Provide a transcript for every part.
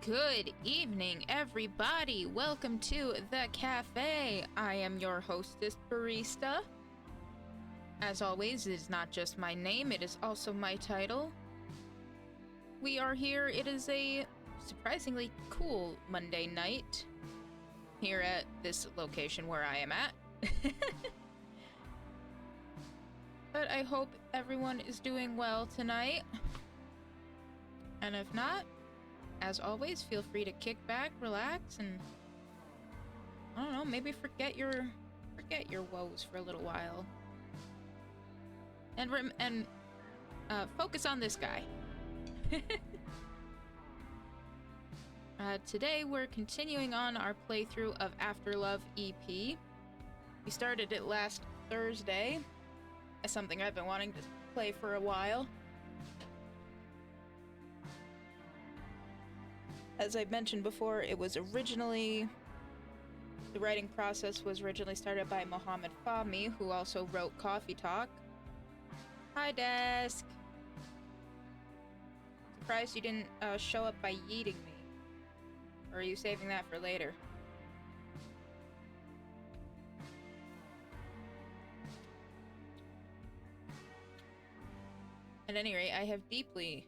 Good evening, everybody. Welcome to the Café. I am your hostess, Barista. As always, it is not just my name, it is also my title. We are here. It is a surprisingly cool Monday night here at this location where I am at. But I hope everyone is doing well tonight. And if not, as always, feel free to kick back, relax, and I don't know, maybe forget your woes for a little while, and focus on this guy. Today we're continuing on our playthrough of Afterlove EP. We started it last Thursday. It's something I've been wanting to play for a while. As I mentioned before, the writing process was originally started by Mohammed Fahmy, who also wrote Coffee Talk. Hi, Desk! Surprised you didn't show up by yeeting me. Or are you saving that for later? At any rate, I have deeply...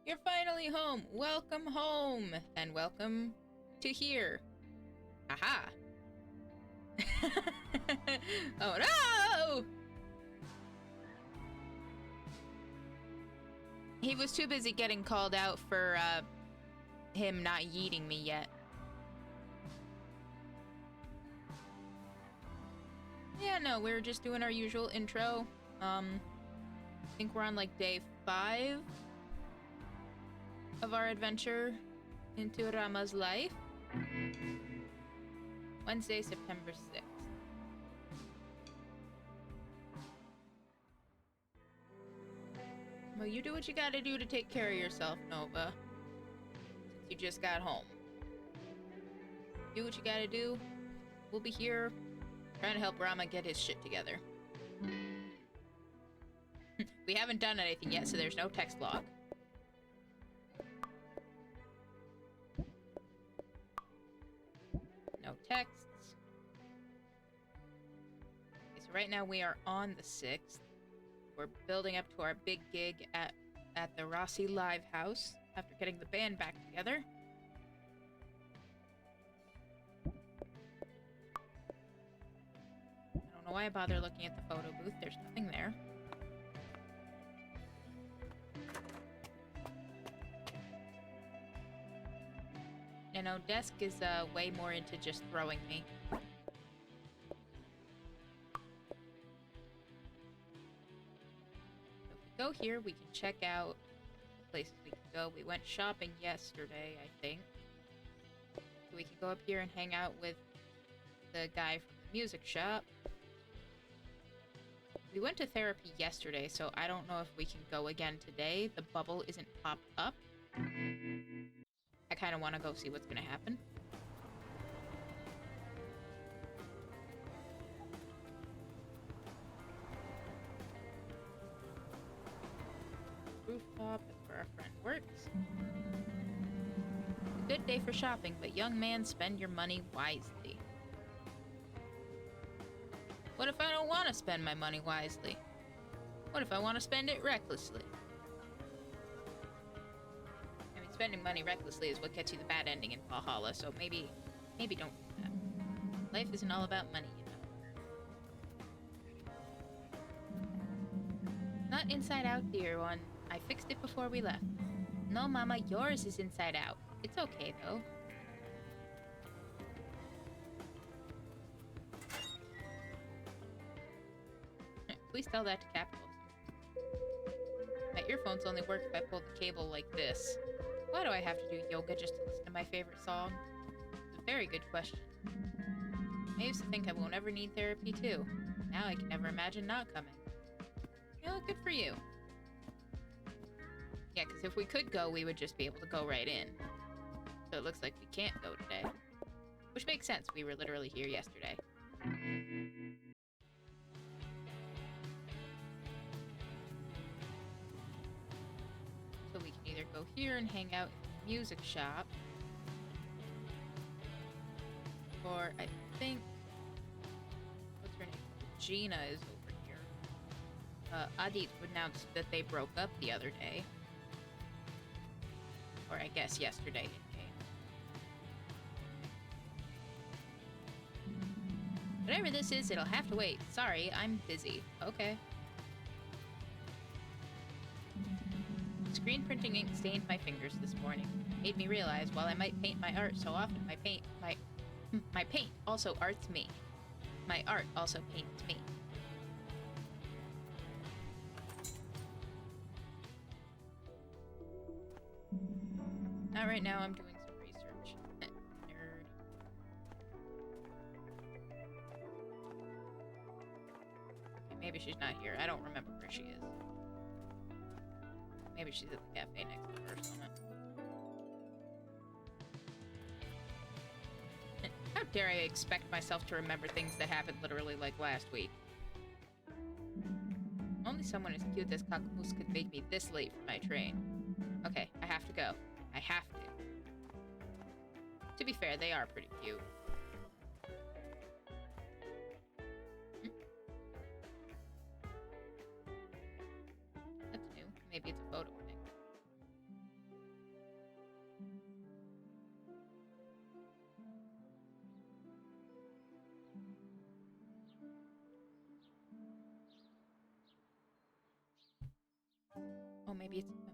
You're finally home! Welcome home! And welcome to here. Aha! Oh no! He was too busy getting called out for him not yeeting me yet. Yeah, no, we're just doing our usual intro. I think we're on like day 5 of our adventure into Rama's life. Wednesday, September 6th. Well, you do what you gotta do to take care of yourself, Nova. Since you just got home. Do what you gotta do. We'll be here trying to help Rama get his shit together. We haven't done anything yet, so there's no text log. No texts. Okay, so right now we are on the 6th. We're building up to our big gig at the Rossi Live House after getting the band back together. I don't know why I bother looking at the photo booth. There's nothing there. You know, Desk is way more into just throwing me. So if we go here, we can check out the places we can go. We went shopping yesterday, I think. So we can go up here and hang out with the guy from the music shop. We went to therapy yesterday, so I don't know if we can go again today. The bubble isn't popped up. I kind of want to go see what's going to happen. Rooftop, that's where our friend works. A good day for shopping, but young man, spend your money wisely. What if I don't want to spend my money wisely? What if I want to spend it recklessly? Spending money recklessly is what gets you the bad ending in Valhalla, so maybe don't do that. Life isn't all about money, you know. Not inside out, dear one. I fixed it before we left. No, Mama, yours is inside out. It's okay, though. Please tell that to Capitals. My earphones only work if I pull the cable like this. Why do I have to do yoga just to listen to my favorite song? It's a very good question. I used to think I won't ever need therapy too. Now I can never imagine not coming. You know, good for you. Yeah, because if we could go, we would just be able to go right in. So it looks like we can't go today. Which makes sense, we were literally here yesterday. So we can either go here and hang out in the music shop. Or I think, what's her name? Gina is over here. Adit announced that they broke up the other day. Or I guess yesterday in game. Whatever this is, it'll have to wait. Sorry, I'm busy. Okay. Screen printing ink stained my fingers this morning. Made me realize while I might paint my art so often, my paint also arts me. My art also paints me. Not right now, I'm doing some research. Nerd. Okay, maybe she's not here. I don't remember where she is. Maybe she's at the cafe next door or something. How dare I expect myself to remember things that happened literally like last week? Only someone as cute as Kakamoose could make me this late for my train. Okay, I have to go. I have to. To be fair, they are pretty cute. That's new. Maybe it's a photo thing. Oh, maybe it's a memory.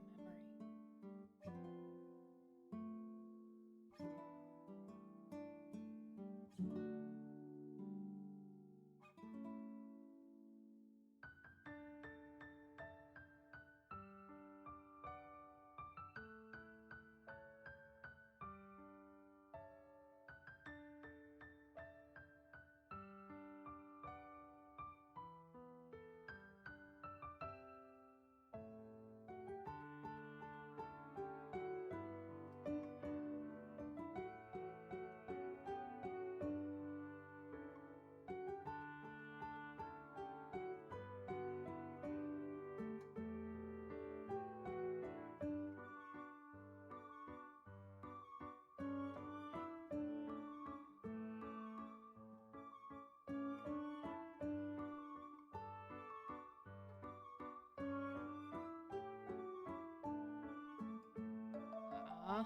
Aw.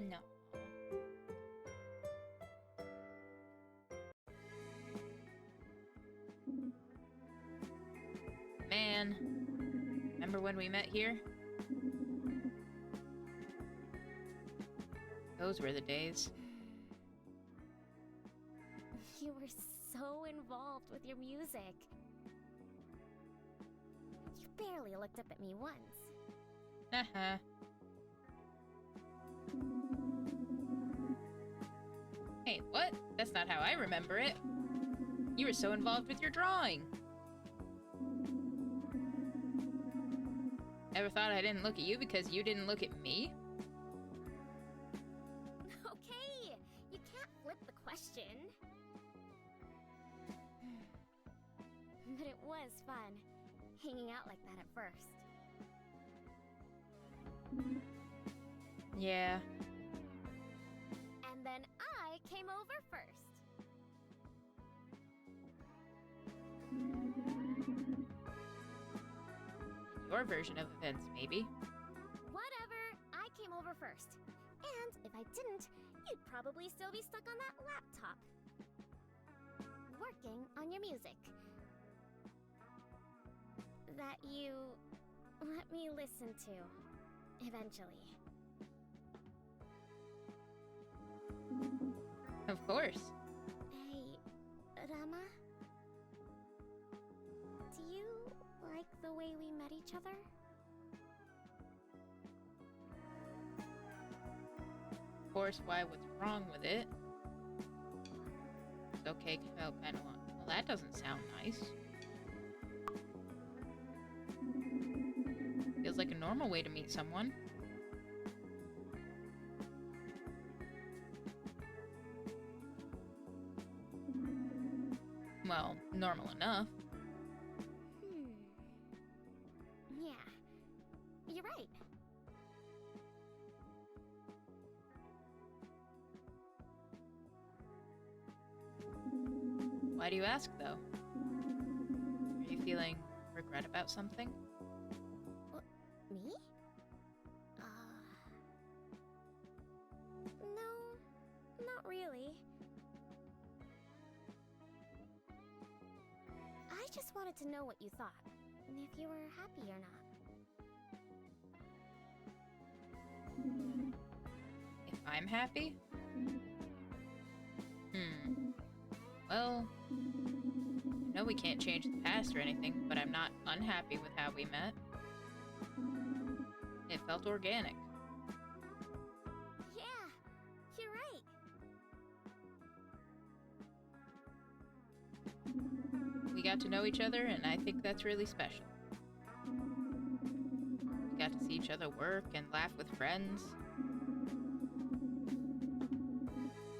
No. Man, remember when we met here? Those were the days. You were so involved with your music. You barely looked up at me once. Uh-huh. Hey, what? That's not how I remember it. You were so involved with your drawing. Ever thought I didn't look at you because you didn't look at me? Okay, you can't flip the question. But it was fun, hanging out like that at first. Yeah. And then I came over first. Your version of events, maybe. Whatever, I came over first. And if I didn't, you'd probably still be stuck on that laptop. Working on your music. That you let me listen to, eventually. Of course. Hey, Rama? Do you like the way we met each other? Of course, why? What's wrong with it? It's okay, felt kind of long. Well, that doesn't sound nice. Feels like a normal way to meet someone. Well, normal enough. Yeah, you're right. Why do you ask, though? Are you feeling regret about something? Me? No, not really. I just wanted to know what you thought, and if you were happy or not. If I'm happy? Well, I know we can't change the past or anything, but I'm not unhappy with how we met. It felt organic. Yeah, you're right. We got to know each other, and I think that's really special. We got to see each other work and laugh with friends.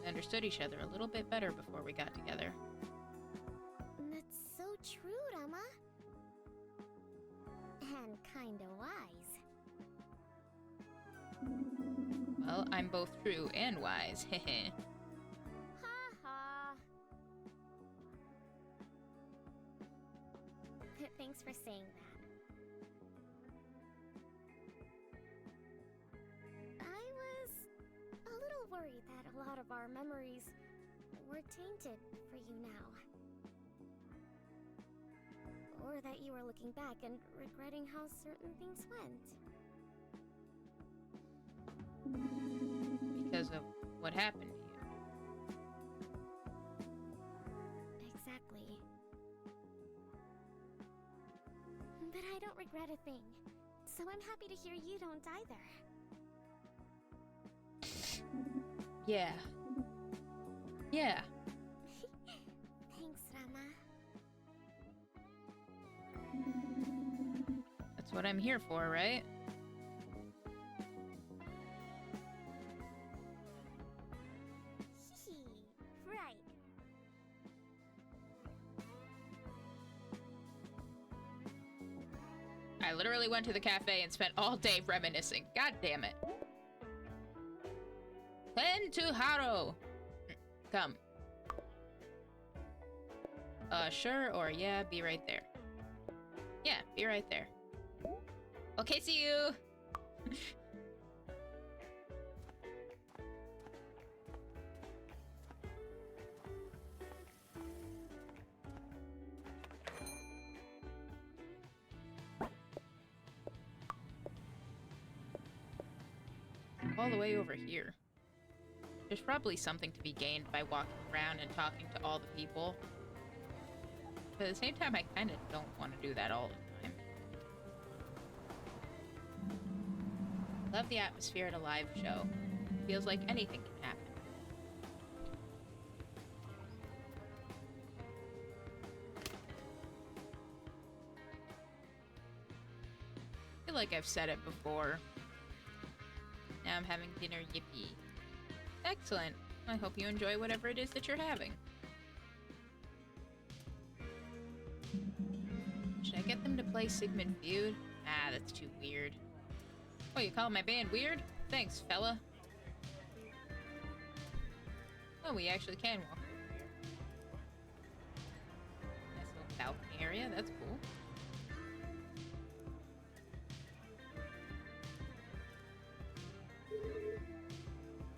We understood each other a little bit better before we got together. That's so true, Rama. And kinda wise. Well, I'm both true and wise, heh. Ha ha. Thanks for saying that. I was a little worried that a lot of our memories were tainted for you now. Or that you were looking back and regretting how certain things went. Because of what happened to you. Exactly. But I don't regret a thing. So I'm happy to hear you don't either. Yeah. Yeah. Thanks, Rama. That's what I'm here for, right? Right. I literally went to the cafe and spent all day reminiscing. God damn it. Pen to Haro. Come. Sure, or yeah, be right there. Yeah, be right there. Okay, see you! All the way over here. There's probably something to be gained by walking around and talking to all the people. But at the same time, I kind of don't want to do that all the time. Love the atmosphere at a live show. Feels like anything can happen. I feel like I've said it before. Now I'm having dinner, yippee. Excellent. I hope you enjoy whatever it is that you're having. Should I get them to play Sigmund Feud? Ah, that's too weird. Oh, you call my band weird? Thanks, fella. Oh, we actually can walk over here. Nice little balcony area, that's cool.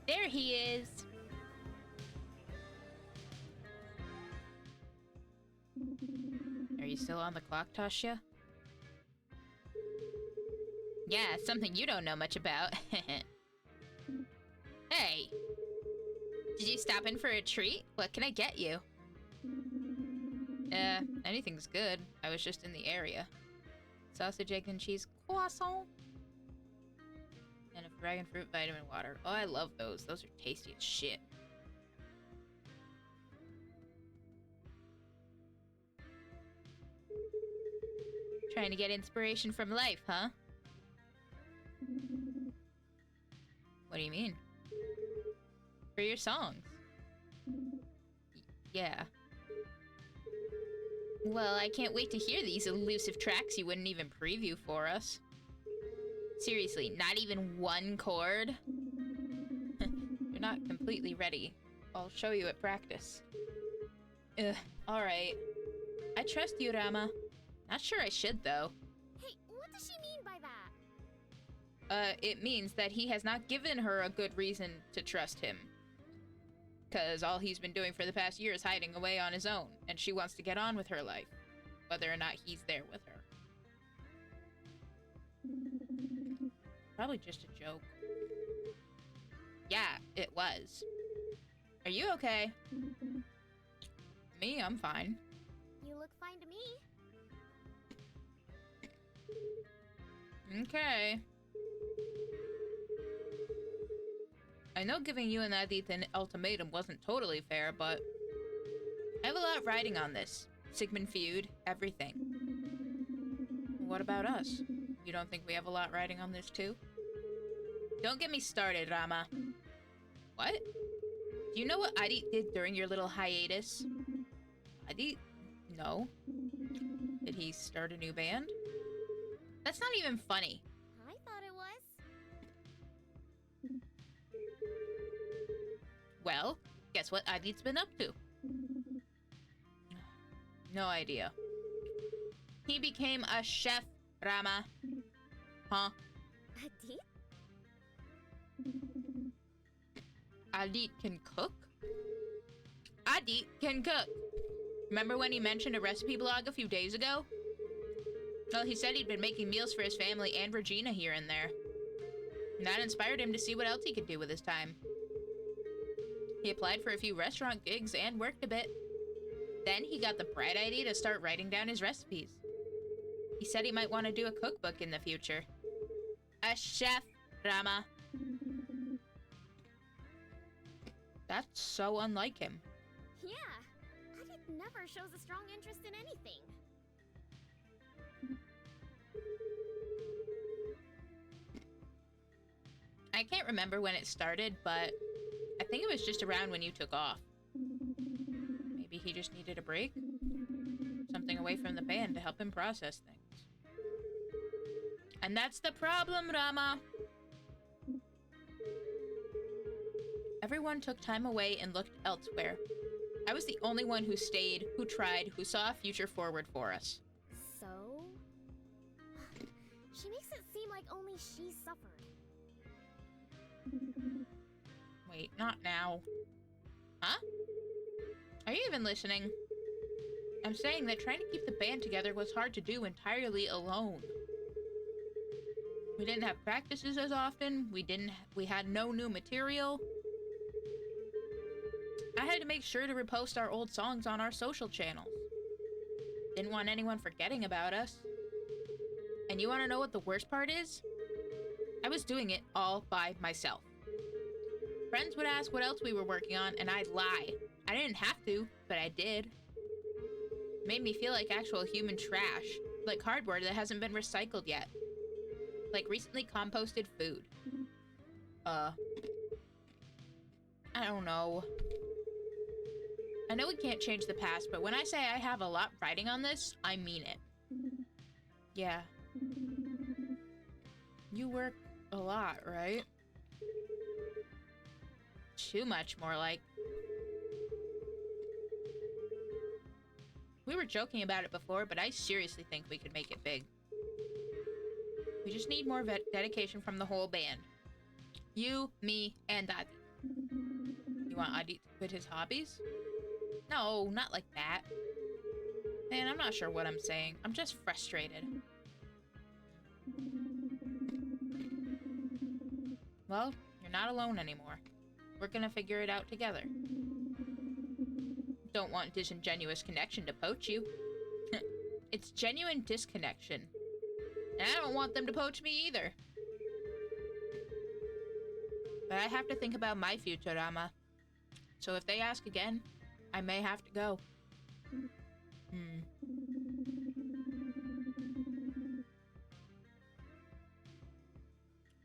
There he is! Are you still on the clock, Tasha? Yeah, something you don't know much about. Hey! Did you stop in for a treat? What can I get you? Anything's good. I was just in the area. Sausage, egg, and cheese croissant. And a dragon fruit vitamin water. Oh, I love those. Those are tasty as shit. Trying to get inspiration from life, huh? What do you mean? For your songs. Yeah. Well, I can't wait to hear these elusive tracks you wouldn't even preview for us. Seriously, not even one chord? You're not completely ready. I'll show you at practice. Ugh, alright. I trust you, Rama. Not sure I should, though. Hey, what does she mean by that? It means that he has not given her a good reason to trust him. 'Cause all he's been doing for the past year is hiding away on his own, and she wants to get on with her life, whether or not he's there with her. Probably just a joke. Yeah, it was. Are you okay? Me, I'm fine. You look fine to me. Okay. I know giving you and Adit an ultimatum wasn't totally fair, but I have a lot riding on this. Sigmund Feud, everything. What about us? You don't think we have a lot riding on this too? Don't get me started, Rama. What? Do you know what Adit did during your little hiatus? Adit? No. Did he start a new band? That's not even funny. I thought it was. Well, guess what Adit's been up to? No idea. He became a chef, Rama. Huh? Adit? Adit can cook? Adit can cook! Remember when he mentioned a recipe blog a few days ago? Well, he said he'd been making meals for his family and Regina here and there. And that inspired him to see what else he could do with his time. He applied for a few restaurant gigs and worked a bit. Then he got the bright idea to start writing down his recipes. He said he might want to do a cookbook in the future. A chef, Rama. That's so unlike him. Yeah. Adit never shows a strong interest in anything. I can't remember when it started, but I think it was just around when you took off. Maybe he just needed a break? Something away from the band to help him process things. And that's the problem, Rama! Everyone took time away and looked elsewhere. I was the only one who stayed, who tried, who saw a future forward for us. So? She makes it seem like only she suffered. Wait, not now. Huh? Are you even listening? I'm saying that trying to keep the band together was hard to do entirely alone. We didn't have practices as often, we had no new material. I had to make sure to repost our old songs on our social channels. Didn't want anyone forgetting about us. And you want to know what the worst part is? I was doing it all by myself. Friends would ask what else we were working on, and I'd lie. I didn't have to, but I did. It made me feel like actual human trash, like cardboard that hasn't been recycled yet. Like recently composted food. I don't know. I know we can't change the past, but when I say I have a lot riding on this, I mean it. Yeah. You work a lot, right? Too much, more like. We were joking about it before, but I seriously think we could make it big. We just need more dedication from the whole band. You, me, and Adi. You want Adi to quit his hobbies? No, not like that. Man, I'm not sure what I'm saying. I'm just frustrated. Well, you're not alone anymore. We're gonna figure it out together. Don't want disingenuous connection to poach you. It's genuine disconnection. And I don't want them to poach me either. But I have to think about my future, Rama. So if they ask again, I may have to go.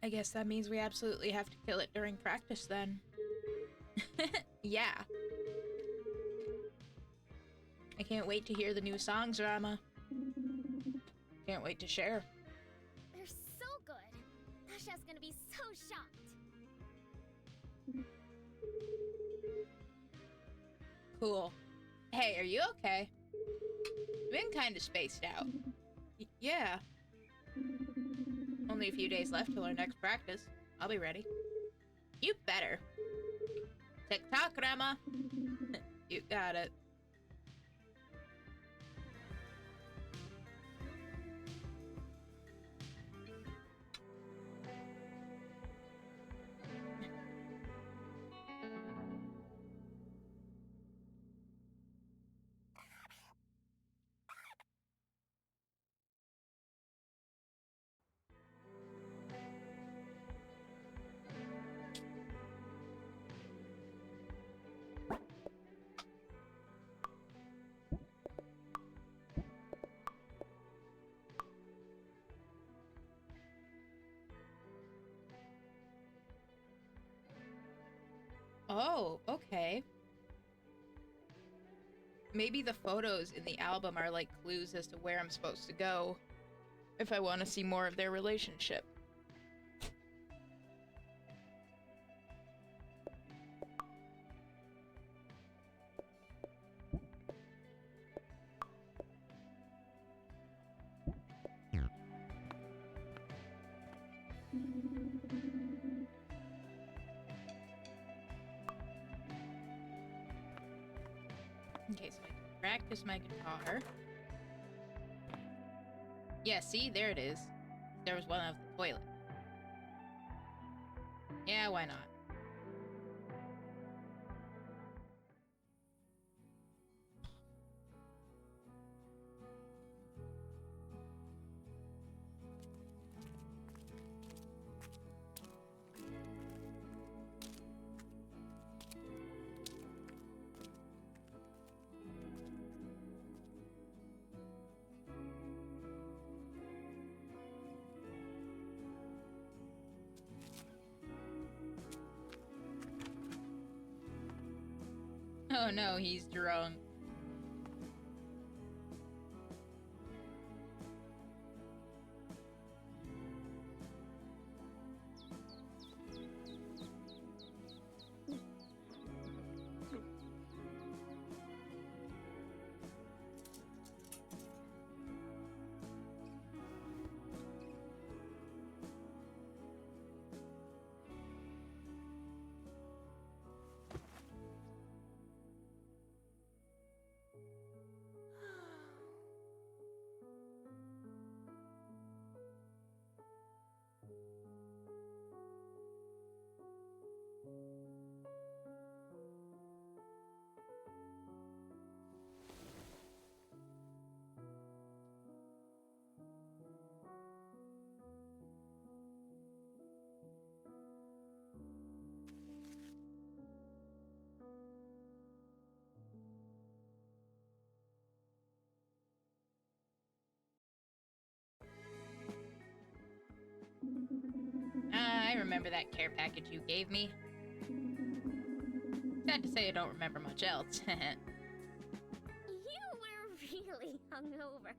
I guess that means we absolutely have to kill it during practice then. Yeah. I can't wait to hear the new songs, Rama. Can't wait to share. They're so good. Asha's gonna be so shocked. Cool. Hey, are you okay? Been kinda spaced out. Yeah. Only a few days left till our next practice. I'll be ready. You better. Tick-tock, Rama. You got it. Oh, okay. Maybe the photos in the album are like clues as to where I'm supposed to go if I want to see more of their relationship. Okay, so I can practice my guitar. Yeah, see? There it is. There was one off the toilet. Yeah, why not? Oh no, he's drunk. remember that care package you gave me. Sad to say I don't remember much else. You were really hungover.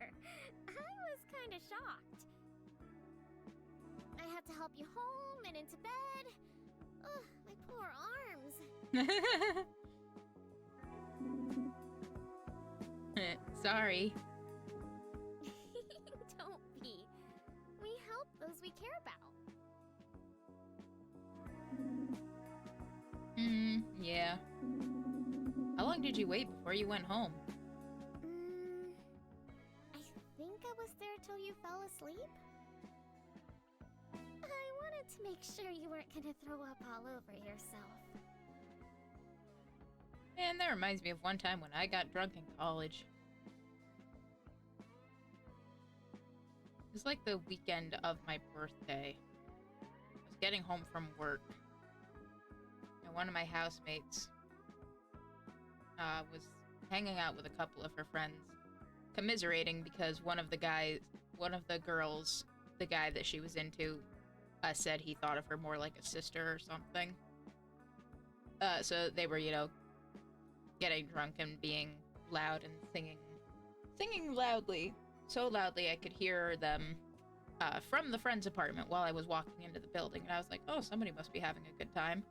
I was kind of shocked. I had to help you home and into bed. Ugh, my poor arms. Sorry. Don't be. We help those we care about. Yeah. How long did you wait before you went home? I think I was there till you fell asleep. I wanted to make sure you weren't gonna throw up all over yourself. Man, that reminds me of one time when I got drunk in college. It was like the weekend of my birthday. I was getting home from work, and one of my housemates was hanging out with a couple of her friends, commiserating because one of the girls, the guy that she was into, said he thought of her more like a sister or something. So they were, getting drunk and being loud and singing loudly, so loudly I could hear them from the friend's apartment while I was walking into the building, and I was like, oh, somebody must be having a good time.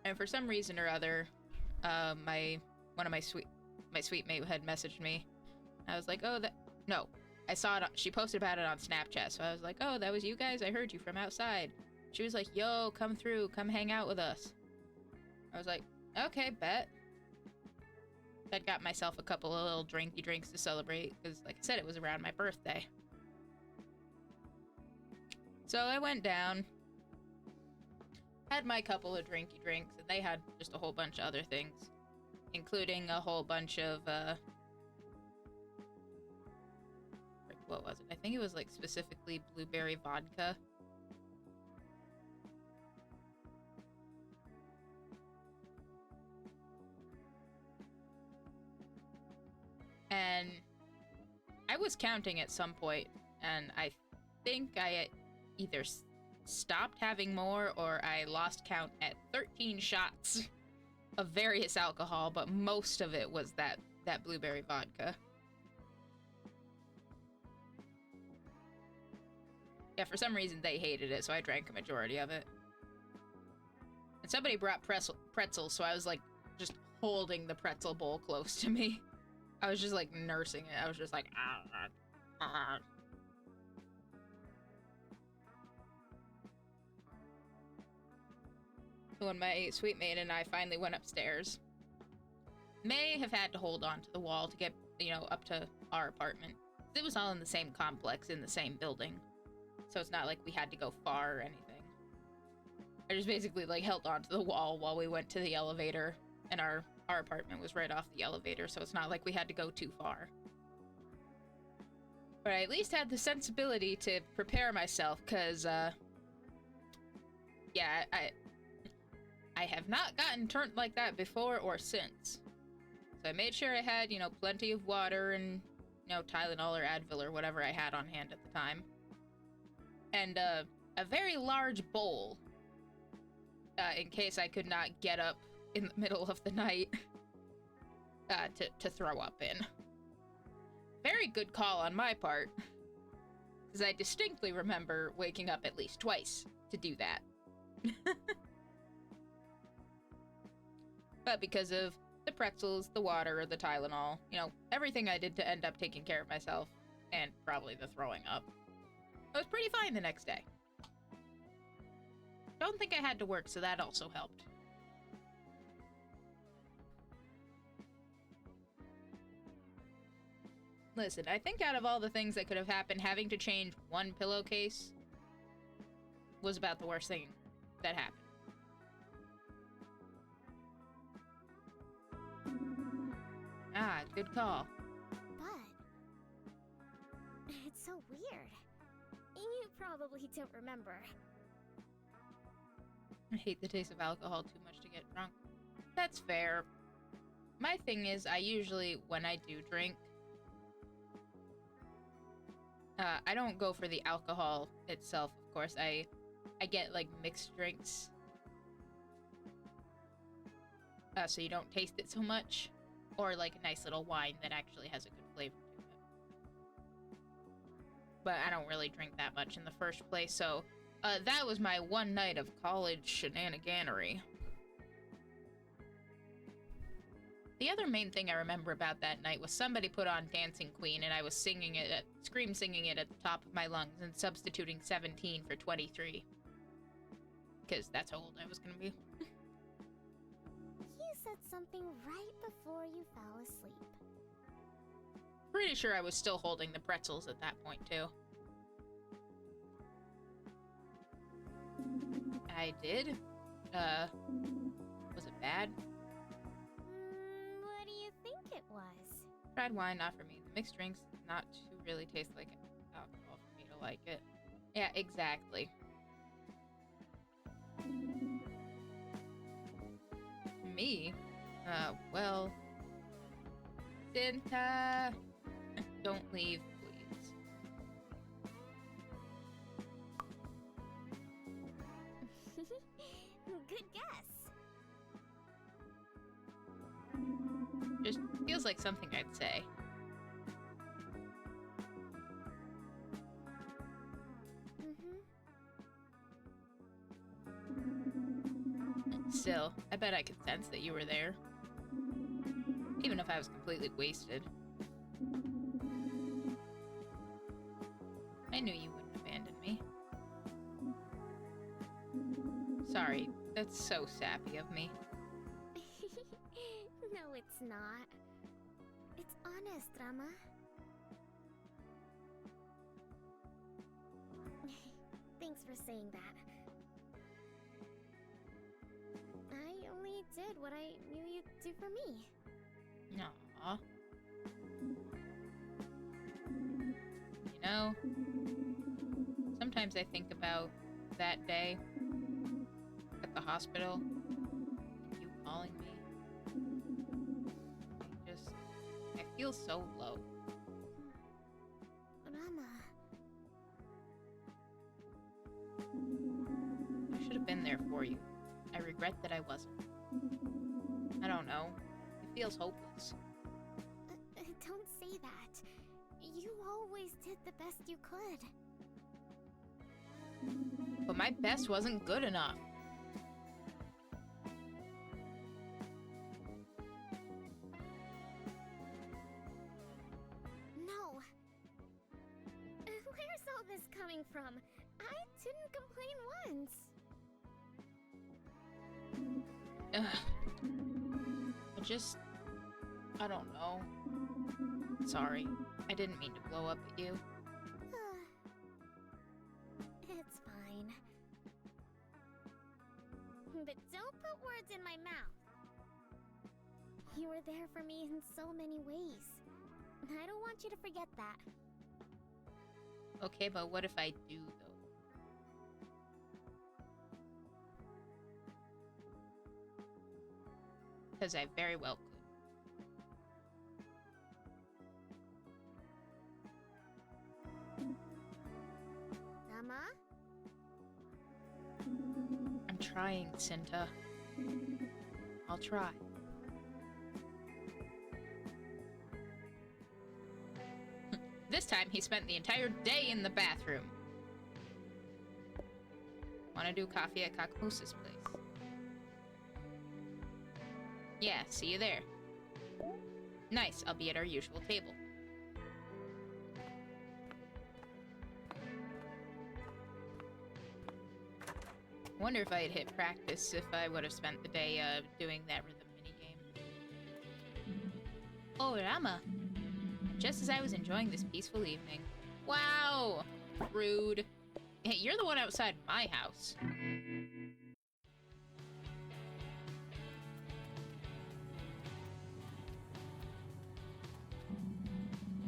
And for some reason or other, my sweet mate had messaged me. I was like, no, I saw it. She posted about it on Snapchat, so I was like, oh, that was you guys? I heard you from outside. She was like, yo, come through, come hang out with us. I was like, okay, bet. I'd got myself a couple of little drinky drinks to celebrate, because like I said, it was around my birthday. So I went down, had my couple of drinky drinks, and they had just a whole bunch of other things, including a whole bunch of, what was it? I think it was like specifically blueberry vodka. And I was counting at some point, and I think I either stopped having more or I lost count at 13 shots of various alcohol, but most of it was that blueberry vodka. Yeah, for some reason they hated it, so I drank a majority of it. And somebody brought pretzels, so I was like just holding the pretzel bowl close to me. I was just like nursing it. I was just like, When my sweet mate and I finally went upstairs, may have had to hold on to the wall to get, up to our apartment. It was all in the same complex, in the same building. So it's not like we had to go far or anything. I just basically like held onto the wall while we went to the elevator, and our apartment was right off the elevator, so it's not like we had to go too far. But I at least had the sensibility to prepare myself, because, yeah, I have not gotten turned like that before or since. So I made sure I had, plenty of water and, Tylenol or Advil or whatever I had on hand at the time. And, a very large bowl, in case I could not get up in the middle of the night to throw up in. Very good call on my part, because I distinctly remember waking up at least twice to do that. But because of the pretzels, the water, the Tylenol, everything I did to end up taking care of myself, and probably the throwing up, I was pretty fine the next day. Don't think I had to work, so that also helped. Listen, I think out of all the things that could have happened, having to change one pillowcase was about the worst thing that happened. Ah, good call. But it's so weird. You probably don't remember. I hate the taste of alcohol too much to get drunk. That's fair. My thing is, I usually, when I do drink, I don't go for the alcohol itself, of course. I get, like, mixed drinks. So you don't taste it so much. Or, like, a nice little wine that actually has a good flavor to it. But I don't really drink that much in the first place, so... that was my one night of college shenaniganery. The other main thing I remember about that night was somebody put on Dancing Queen, and I was singing it, scream singing it at the top of my lungs and substituting 17 for 23. Because that's how old I was gonna be. You said something right before you fell asleep. Pretty sure I was still holding the pretzels at that point, too. I did? Was it bad? What do you think it was? Fried wine, not for me. The mixed drinks, not to really taste like alcohol for me to like it. Yeah, exactly. Me? Well... Santa... Don't leave, please. Good guess. Just feels like something I'd say. Still, I bet I could sense that you were there. Even if I was completely wasted. I knew you wouldn't abandon me. Sorry, that's so sappy of me. No, it's not. It's honest, Rama. Thanks for saying that. I only did what I knew you'd do for me. Aww. You know, sometimes I think about that day at the hospital and you calling me. I feel so low. Rama. I should have been there for you. I regret that I wasn't. I don't know. It feels hopeless. Don't say that. You always did the best you could. But my best wasn't good enough. No. Where's all this coming from? I didn't complain once. I don't know. Sorry. I didn't mean to blow up at you. It's fine. But don't put words in my mouth. You were there for me in so many ways. I don't want you to forget that. Okay, but what if I do, though? Because I very well could. Rama? I'm trying, Cinta. I'll try. This time, he spent the entire day in the bathroom. Wanna do coffee at Kakamusa's place? Yeah, see you there. Nice, I'll be at our usual table. Wonder if I had hit practice if I would have spent the day doing that rhythm minigame. Oh, Rama. Just as I was enjoying this peaceful evening. Wow! Rude. Hey, you're the one outside my house.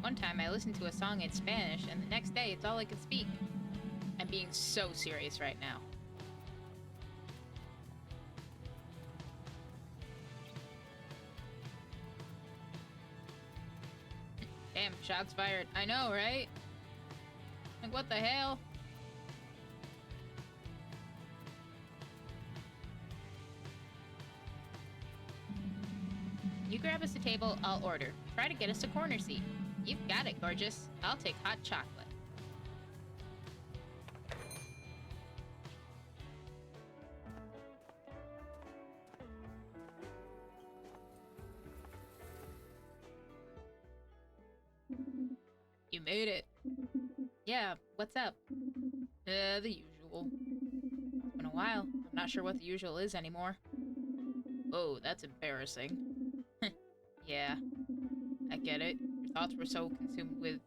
One time I listened to a song in Spanish, and the next day it's all I could speak. I'm being so serious right now. Damn, shots fired. I know, right? What the hell? You grab us a table, I'll order. Try to get us a corner seat. You've got it, gorgeous. I'll take hot chocolate. You made it. Yeah, what's up? The usual. It's been a while. I'm not sure what the usual is anymore. Oh, that's embarrassing. Yeah, I get it. Your thoughts were so consumed with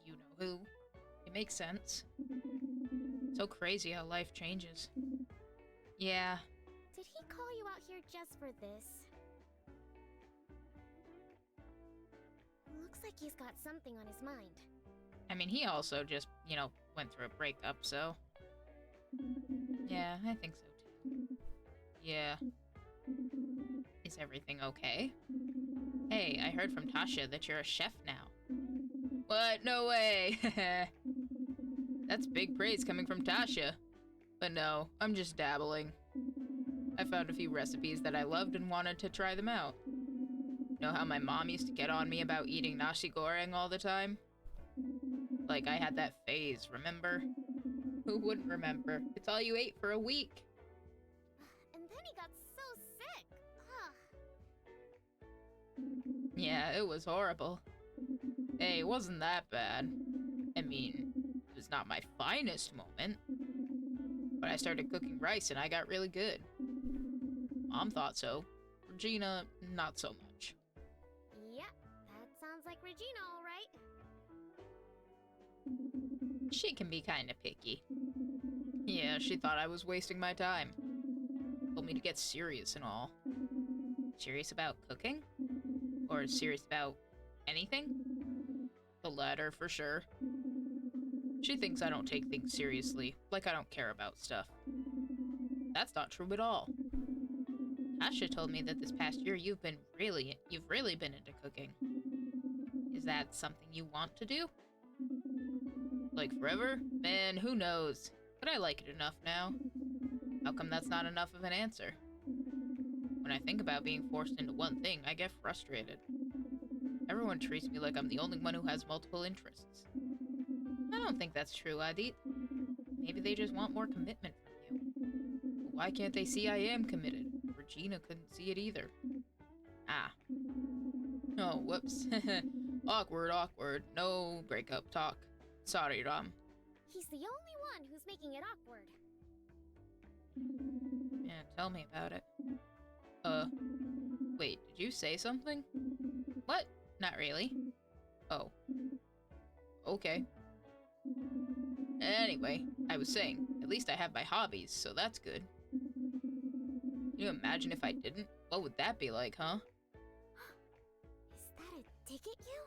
you-know-who. It makes sense. So crazy how life changes. Yeah. Did he call you out here just for this? Looks like he's got something on his mind. I mean, he also just, went through a breakup, so... Yeah, I think so too. Yeah. Is everything okay? Hey, I heard from Tasha that you're a chef now. What? No way! That's big praise coming from Tasha. But no, I'm just dabbling. I found a few recipes that I loved and wanted to try them out. Know how my mom used to get on me about eating nasi goreng all the time? Like I had that phase, remember? Who wouldn't remember? It's all you ate for a week. And then he got so sick. Yeah, it was horrible. Hey, it wasn't that bad. I mean, it was not my finest moment. But I started cooking rice and I got really good. Mom thought so. Regina, not so much. Yep, that sounds like Regina, all right. She can be kinda picky. Yeah, she thought I was wasting my time. Told me to get serious and all. Serious about cooking? Or serious about anything? The latter, for sure. She thinks I don't take things seriously, like I don't care about stuff. That's not true at all. Tasha told me that this past year you've really been into cooking. Is that something you want to do? Like forever? Man, who knows? But I like it enough now. How come that's not enough of an answer? When I think about being forced into one thing, I get frustrated. Everyone treats me like I'm the only one who has multiple interests. I don't think that's true, Adit. Maybe they just want more commitment from you. But why can't they see I am committed? Regina couldn't see it either. Ah. Oh, whoops. Awkward. No breakup talk. Sorry, Ram. He's the only one who's making it awkward. Yeah, tell me about it. Wait, did you say something? What? Not really. Oh. Okay. Anyway, I was saying, at least I have my hobbies, so that's good. Can you imagine if I didn't? What would that be like, huh? Is that a dig at you?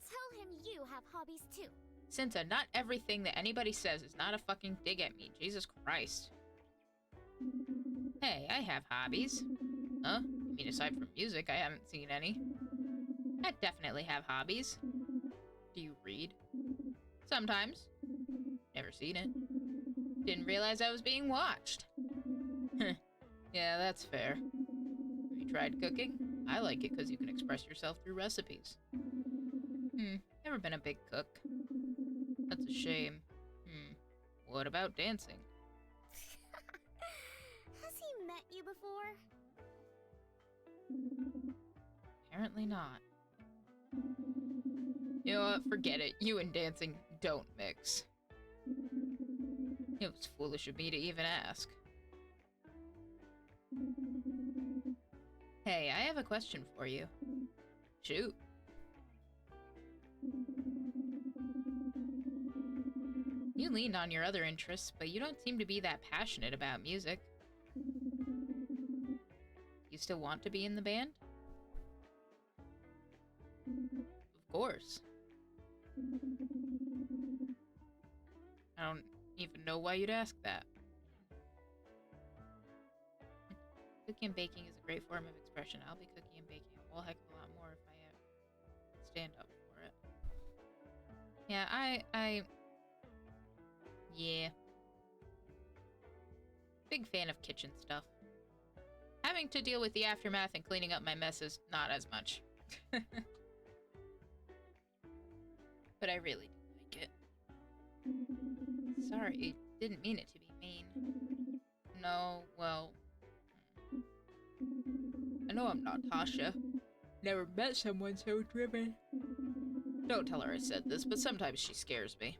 Tell him you have hobbies too. Cinta, not everything that anybody says is not a fucking dig at me. Jesus Christ. Hey, I have hobbies. Huh? You mean aside from music, I haven't seen any. I definitely have hobbies. Do you read? Sometimes. Never seen it. Didn't realize I was being watched. Yeah, that's fair. Have you tried cooking? I like it because you can express yourself through recipes. Never been a big cook. That's a shame. What about dancing? Has he met you before? Apparently not. You know what? Forget it. You and dancing don't mix. It was foolish of me to even ask. Hey, I have a question for you. Shoot. You leaned on your other interests, but you don't seem to be that passionate about music. You still want to be in the band? Of course. I don't even know why you'd ask that. Cooking and baking is a great form of expression. I'll be cooking and baking a whole heck of a lot more if I stand up for it. Yeah, yeah. Big fan of kitchen stuff. Having to deal with the aftermath and cleaning up my messes, not as much. But I really do like it. Sorry, didn't mean it to be mean. No, well... I know I'm not Tasha. Never met someone so driven. Don't tell her I said this, but sometimes she scares me.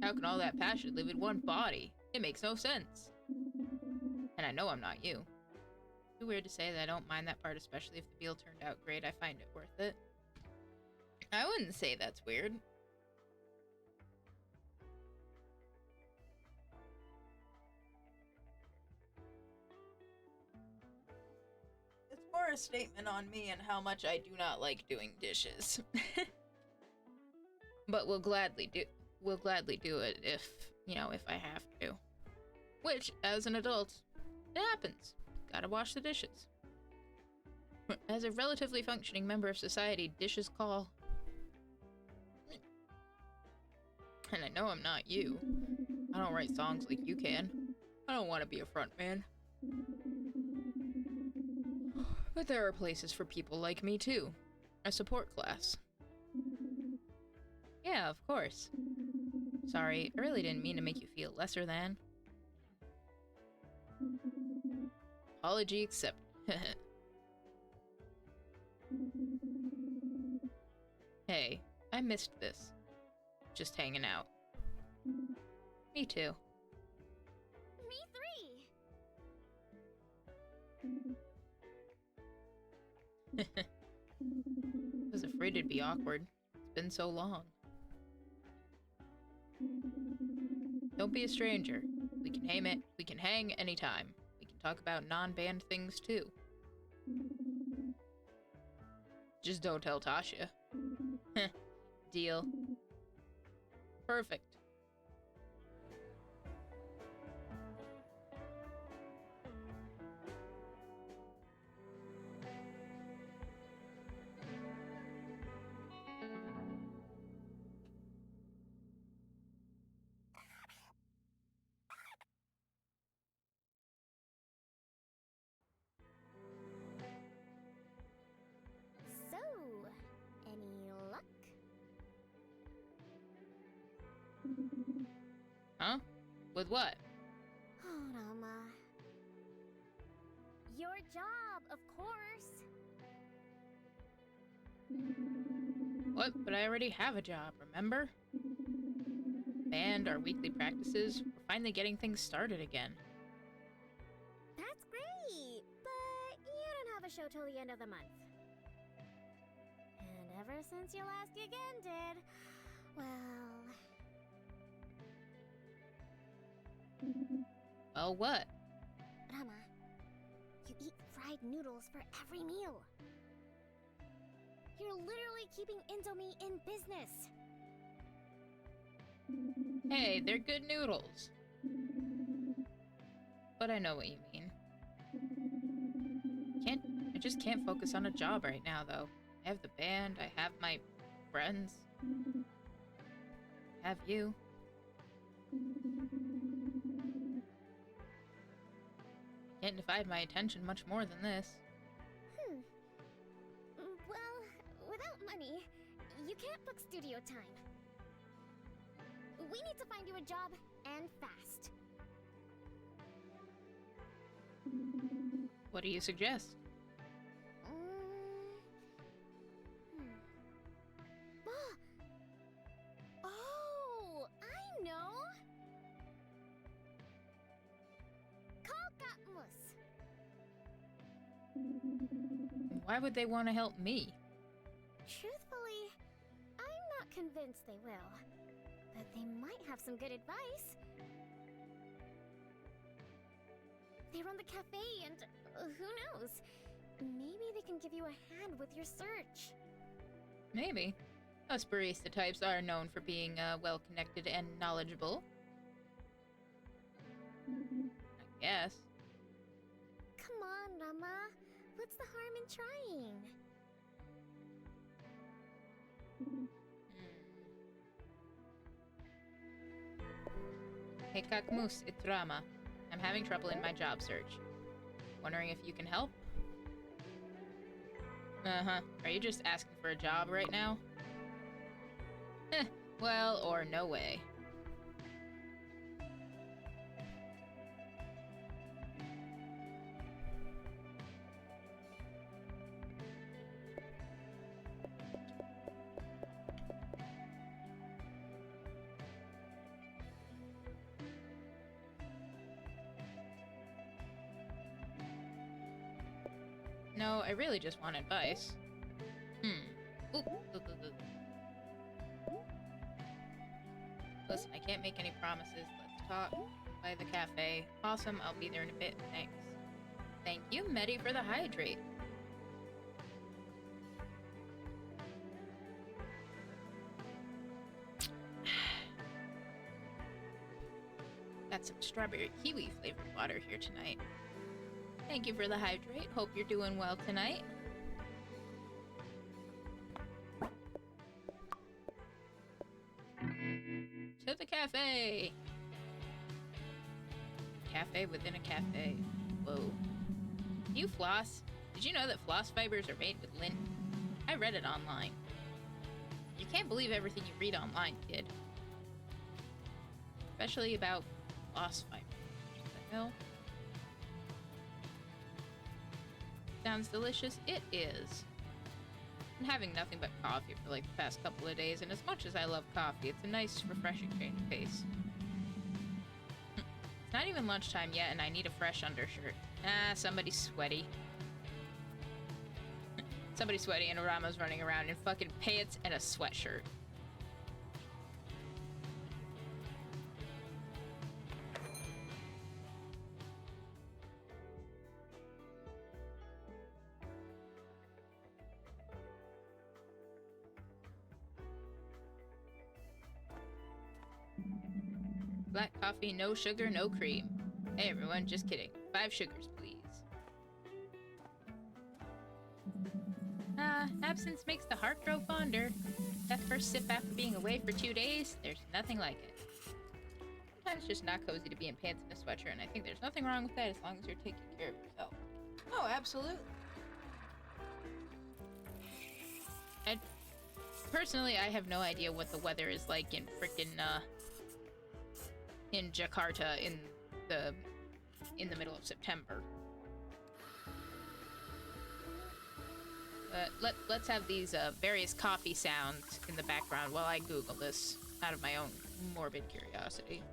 How can all that passion live in one body? It makes no sense. And I know I'm not you. Too weird to say that I don't mind that part, especially if the meal turned out great. I find it worth it. I wouldn't say that's weird. It's more a statement on me and how much I do not like doing dishes. But we'll gladly do it if, you know, if I have to. Which, as an adult, it happens. Gotta wash the dishes. As a relatively functioning member of society, dishes call. And I know I'm not you. I don't write songs like you can. I don't want to be a front man. But there are places for people like me too. A support class. Yeah, of course. Sorry, I really didn't mean to make you feel lesser than. Apology accepted. Hey, I missed this. Just hanging out. Me too. Me three. I was afraid it'd be awkward. It's been so long. Don't be a stranger. We can hang anytime. We can talk about non-banned things too. Just don't tell Tasha. Deal. Perfect. So, any luck? Huh? With what? Oh, Rama. Your job, of course. What? But I already have a job, remember? Band, our weekly practices, we're finally getting things started again. That's great, but you don't have a show till the end of the month. And ever since your last gig ended, well... Well, what? Rama, you eat fried noodles for every meal. You're literally keeping Indomie in business. Hey, they're good noodles. But I know what you mean. I just can't focus on a job right now, though. I have the band, I have my friends. I have you. Can't divide my attention much more than this. Well, without money, you can't book studio time. We need to find you a job, and fast. What do you suggest? Oh, I know! Call Gatmus. Why would they want to help me? Truthfully, I'm not convinced they will. But they might have some good advice. They run the cafe and who knows? Maybe they can give you a hand with your search. Maybe. Us barista types are known for being well-connected and knowledgeable. I guess. Come on, Rama. What's the harm in trying? Hey Kakmus, it's Rama. I'm having trouble in my job search. Wondering if you can help? Uh-huh. Are you just asking for a job right now? Well, or no way. No, I really just want advice. Ooh. Listen, I can't make any promises. Let's talk by the cafe. Awesome, I'll be there in a bit. Thanks. Thank you, Medi, for the hydrate. Got some strawberry kiwi flavored water here tonight. Thank you for the hydrate. Hope you're doing well tonight. To the cafe! Cafe within a cafe. Whoa. Do you floss? Did you know that floss fibers are made with lint? I read it online. You can't believe everything you read online, kid. Especially about floss fibers. What the hell? Sounds delicious. It is. I'm having nothing but coffee for like the past couple of days, and as much as I love coffee, it's a nice, refreshing change of pace. It's not even lunchtime yet, and I need a fresh undershirt. Ah, somebody's sweaty. Somebody's sweaty, and Rama's running around in fucking pants and a sweatshirt. Black coffee, no sugar, no cream. Hey everyone, just kidding. 5 sugars, please. Absence makes the heart grow fonder. That first sip after being away for 2 days, there's nothing like it. Sometimes it's just not cozy to be in pants and a sweatshirt, and I think there's nothing wrong with that as long as you're taking care of yourself. Oh, absolutely. Personally, I have no idea what the weather is like in frickin', in Jakarta in the middle of September. Let's have these various coffee sounds in the background while I Google this out of my own morbid curiosity.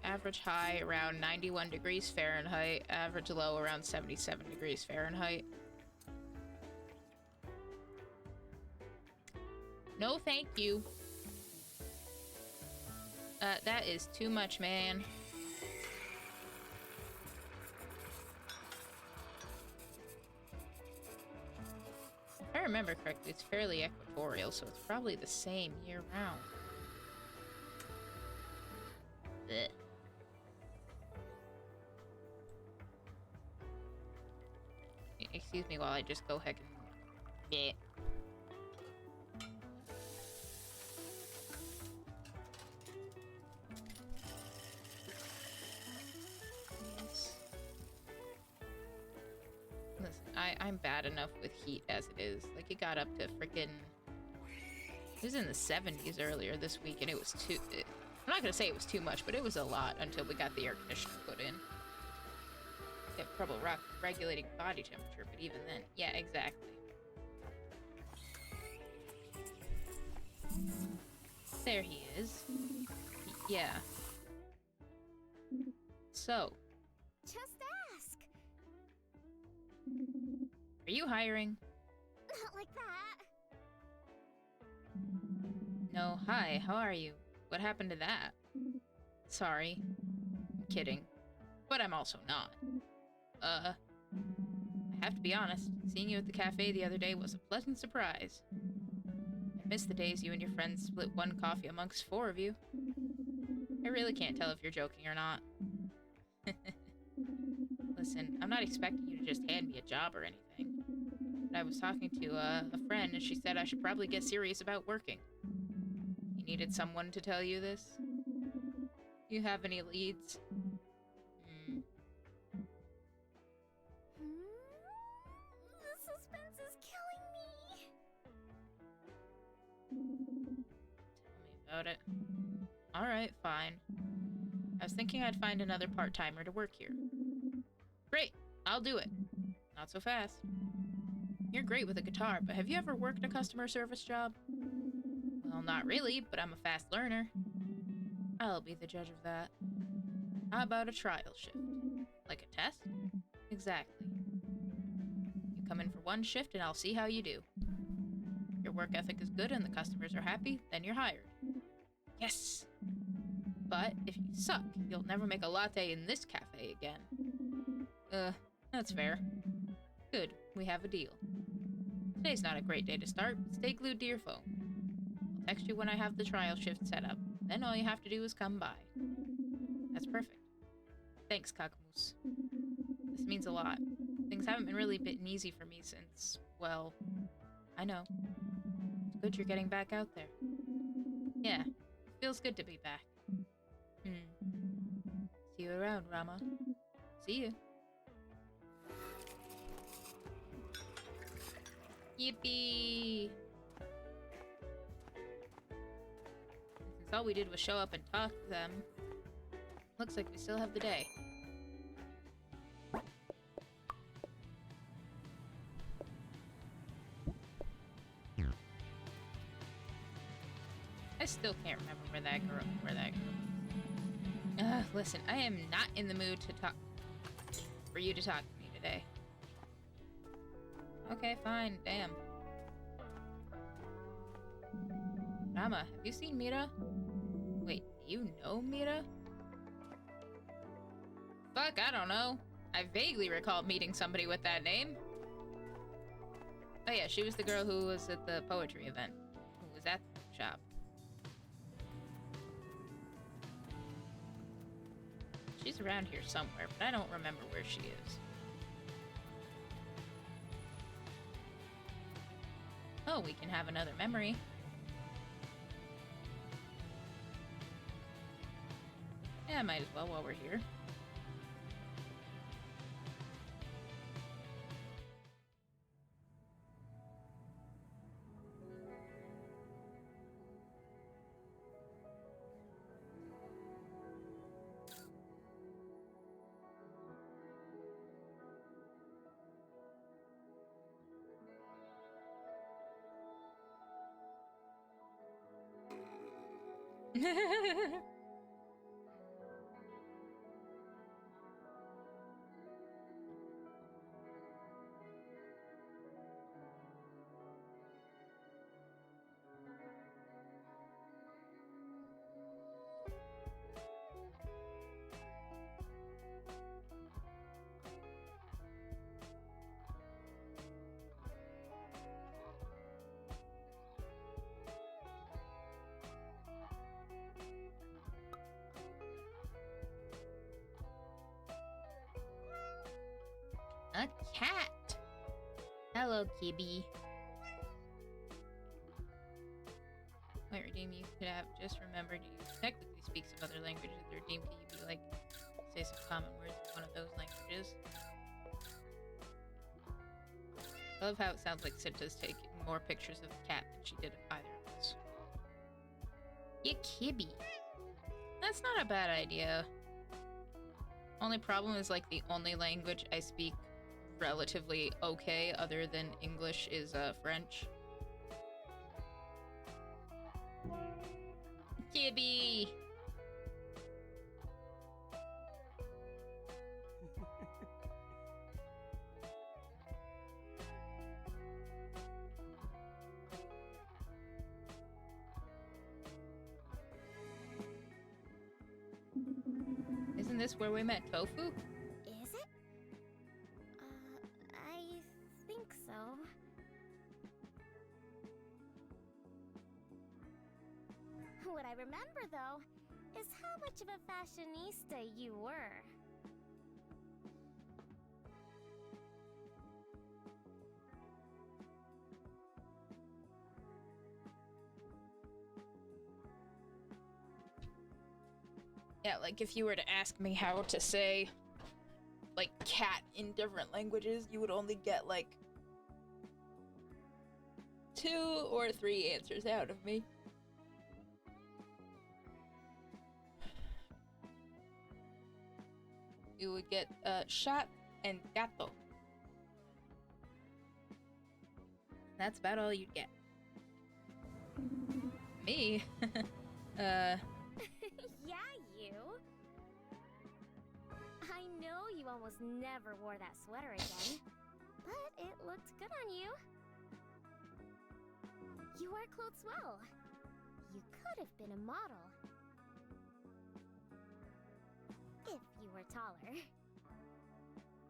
Average high around 91 degrees Fahrenheit, average low around 77 degrees Fahrenheit. No thank you. That is too much, man. If I remember correctly, it's fairly equatorial, so it's probably the same year-round. Blech. Excuse me while I just go heck and... Yeah. Listen, I'm bad enough with heat as it is. Like, it got up to frickin'... It was in the 70s earlier this week, and it was too... I'm not gonna say it was too much, but it was a lot until we got the air conditioner put in. You have trouble regulating body temperature, but even then, yeah, exactly. There he is. Yeah. So. Just ask. Are you hiring? Not like that. No, hi, how are you? What happened to that? Sorry. I'm kidding. But I'm also not. I I have to be honest, seeing you at the cafe the other day was a pleasant surprise. I miss the days you and your friends split one coffee amongst 4 of you. I really can't tell if you're joking or not. Listen, I'm not expecting you to just hand me a job or anything. But I was talking to a friend and she said I should probably get serious about working. You needed someone to tell you this? You have any leads? The suspense is killing me. Tell me about it. Alright, fine. I was thinking I'd find another part-timer to work here. Great, I'll do it. Not so fast. You're great with a guitar, but have you ever worked a customer service job? Well, not really, but I'm a fast learner. I'll be the judge of that. How about a trial shift? Like a test? Exactly. You come in for one shift and I'll see how you do. If your work ethic is good and the customers are happy, then you're hired. Yes! But if you suck, you'll never make a latte in this cafe again. That's fair. Good, we have a deal. Today's not a great day to start, but stay glued to your phone. I'll text you when I have the trial shift set up. Then all you have to do is come by. That's perfect. Thanks, Kakamoose. This means a lot. Things haven't really been easy for me since, well, I know. It's good you're getting back out there. Yeah, feels good to be back. See you around, Rama. See you. Yippee! Since all we did was show up and talk to them, looks like we still have the day. I still can't remember where that girl is. Listen, I am not in the mood to talk for you to talk to me today. Okay, fine, damn. Rama, have you seen Mira? Wait, do you know Mira? Fuck, I don't know. I vaguely recall meeting somebody with that name. Oh yeah, she was the girl who was at the poetry event. Who was at the shop. She's around here somewhere, but I don't remember where she is. Oh, we can have another memory. Yeah, might as well while we're here. A cat! Hello, Kibby. Might redeem you could have just remembered you technically speak some other languages. The redeem could you be like, say some common words in one of those languages. I love how it sounds like Cinta's taking more pictures of the cat than she did of either of us. Yeah, Kibby. That's not a bad idea. Only problem is like the only language I speak relatively okay other than English is French. Kibby! Isn't this where we met Tofu? Is it? I remember, though, is how much of a fashionista you were. Yeah, like if you were to ask me how to say, like, cat in different languages, you would only get, like, 2 or 3 answers out of me. You would get, chat and gato. That's about all you'd get. Me? Yeah, you. I know you almost never wore that sweater again, but it looked good on you. You wear clothes well. You could have been a model. If you were taller.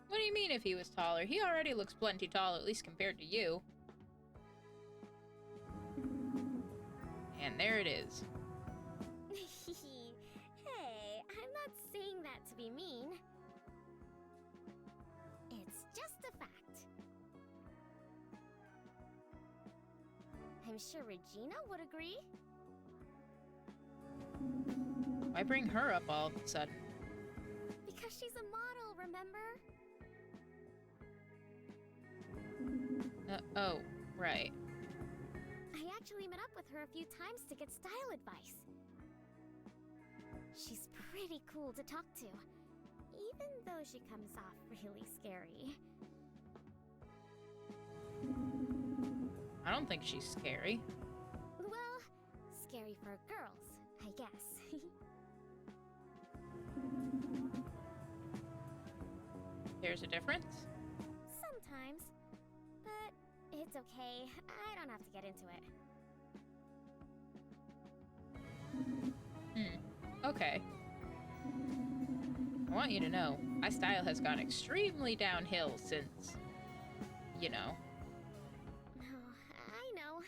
What do you mean if he was taller? He already looks plenty tall, at least compared to you. And there it is. Hey, I'm not saying that to be mean. It's just a fact. I'm sure Regina would agree. Why bring her up all of a sudden? Because she's a model, remember? Oh, right. I actually met up with her a few times to get style advice. She's pretty cool to talk to, even though she comes off really scary. I don't think she's scary. Well, scary for girls, I guess. There's a difference? Sometimes. But it's okay. I don't have to get into it. Okay. I want you to know, my style has gone extremely downhill since, you know. Oh, I know.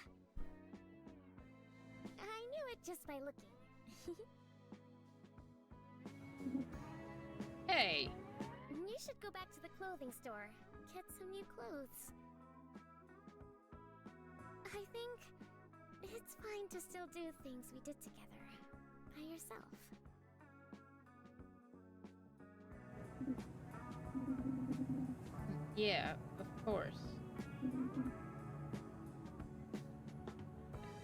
I knew it just by looking. Hey! You should go back to the clothing store. Get some new clothes. I think it's fine to still do things we did together. By yourself. Yeah, of course.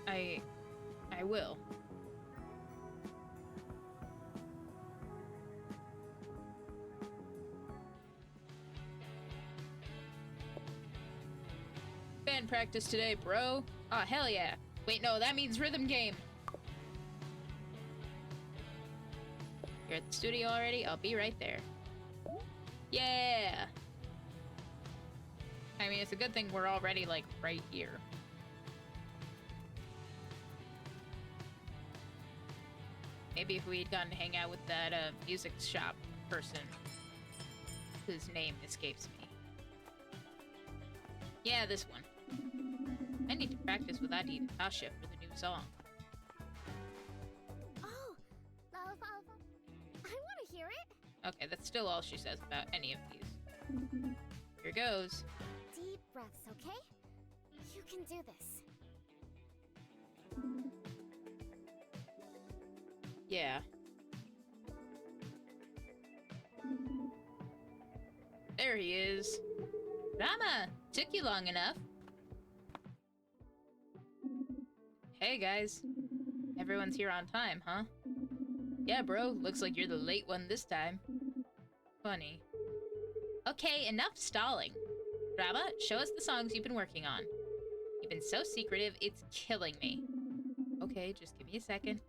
I will. Band practice today, bro. Aw, hell yeah. Wait, no, that means rhythm game. You're at the studio already? I'll be right there. Yeah! I mean, it's a good thing we're already, like, right here. Maybe if we'd gone to hang out with that, music shop person whose name escapes me. Yeah, this one. I need to practice with Adi and Tasha for the new song. Oh, I want to hear it. Okay, that's still all she says about any of these. Here goes. Deep breaths, okay? You can do this. Yeah. There he is. Rama! Took you long enough. Hey, guys. Everyone's here on time, huh? Yeah, bro. Looks like you're the late one this time. Funny. Okay, enough stalling. Rama, show us the songs you've been working on. You've been so secretive, it's killing me. Okay, just give me a second.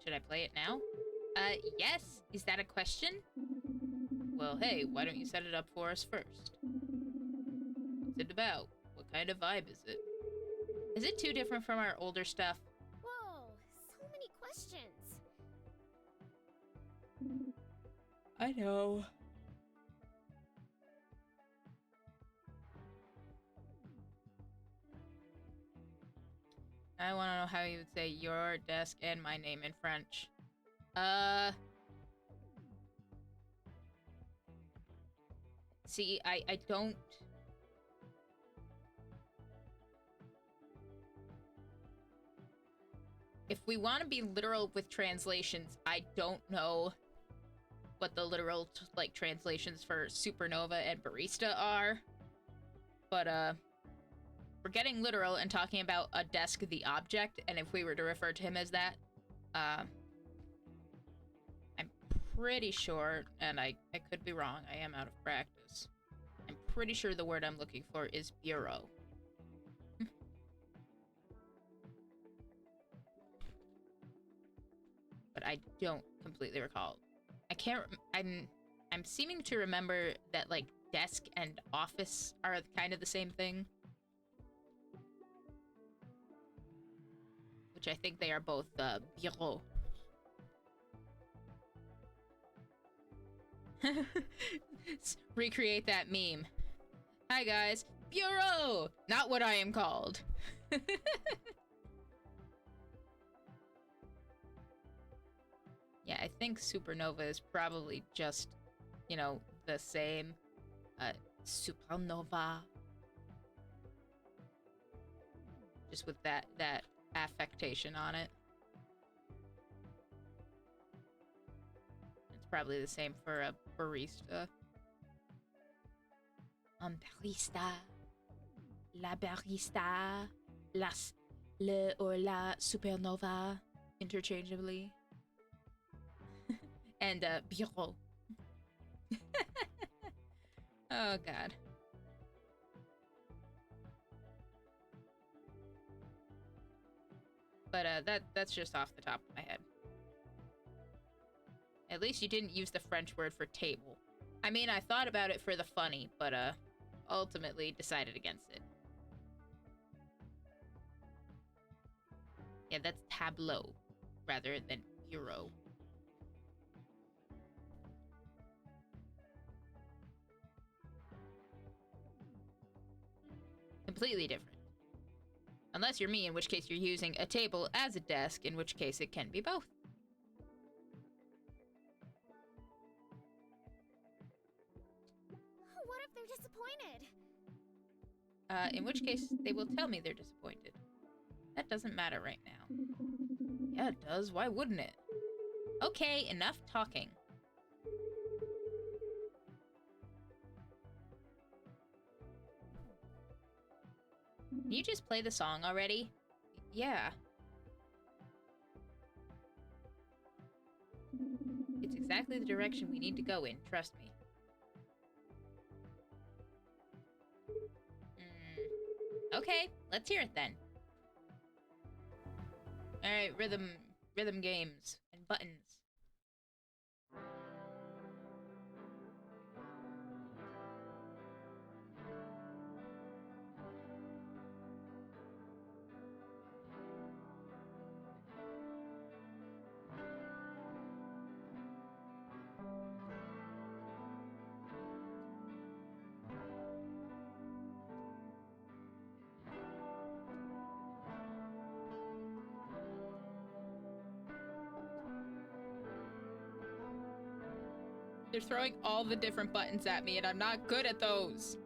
Should I play it now? Yes. Is that a question? Well, hey, why don't you set it up for us first? What's it about? What kind of vibe is it? Is it too different from our older stuff? Whoa, so many questions. I know. I want to know how you would say your desk and my name in French. See, I don't... If we want to be literal with translations, I don't know what the literal, like, translations for supernova and barista are. But, we're getting literal and talking about a desk, the object, and if we were to refer to him as that, I'm pretty sure, and I could be wrong, I am out of practice. I'm pretty sure the word I'm looking for is bureau. But I don't completely recall. I can't, I'm seeming to remember that, like, desk and office are kind of the same thing. Which I think they are both, bureau. Recreate that meme. Hi guys, bureau! Not what I am called. Yeah, I think supernova is probably just, you know, the same. Supernova. Just with that affectation on it. It's probably the same for a barista. Barista. La barista. Le or la supernova. Interchangeably. And, bureau. Oh, God. But, that's just off the top of my head. At least you didn't use the French word for table. I mean, I thought about it for the funny, but, ultimately decided against it. Yeah, that's tableau, rather than bureau. Completely different. Unless you're me, in which case you're using a table as a desk, in which case it can be both. What if they're disappointed? In which case they will tell me they're disappointed. That doesn't matter right now. Yeah, it does. Why wouldn't it? Okay, enough talking. Can you just play the song already? Yeah. It's exactly the direction we need to go in, trust me. Okay, let's hear it then. Alright, rhythm games and buttons. They're throwing all the different buttons at me, and I'm not good at those.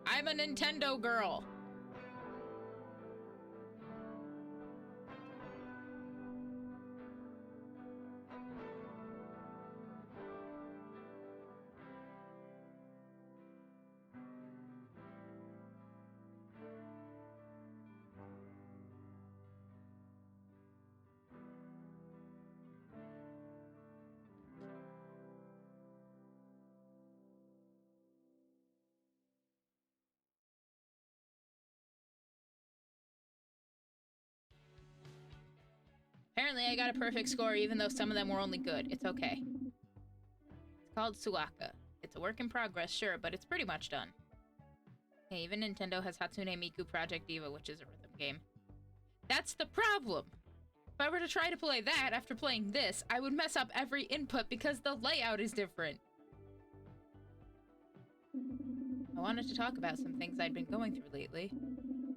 I'm a Nintendo girl. Apparently I got a perfect score even though some of them were only good. It's okay. It's called Suaka. It's a work in progress, sure, but it's pretty much done. Hey, even Nintendo has Hatsune Miku Project Diva, which is a rhythm game. That's the problem! If I were to try to play that after playing this, I would mess up every input because the layout is different. wanted to talk about some things I'd been going through lately.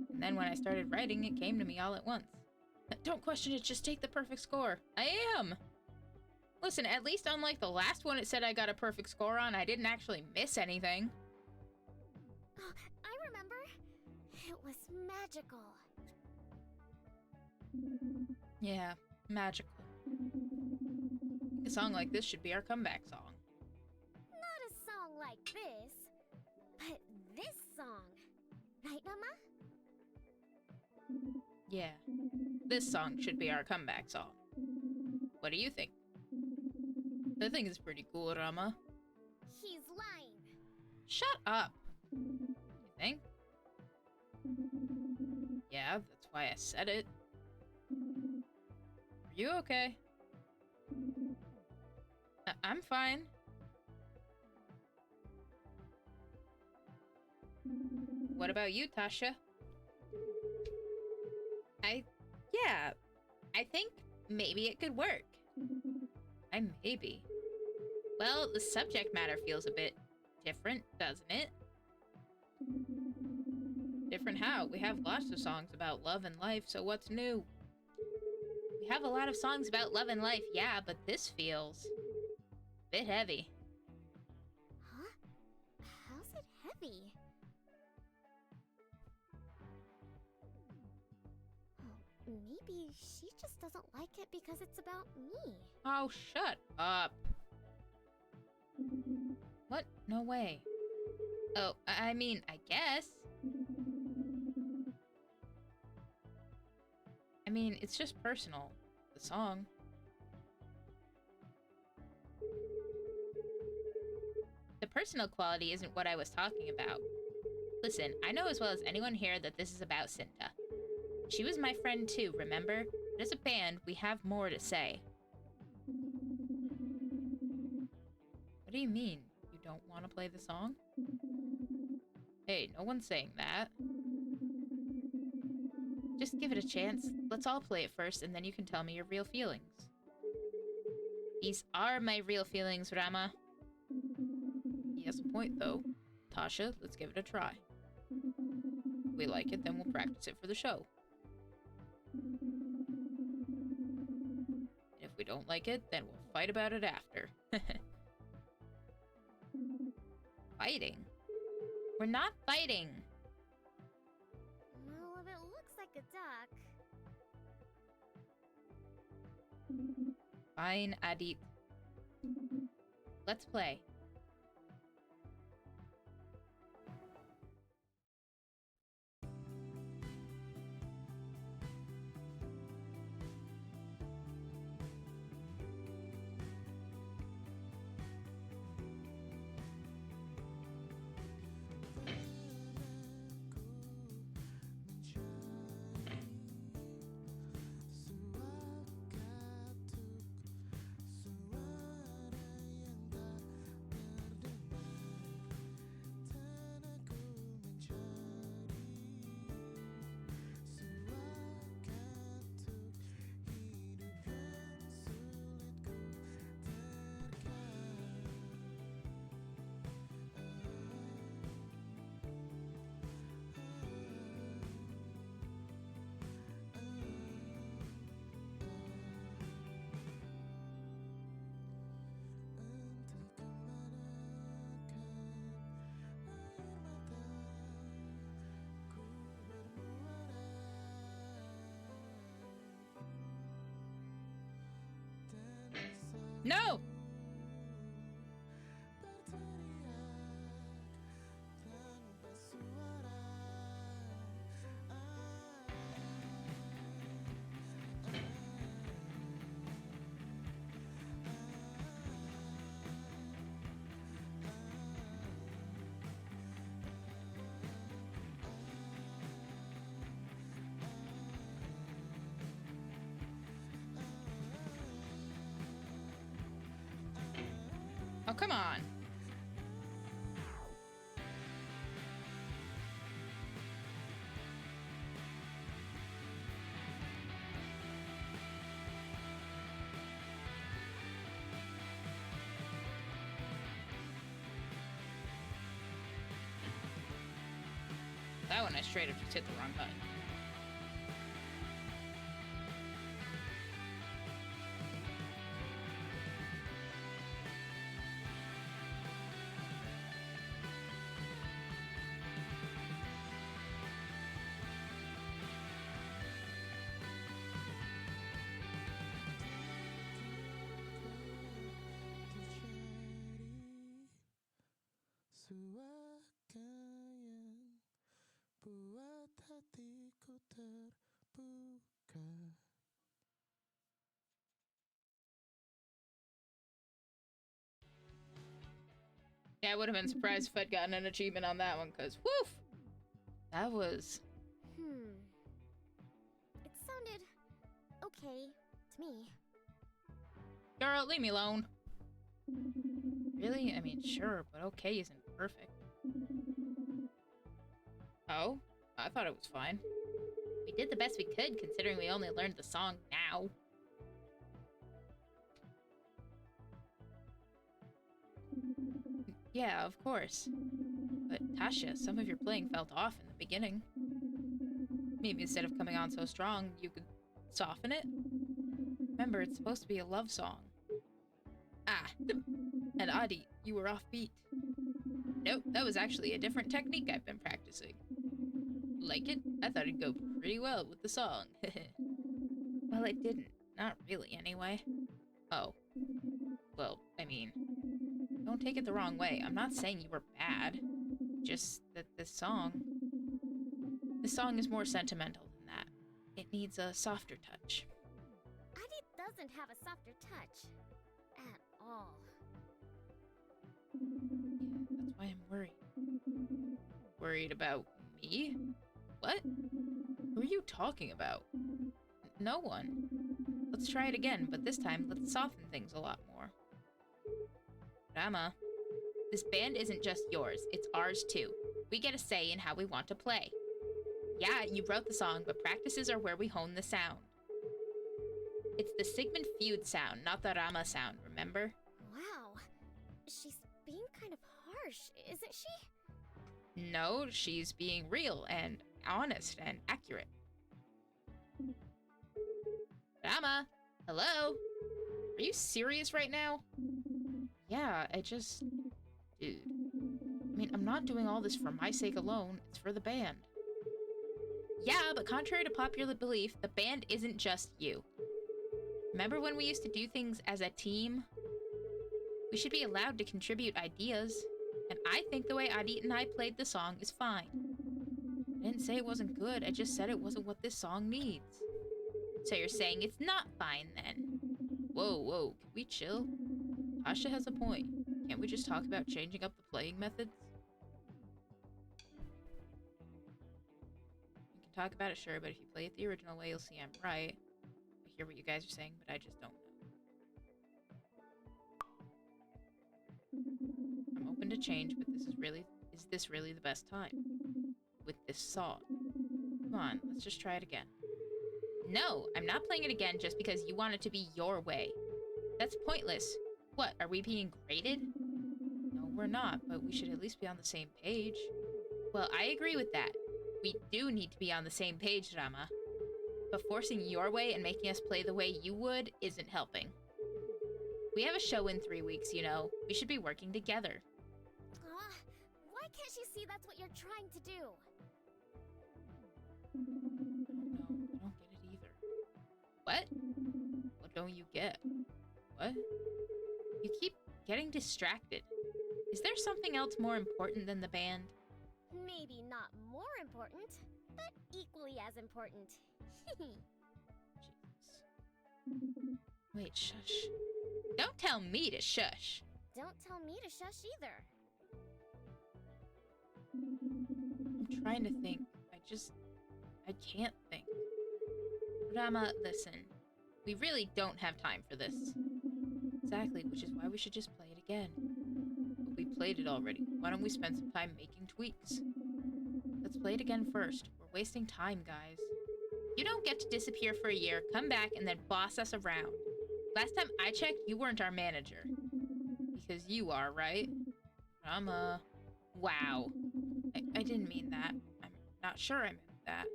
And then when I started writing, it came to me all at once. Don't question it, just take the perfect score. I am! Listen, at least unlike the last one it said I got a perfect score on, I didn't actually miss anything. Oh, I remember. It was magical. Yeah, magical. A song like this should be our comeback song. Not a song like this, but this song. Right, Rama? Yeah, this song should be our comeback song. What do you think? I think it's pretty cool, Rama. He's lying. Shut up. You think? Yeah, that's why I said it. Are you okay? I'm fine. What about you, Tasha? Yeah, I think maybe it could work. Maybe. Well, the subject matter feels a bit different, doesn't it? Different how? We have lots of songs about love and life, so what's new? We have a lot of songs about love and life, yeah, but this feels a bit heavy. Huh? How's it heavy? Maybe she just doesn't like it because it's about me. Oh, shut up. What? No way. Oh, I mean, I guess. I mean, it's just personal. The song. The personal quality isn't what I was talking about. Listen, I know as well as anyone here that this is about Cinta. She was my friend too, remember? But as a band, we have more to say. What do you mean? You don't want to play the song? Hey, no one's saying that. Just give it a chance. Let's all play it first, and then you can tell me your real feelings. These are my real feelings, Rama. He has a point, though. Tasha, let's give it a try. If we like it, then we'll practice it for the show. And if we don't like it, then we'll fight about it after. Fighting? We're not fighting! Well, if it looks like a duck... Fine, Adit. Let's play. No! Oh, come on. that one I straight up just hit the wrong button. Yeah, I would have been surprised if I'd gotten an achievement on that one, because, woof! That was... It sounded okay to me. Girl, leave me alone. Really? I mean, sure, but okay isn't perfect. Oh? I thought it was fine. We did the best we could, considering we only learned the song now. Yeah, of course. But Tasha, some of your playing felt off in the beginning. Maybe instead of coming on so strong, you could soften it? Remember, it's supposed to be a love song. Ah, and Adi, you were offbeat. Nope, that was actually a different technique I've been practicing. Like it? I thought it'd go pretty well with the song. Well, it didn't. Not really, anyway. Oh. Well, I mean... Don't take it the wrong way. I'm not saying you were bad. Just that this song is more sentimental than that. It needs a softer touch. Adi doesn't have a softer touch. At all. Yeah, that's why I'm worried. Worried about me? What? Who are you talking about? No one. Let's try it again, but this time let's soften things a lot more. Rama, this band isn't just yours, it's ours too. We get a say in how we want to play. Yeah, you wrote the song, but practices are where we hone the sound. It's the Sigmund Feud sound, not the Rama sound, remember? Wow. She's being kind of harsh, isn't she? No, she's being real and honest and accurate. Rama, hello? Are you serious right now? Yeah, Dude. I mean, I'm not doing all this for my sake alone. It's for the band. Yeah, but contrary to popular belief, the band isn't just you. Remember when we used to do things as a team? We should be allowed to contribute ideas. And I think the way Adit and I played the song is fine. I didn't say it wasn't good, I just said it wasn't what this song needs. So you're saying it's not fine then? Whoa, can we chill? Tasha has a point. Can't we just talk about changing up the playing methods? We can talk about it, sure, but if you play it the original way, you'll see I'm right. I hear what you guys are saying, but I just don't know. I'm open to change, but is this really the best time? With this song. Come on, let's just try it again. No, I'm not playing it again just because you want it to be your way. That's pointless. What, are we being graded? No, we're not, but we should at least be on the same page. Well, I agree with that. We do need to be on the same page, Rama. But forcing your way and making us play the way you would isn't helping. We have a show in 3 weeks, you know. We should be working together. Why can't she see that's what you're trying to do? I don't get it either. What? What don't you get? What? You keep getting distracted. Is there something else more important than the band? Maybe not more important, but equally as important. Jesus. Wait, shush. Don't tell me to shush. Don't tell me to shush either. I'm trying to think. I can't think. Rama, listen. We really don't have time for this. Exactly, which is why we should just play it again. But we played it already. Why don't we spend some time making tweaks? Let's play it again first. We're wasting time, guys. You don't get to disappear for a year, come back, and then boss us around. Last time I checked, you weren't our manager. Because you are, right? Rama. Wow. I didn't mean that. I'm Not sure I meant that.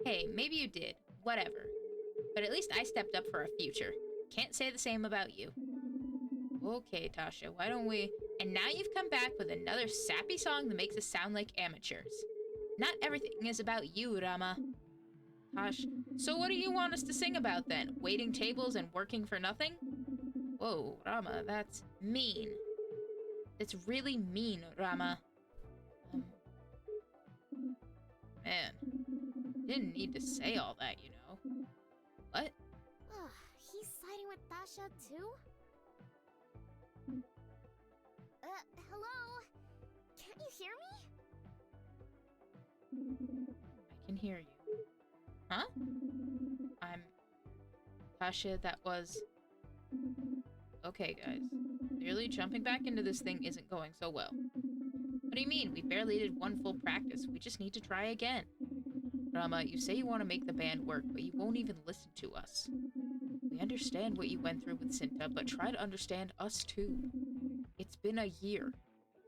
Hey, maybe you did. Whatever. But at least I stepped up for our future. Can't say the same about you. Okay, Tasha, why don't we... And now you've come back with another sappy song that makes us sound like amateurs. Not everything is about you, Rama. Tosh, so what do you want us to sing about then? Waiting tables and working for nothing? Whoa, Rama, that's mean. It's really mean, Rama. Man, didn't need to say all that, you know. What? He's siding with Tasha too? Hello? Can't you hear me? I can hear you. Huh? I'm... Tasha, that was... Okay, guys. Clearly jumping back into this thing isn't going so well. What do you mean? We barely did one full practice. We just need to try again. Rama, you say you want to make the band work, but you won't even listen to us. We understand what you went through with Cinta, but try to understand us too. It's been a year.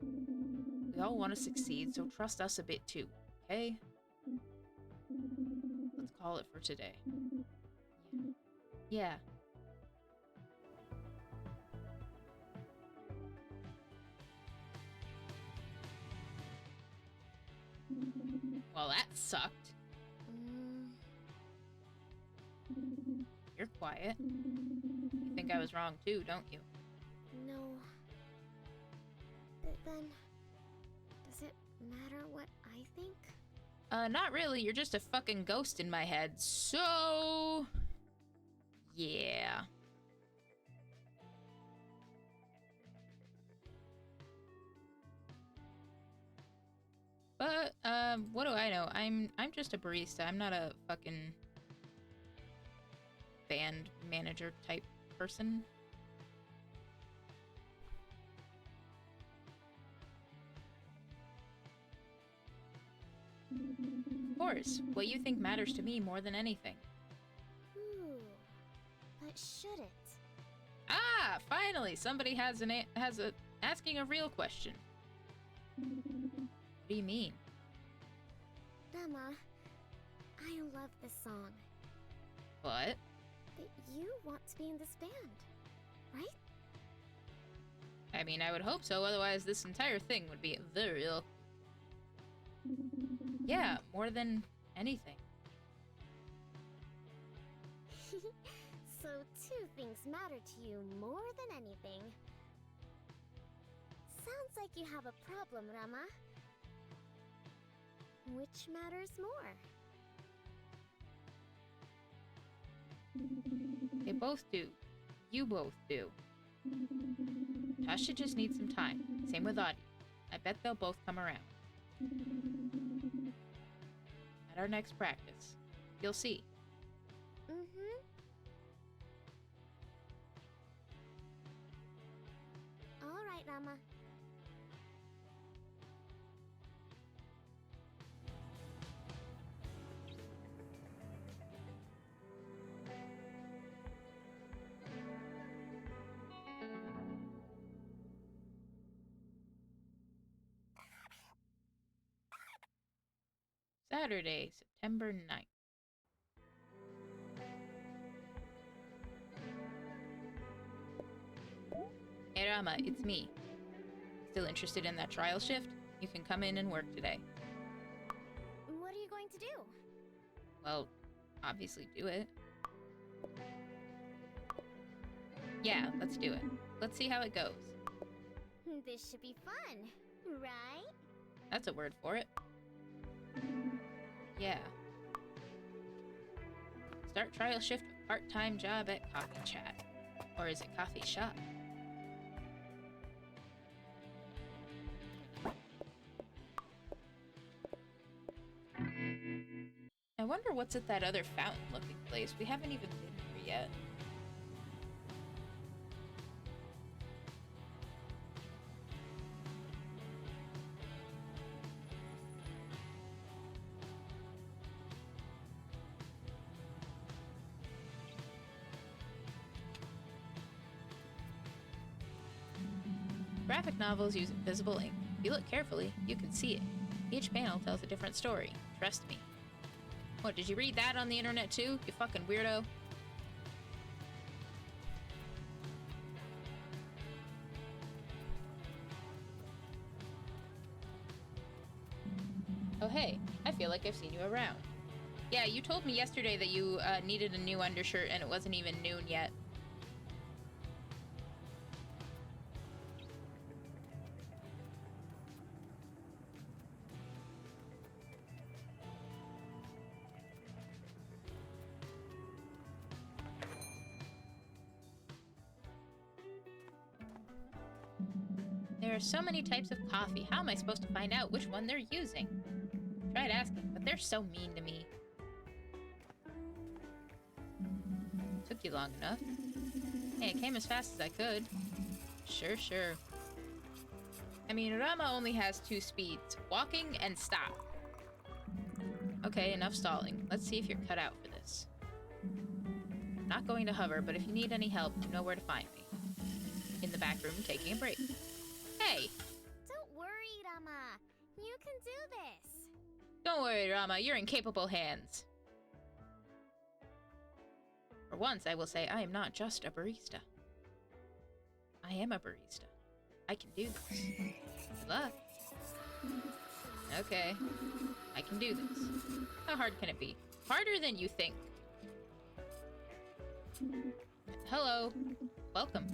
We all want to succeed, so trust us a bit too, okay? Let's call it for today. Yeah. Well, that sucked. You're quiet. You think I was wrong too, don't you? No. But then, does it matter what I think? Not really. You're just a fucking ghost in my head, so... Yeah. But, what do I know? I'm just a barista. I'm not a fucking band manager type person. Of course. What you think matters to me more than anything. Ooh. But should it? Ah! Finally! Somebody has asking a real question. What do you mean? Rama, I love this song. What? But you want to be in this band, right? I mean, I would hope so, otherwise this entire thing would be very real. Yeah, more than anything. So two things matter to you more than anything. Sounds like you have a problem, Rama. Which matters more? They both do. You both do. Tasha just needs some time. Same with Audie. I bet they'll both come around. At our next practice. You'll see. All right, Rama. Saturday, September 9th. Hey Rama, it's me. Still interested in that trial shift? You can come in and work today. What are you going to do? Well, obviously do it. Yeah, let's do it. Let's see how it goes. This should be fun, right? That's a word for it. Yeah. Start trial shift with part-time job at Coffee Chat. Or is it Coffee Shop? I wonder what's at that other fountain-looking place. We haven't even been here yet. Graphic novels use invisible ink. If you look carefully, you can see it. Each panel tells a different story. Trust me. What, did you read that on the internet too, you fucking weirdo? Oh hey, I feel like I've seen you around. Yeah, you told me yesterday that you needed a new undershirt and it wasn't even noon yet. There are so many types of coffee. How am I supposed to find out which one they're using? Tried asking, but they're so mean to me. Took you long enough. Hey, I came as fast as I could. Sure, sure. I mean, Rama only has 2 speeds. Walking and stop. Okay, enough stalling. Let's see if you're cut out for this. I'm not going to hover, but if you need any help, you know where to find me. In the back room, taking a break. Hey! Don't worry, Rama. You can do this. Don't worry, Rama. You're in capable hands. For once, I will say I am not just a barista. I am a barista. I can do this. Good luck. Okay. I can do this. How hard can it be? Harder than you think. Hello. Welcome.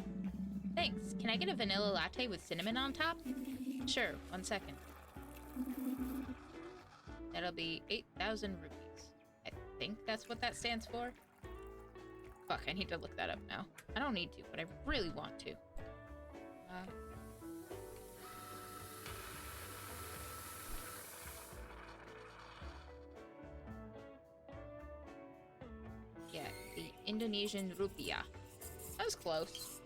Thanks. Can I get a vanilla latte with cinnamon on top? Sure. 1 second. That'll be 8,000 rupees. I think that's what that stands for. Fuck, I need to look that up now. I don't need to, but I really want to. Yeah, the Indonesian rupiah. That was close.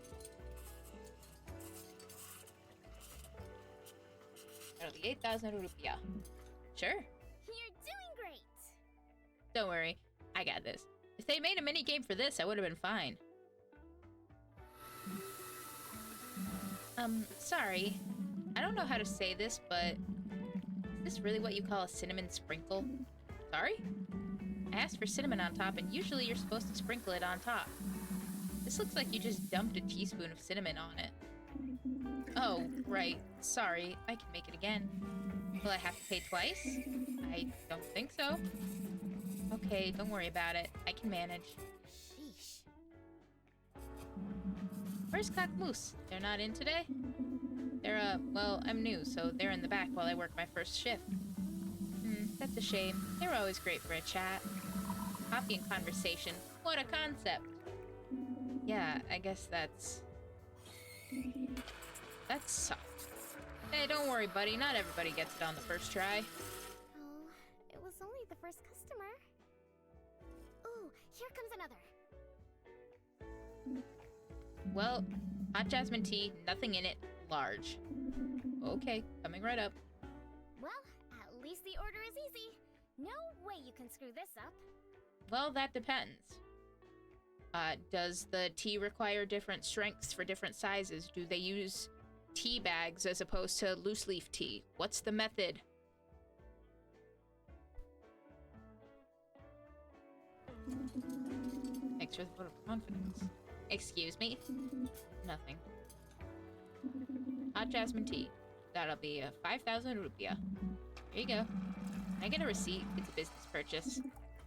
That'll be 8,000 rupiah. Sure. You're doing great. Don't worry, I got this. If they made a mini game for this, I would have been fine. Sorry. I don't know how to say this, but is this really what you call a cinnamon sprinkle? Sorry? I asked for cinnamon on top, and usually you're supposed to sprinkle it on top. This looks like you just dumped a teaspoon of cinnamon on it. Oh, right. Sorry. I can make it again. Will I have to pay twice? I don't think so. Okay, don't worry about it. I can manage. Sheesh. Where's Cock Moose? They're not in today? They're, well, I'm new, so they're in the back while I work my first shift. That's a shame. They were always great for a chat. Coffee and conversation. What a concept. Yeah, I guess that's sucked. Hey, don't worry, buddy. Not everybody gets it on the first try. Oh, it was only the first customer. Ooh, here comes another. Well, hot jasmine tea, nothing in it, large. Okay, coming right up. Well, at least the order is easy. No way you can screw this up. Well, that depends. Does the tea require different strengths for different sizes? Do they use tea bags as opposed to loose leaf tea? What's the method? Thanks for the vote of confidence. Excuse me? Nothing. Hot jasmine tea. That'll be 5,000 rupiah. Here you go. Can I get a receipt? It's a business purchase.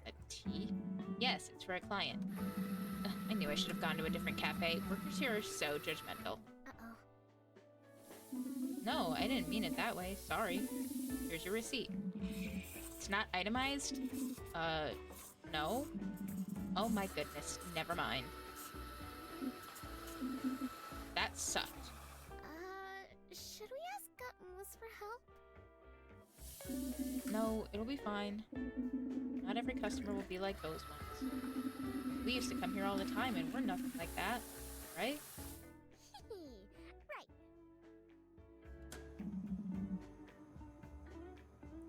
A tea? Yes, it's for a client. Ugh, I knew I should have gone to a different cafe. Workers here are so judgmental. Uh-oh. No, I didn't mean it that way. Sorry. Here's your receipt. It's not itemized? No? Oh my goodness. Never mind. That sucked. Should we ask Moose for help? No, it'll be fine. Not every customer will be like those ones. We used to come here all the time and we're nothing like that, right? Right.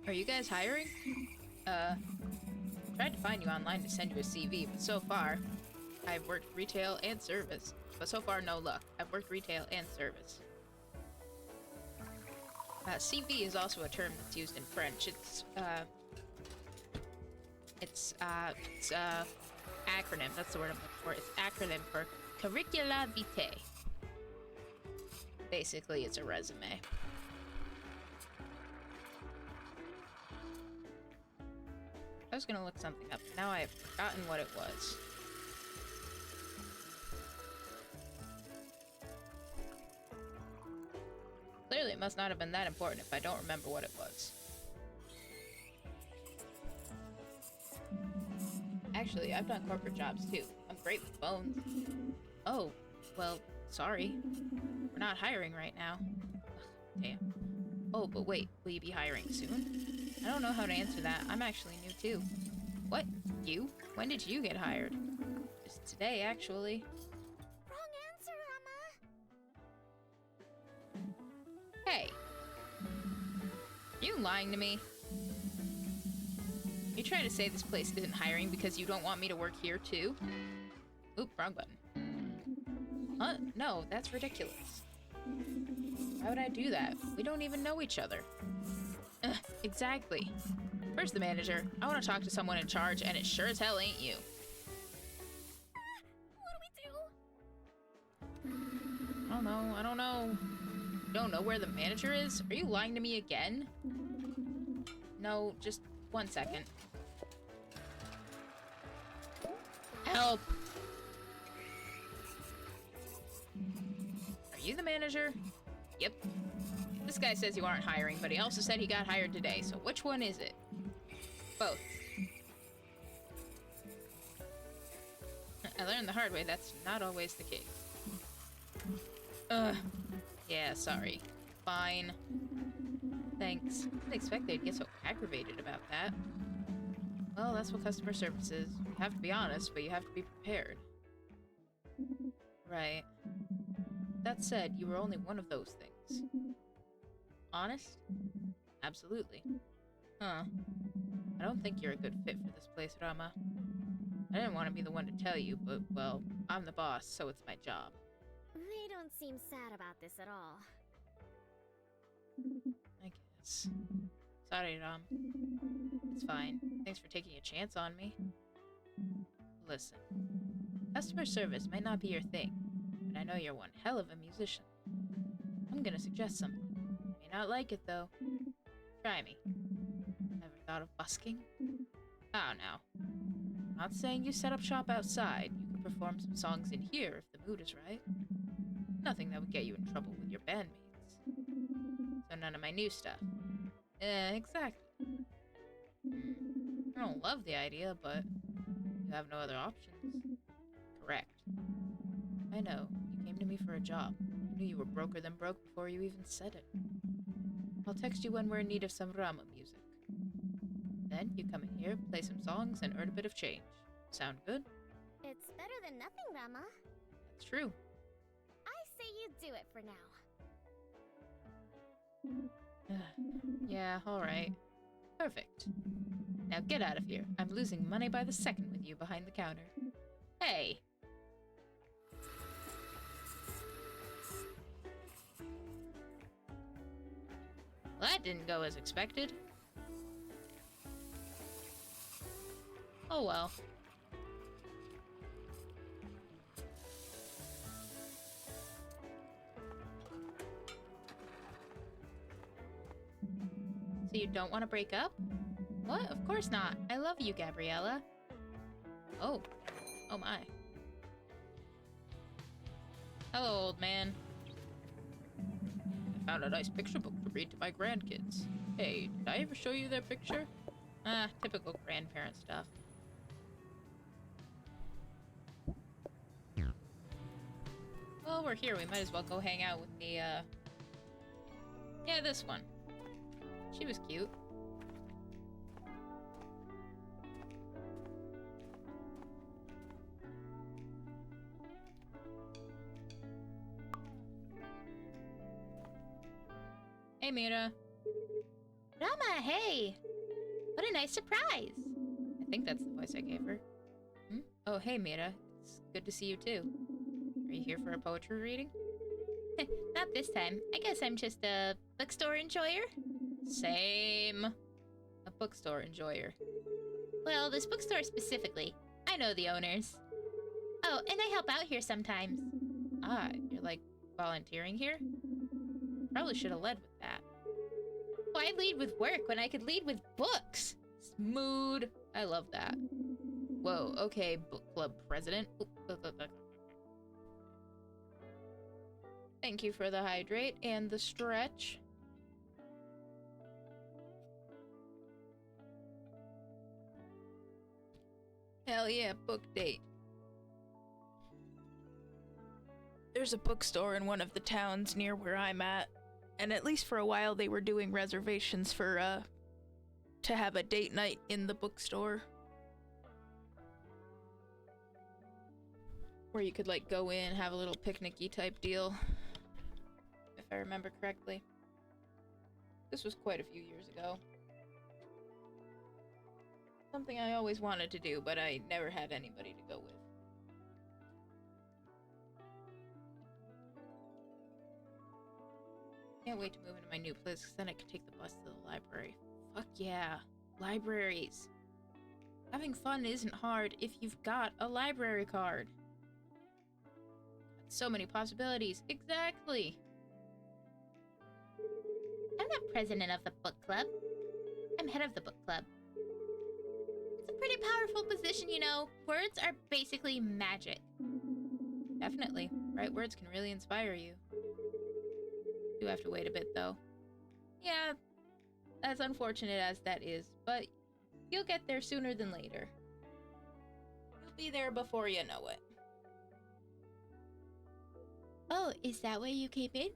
Are you guys hiring? Tried to find you online to send you a CV, but so far, I've worked retail and service. But so far, no luck. I've worked retail and service. CV is also a term that's used in French. It's, It's acronym. That's the word I'm looking for. It's acronym for curricula vitae. Basically, it's a resume. I was gonna look something up. Now I have forgotten what it was. Clearly, it must not have been that important if I don't remember what it was. Actually, I've done corporate jobs too. I'm great with phones. Oh, well, sorry. We're not hiring right now. Ugh, damn. Oh, but wait, will you be hiring soon? I don't know how to answer that. I'm actually new too. What? You? When did you get hired? Just today, actually. Wrong answer, Rama. Hey. Are you lying to me? You trying to say this place isn't hiring because you don't want me to work here too? Oop, wrong button. Huh? No, that's ridiculous. Why would I do that? We don't even know each other. Ugh, exactly. Where's the manager? I want to talk to someone in charge, and it sure as hell ain't you. What do we do? I don't know. You don't know where the manager is? Are you lying to me again? No, just 1 second. Help! Are you the manager? Yep. This guy says you aren't hiring, but he also said he got hired today, so which one is it? Both. I learned the hard way that's not always the case. Ugh. Yeah, sorry. Fine. Thanks. I didn't expect they'd get so aggravated about that. Well, that's what customer service is. You have to be honest, but you have to be prepared. Right. That said, you were only one of those things. Honest? Absolutely. Huh. I don't think you're a good fit for this place, Rama. I didn't want to be the one to tell you, but, well, I'm the boss, so it's my job. They don't seem sad about this at all. I guess. Sorry, Ram. It's fine. Thanks for taking a chance on me. Listen. Customer service might not be your thing, but I know you're one hell of a musician. I'm gonna suggest something. You may not like it, though. Try me. Ever thought of busking? Oh, no. I'm not saying you set up shop outside. You can perform some songs in here if the mood is right. Nothing that would get you in trouble with your bandmates. So none of my new stuff. Exactly. I don't love the idea, but you have no other options. Correct. I know. You came to me for a job. I knew you were broker than broke before you even said it. I'll text you when we're in need of some Rama music. Then you come in here, play some songs, and earn a bit of change. Sound good? It's better than nothing, Rama. That's true. I say you do it for now. Yeah, alright. Perfect. Now get out of here. I'm losing money by the second with you behind the counter. Hey! Well, that didn't go as expected. Oh well. So you don't want to break up? What? Of course not. I love you, Gabriella. Oh. Oh my. Hello, old man. I found a nice picture book to read to my grandkids. Hey, did I ever show you their picture? Ah, typical grandparent stuff. Well, we're here. We might as well go hang out with the, yeah, this one. She was cute. Hey, Mira. Rama, hey! What a nice surprise! I think that's the voice I gave her. Hmm? Oh, hey, Mira. It's good to see you, too. Are you here for a poetry reading? Not this time. I guess I'm just a bookstore enjoyer. Same. A bookstore enjoyer. Well, this bookstore specifically. I know the owners. Oh, and I help out here sometimes. Ah, you're like volunteering here? Probably should have led with that. Why lead with work when I could lead with books? Mood. I love that. Whoa, okay, book club president. Thank you for the hydrate and the stretch. Hell yeah, book date. There's a bookstore in one of the towns near where I'm at, and at least for a while they were doing reservations for, to have a date night in the bookstore. Where you could, like, go in, have a little picnic-y type deal. If I remember correctly. This was quite a few years ago. Something I always wanted to do, but I never had anybody to go with. Can't wait to move into my new place, because then I can take the bus to the library. Fuck yeah. Libraries. Having fun isn't hard if you've got a library card. So many possibilities. Exactly. I'm not president of the book club. I'm head of the book club. It's a pretty powerful position, you know. Words are basically magic. Definitely. Right words can really inspire you. You have to wait a bit, though. Yeah, as unfortunate as that is, but you'll get there sooner than later. You'll be there before you know it. Oh, is that why you came in?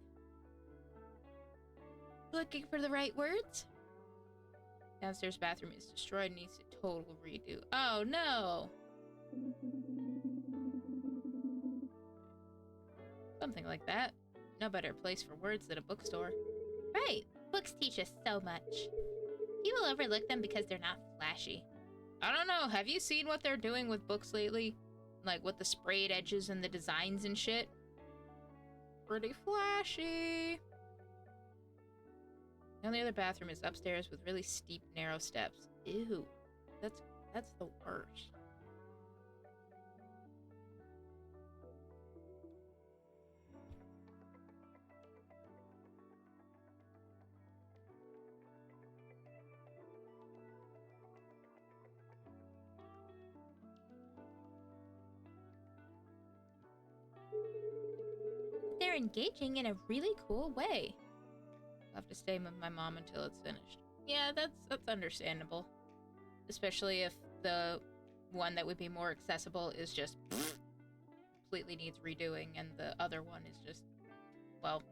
Looking for the right words? Downstairs bathroom is destroyed and needs a total redo. Oh no! Something like that. No better place for words than a bookstore. Right. Books teach us so much. People overlook them because they're not flashy. I don't know. Have you seen what they're doing with books lately? Like with the sprayed edges and the designs and shit? Pretty flashy. The only other bathroom is upstairs with really steep, narrow steps. Ew. That's the worst. They're engaging in a really cool way. I'll have to stay with my mom until it's finished. Yeah, that's understandable. Especially if the one that would be more accessible is just completely needs redoing, and the other one is just, well,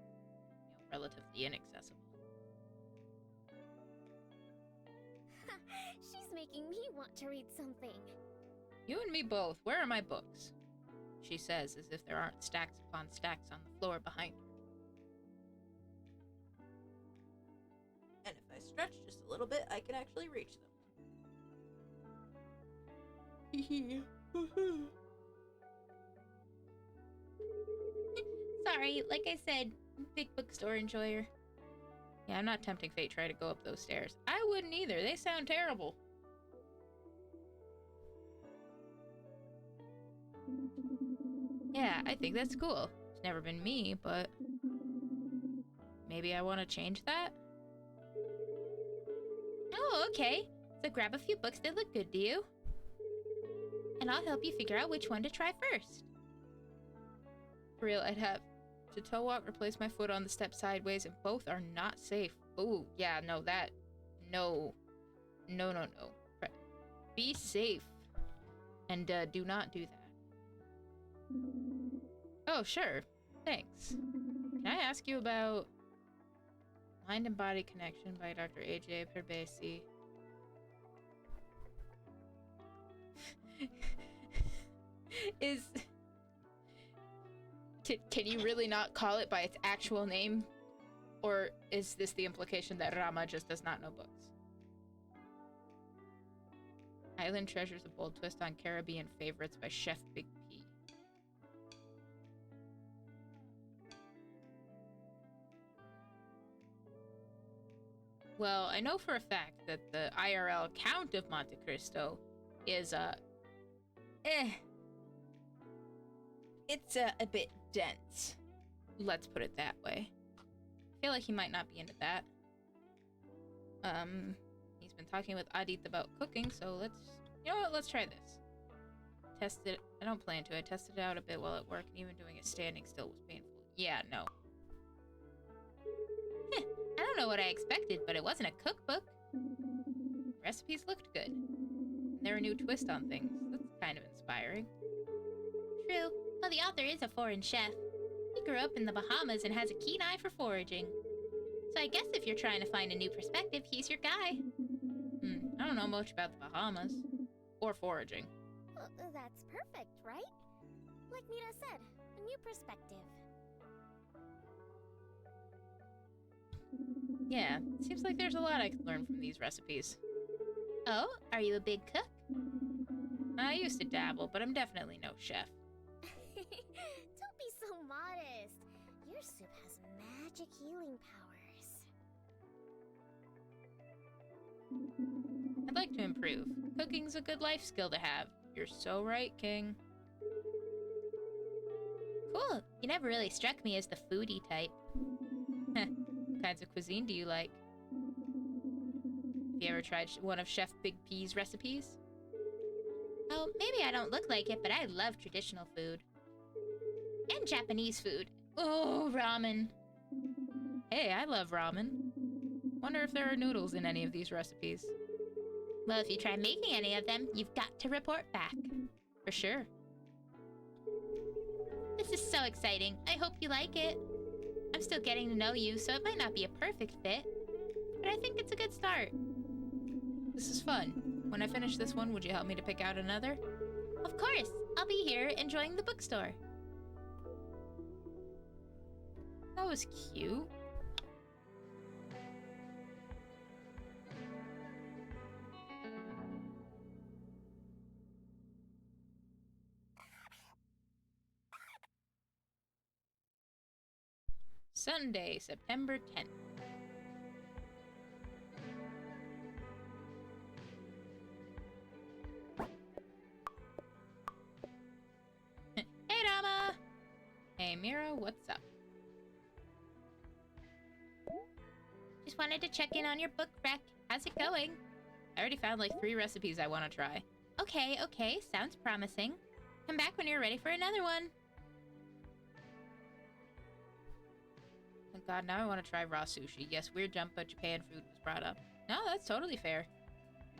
relatively inaccessible. She's making me want to read something. You and me both. Where are my books? She says, as if there aren't stacks upon stacks on the floor behind her. And if I stretch just a little bit, I can actually reach them. Sorry, like I said, big bookstore enjoyer. Yeah, I'm not tempting fate trying to go up those stairs. I wouldn't either. They sound terrible. Yeah, I think that's cool. It's never been me, but maybe I want to change that? Oh, okay. So grab a few books that look good to you. And I'll help you figure out which one to try first. For real, I'd have to toe walk or place my foot on the step sideways, and both are not safe. Ooh, yeah, no, that. No. No. Be safe. And do not do that. Oh, sure. Thanks. Can I ask you about Mind and Body Connection by Dr. A.J. Perbasi? Can you really not call it by its actual name? Or is this the implication that Rama just does not know books? Island Treasures: A Bold Twist on Caribbean Favorites by Chef Big P. Well, I know for a fact that the IRL account of Monte Cristo is, it's a bit dense. Let's put it that way. I feel like he might not be into that. He's been talking with Adit about cooking, so you know what, let's try this. Test it. I don't plan to. I tested it out a bit while at work, and even doing it standing still was painful. Yeah, no. Heh, I don't know what I expected, but it wasn't a cookbook. Recipes looked good. And they're a new twist on things. That's kind of inspiring. True. Well, the author is a foreign chef. He grew up in the Bahamas and has a keen eye for foraging. So I guess if you're trying to find a new perspective, he's your guy. I don't know much about the Bahamas. Or foraging. Well, that's perfect, right? Like Mira said, a new perspective. Yeah, seems like there's a lot I could learn from these recipes. Oh, are you a big cook? I used to dabble, but I'm definitely no chef. Don't be so modest. Your soup has magic healing powers. I'd like to improve. Cooking's a good life skill to have. You're so right, King. Cool. You never really struck me as the foodie type. What kinds of cuisine do you like? Have you ever tried one of Chef Big P's recipes? Oh, maybe I don't look like it, but I love traditional food. And Japanese food. Oh, ramen. Hey, I love ramen. Wonder if there are noodles in any of these recipes. Well, if you try making any of them, you've got to report back. For sure. This is so exciting. I hope you like it. I'm still getting to know you, so it might not be a perfect fit. But I think it's a good start. This is fun. When I finish this one, would you help me to pick out another? Of course. I'll be here enjoying the bookstore. That was cute. Sunday, September 10th. Hey, Rama! Hey, Mira, what's up? Just wanted to check in on your book rec. How's it going? I already found like 3 recipes I want to try. Okay, sounds promising. Come back when you're ready for another one. Oh god, now I want to try raw sushi. Yes, weird jump, but Japan food was brought up. No, that's totally fair.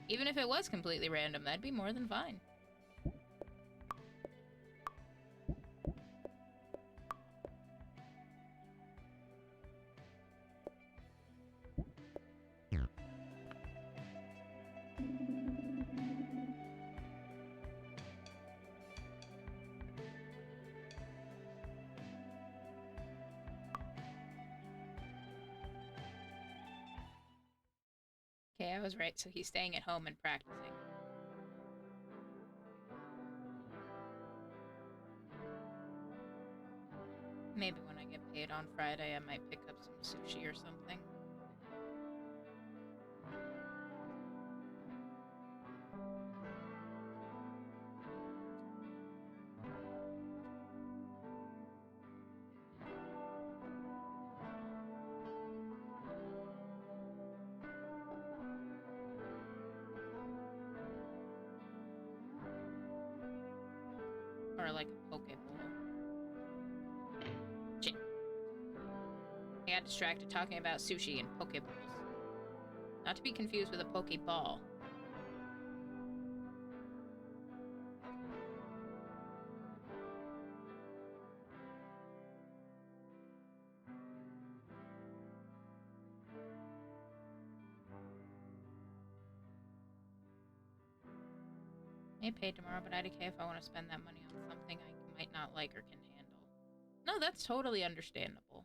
Even if it was completely random, that'd be more than fine. Okay, I was right, so he's staying at home and practicing. Maybe when I get paid on Friday, I might pick up some sushi or something. Or like a poke bowl. Shit. I got distracted talking about sushi and poke bowls. Not to be confused with a poke ball. May pay tomorrow, but IDK if I want to spend that money on something I might not like or can handle. No, that's totally understandable.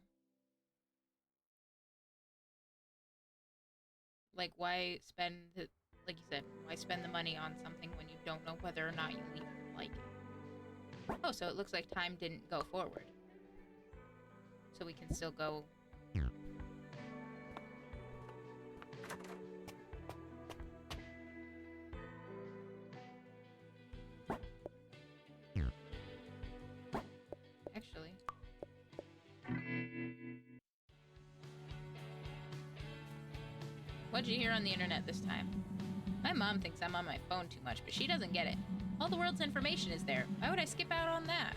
Like, why spend the, like you said, why spend the money on something when you don't know whether or not you'll even like it? Oh, so it looks like time didn't go forward. So we can still go. what'd you hear on the internet this time? My mom thinks I'm on my phone too much, but she doesn't get it. All the world's information is there. Why would I skip out on that?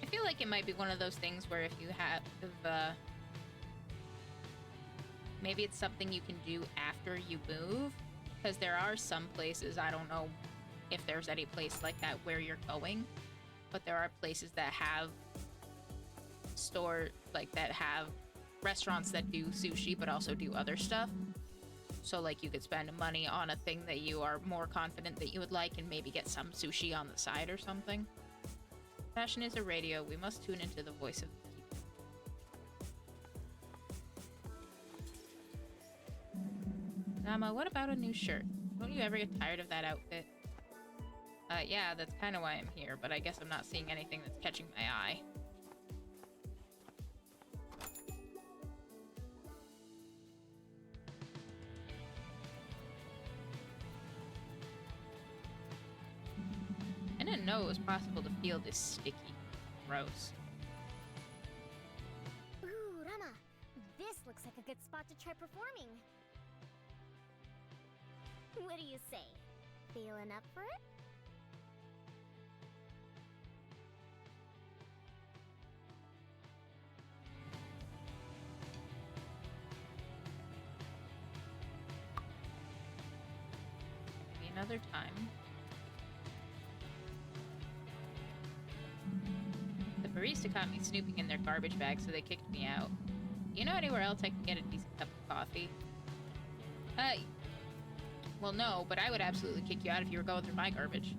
I feel like it might be one of those things where if you have maybe it's something you can do after you move, because there are some places, I don't know if there's any place like that where you're going, but there are places that have that have restaurants that do sushi but also do other stuff. So like you could spend money on a thing that you are more confident that you would like and maybe get some sushi on the side or something. Fashion is a radio. We must tune into the voice of the people. Rama, what about a new shirt? Don't you ever get tired of that outfit? Yeah, that's kind of why I'm here, but I guess I'm not seeing anything that's catching my eye. I didn't know it was possible to feel this sticky. Gross. Ooh, Rama, this looks like a good spot to try performing. What do you say? Feeling up for it? Maybe another time. The barista caught me snooping in their garbage bag, so they kicked me out. Do you know anywhere else I can get a decent cup of coffee? Well, no, but I would absolutely kick you out if you were going through my garbage.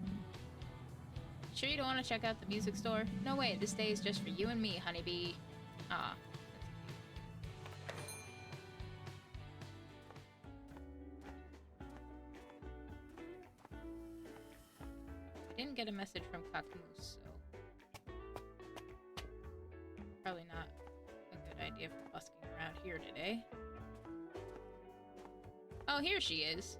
Sure you don't want to check out the music store? No way, this day is just for you and me, honeybee. Aw. I didn't get a message from Kakumus, so... probably not a good idea for busking around here today. Oh, here she is.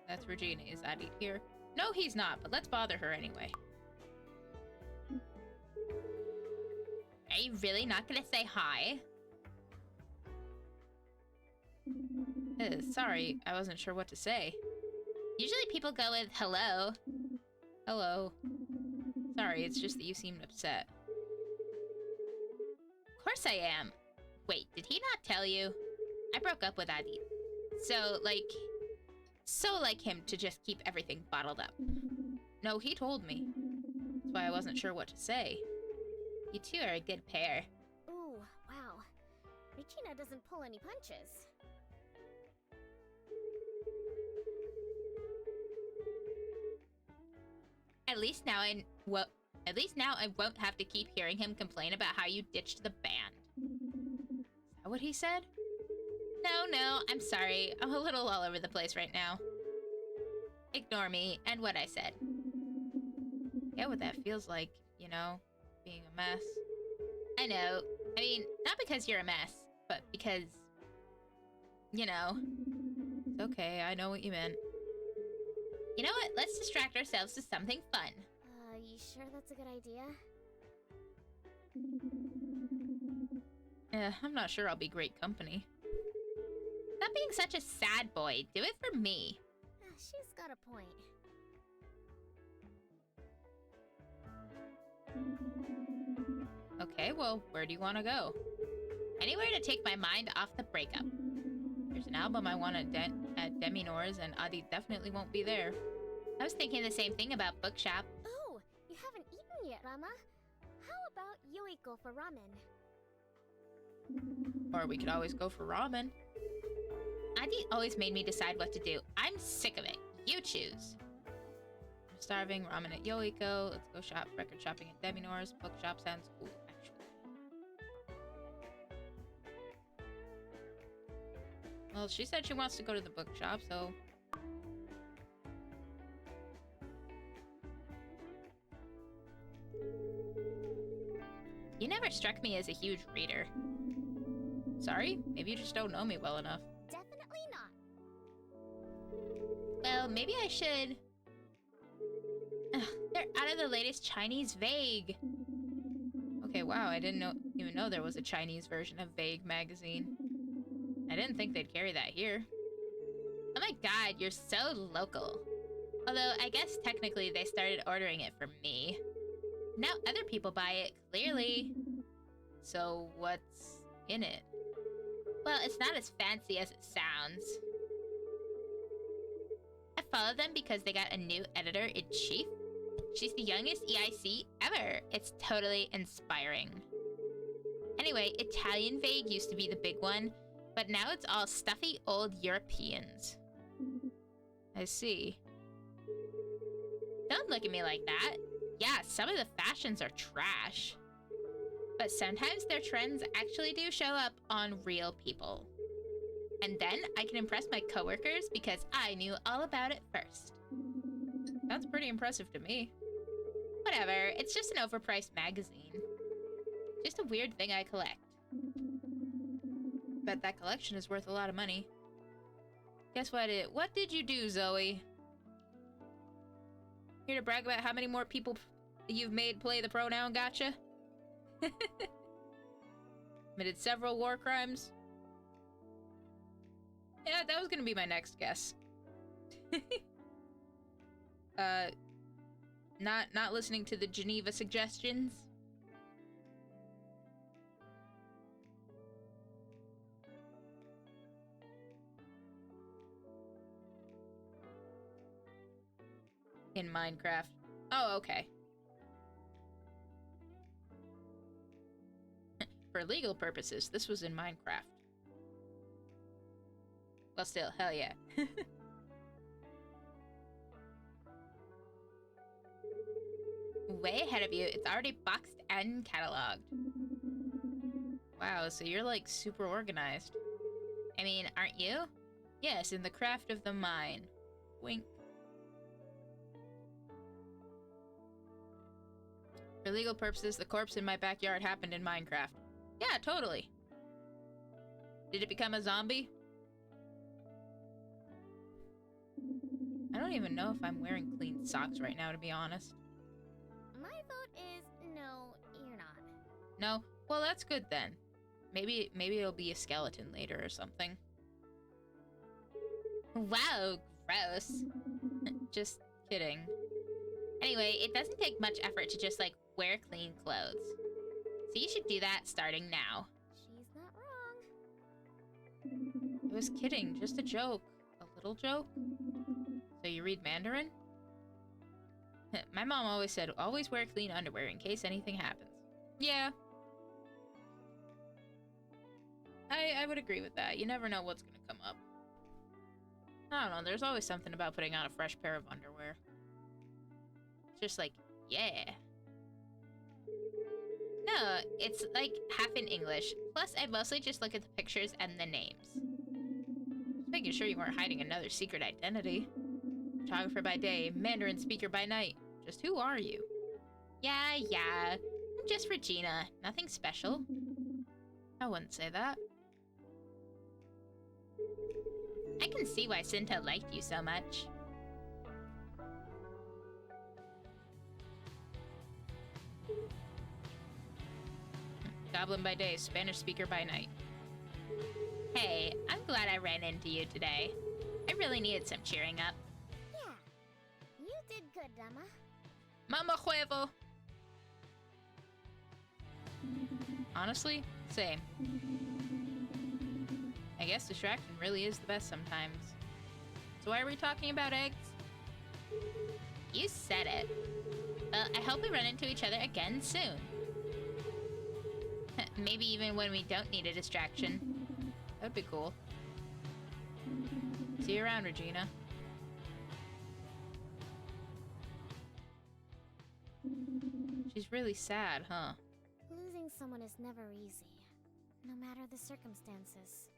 That's Regina. Is Adit here? No, he's not, but let's bother her anyway. Are you really not gonna say hi? Sorry, I wasn't sure what to say. Usually people go with hello. Hello. Sorry, it's just that you seemed upset. Of course I am. Wait, did he not tell you? I broke up with Adit. So like him to just keep everything bottled up. No, he told me. That's why I wasn't sure what to say. You two are a good pair. Ooh, wow. Regina doesn't pull any punches. At least now I won't have to keep hearing him complain about how you ditched the band. Is that what he said? No, I'm sorry. I'm a little all over the place right now. Ignore me and what I said. Get what that feels like, you know, being a mess. I know. I mean, not because you're a mess, but because, you know. It's okay, I know what you meant. You know what? Let's distract ourselves to something fun. You sure that's a good idea? I'm not sure I'll be great company. Stop being such a sad boy. Do it for me. She's got a point. Okay, well, where do you want to go? Anywhere to take my mind off the breakup. There's an album I want at Deminore's, and Adi definitely won't be there. I was thinking the same thing about Bookshop. Oh, you haven't eaten yet, Rama. How about Yoiko for ramen? Or we could always go for ramen. Adi always made me decide what to do. I'm sick of it. You choose. I'm starving. Ramen at Yoiko. Let's go shop. Record shopping at Deminore's. Bookshop sounds cool, actually. Well, she said she wants to go to the bookshop, so... You never struck me as a huge reader. Sorry? Maybe you just don't know me well enough. Definitely not. Well, maybe I should They're out of the latest Chinese Vague. Okay, wow, I didn't even know there was a Chinese version of Vague magazine. I didn't think they'd carry that here. Oh my god, you're so local. Although, I guess technically they started ordering it from me. Now other people buy it, clearly. So what's in it? Well, it's not as fancy as it sounds. I follow them because they got a new editor-in-chief. She's the youngest EIC ever. It's totally inspiring. Anyway, Italian Vague used to be the big one, but now it's all stuffy old Europeans. I see. Don't look at me like that. Yeah, some of the fashions are trash. But sometimes their trends actually do show up on real people. And then I can impress my coworkers because I knew all about it first. That's pretty impressive to me. Whatever, it's just an overpriced magazine. Just a weird thing I collect. Bet that collection is worth a lot of money. Guess what? What did you do, Zoe? Here to brag about how many more people you've made play the pronoun gotcha? Committed several war crimes? Yeah, that was gonna be my next guess. Not listening to the Geneva suggestions? In Minecraft. Oh, okay. For legal purposes, this was in Minecraft. Well, still, hell yeah. Way ahead of you, it's already boxed and cataloged. Wow, so you're like super organized. I mean, aren't you? Yes, in the craft of the mine. Wink. For legal purposes, the corpse in my backyard happened in Minecraft. Yeah, totally. Did it become a zombie? I don't even know if I'm wearing clean socks right now, to be honest. My vote is no, you're not. No? Well, that's good then. Maybe it'll be a skeleton later or something. Wow, gross. Just kidding. Anyway, it doesn't take much effort to just, like, wear clean clothes. So you should do that starting now. She's not wrong. I was kidding, just a joke. A little joke? So you read Mandarin? My mom always said, always wear clean underwear in case anything happens. Yeah. I would agree with that. You never know what's gonna come up. I don't know, there's always something about putting on a fresh pair of underwear. It's just like, yeah. No, it's like half in English. Plus, I mostly just look at the pictures and the names. Just making sure you weren't hiding another secret identity. Photographer by day, Mandarin speaker by night. Just who are you? Yeah. I'm just Regina. Nothing special. I wouldn't say that. I can see why Cinta liked you so much. Goblin by day, Spanish speaker by night. Hey, I'm glad I ran into you today. I really needed some cheering up. Yeah, you did good, Rama. Mama huevo! Honestly, same. I guess distraction really is the best sometimes. So why are we talking about eggs? You said it. Well, I hope we run into each other again soon. Maybe even when we don't need a distraction. That'd be cool. See you around, Regina. She's really sad, huh? Losing someone is never easy, no matter the circumstances.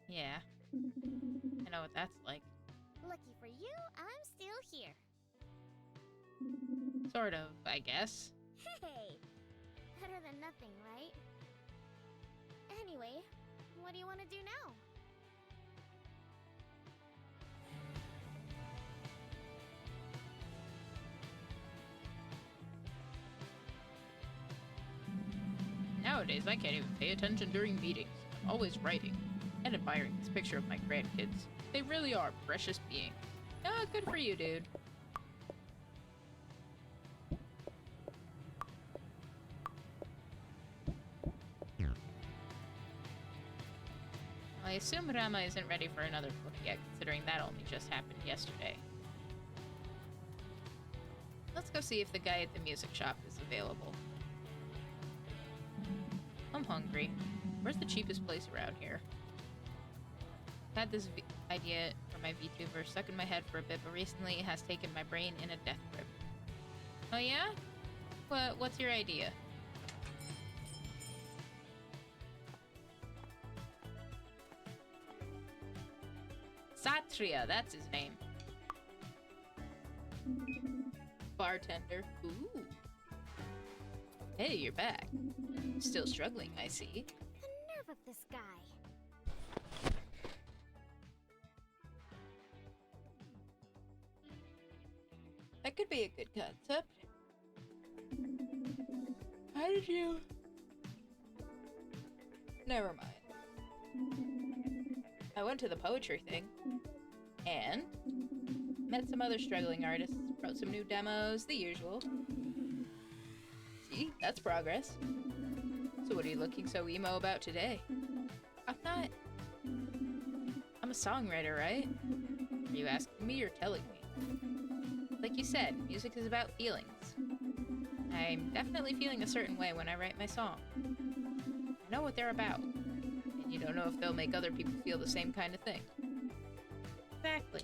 Yeah. I know what that's like. Lucky for you, I'm still here. Sort of, I guess. Hey! Better than nothing, right? Anyway, what do you want to do now? Nowadays, I can't even pay attention during meetings. I'm always writing and admiring this picture of my grandkids. They really are precious beings. Ah, good for you, dude. I assume Rama isn't ready for another book yet, considering that only just happened yesterday. Let's go see if the guy at the music shop is available. I'm hungry. Where's the cheapest place around here? I've had this idea for my VTuber stuck in my head for a bit, but recently it has taken my brain in a death grip. Oh yeah? What's your idea? Satria, that's his name. Bartender. Ooh. Hey, you're back. Still struggling, I see. The nerve of this guy. That could be a good concept. How did you... Never mind. I went to the poetry thing. And met some other struggling artists. Wrote some new demos, the usual. See, that's progress. So what are you looking so emo about today? I'm not... I'm a songwriter, right? Are you asking me or telling me? Like you said, music is about feelings. I'm definitely feeling a certain way when I write my song. I know what they're about. And you don't know if they'll make other people feel the same kind of thing. Exactly.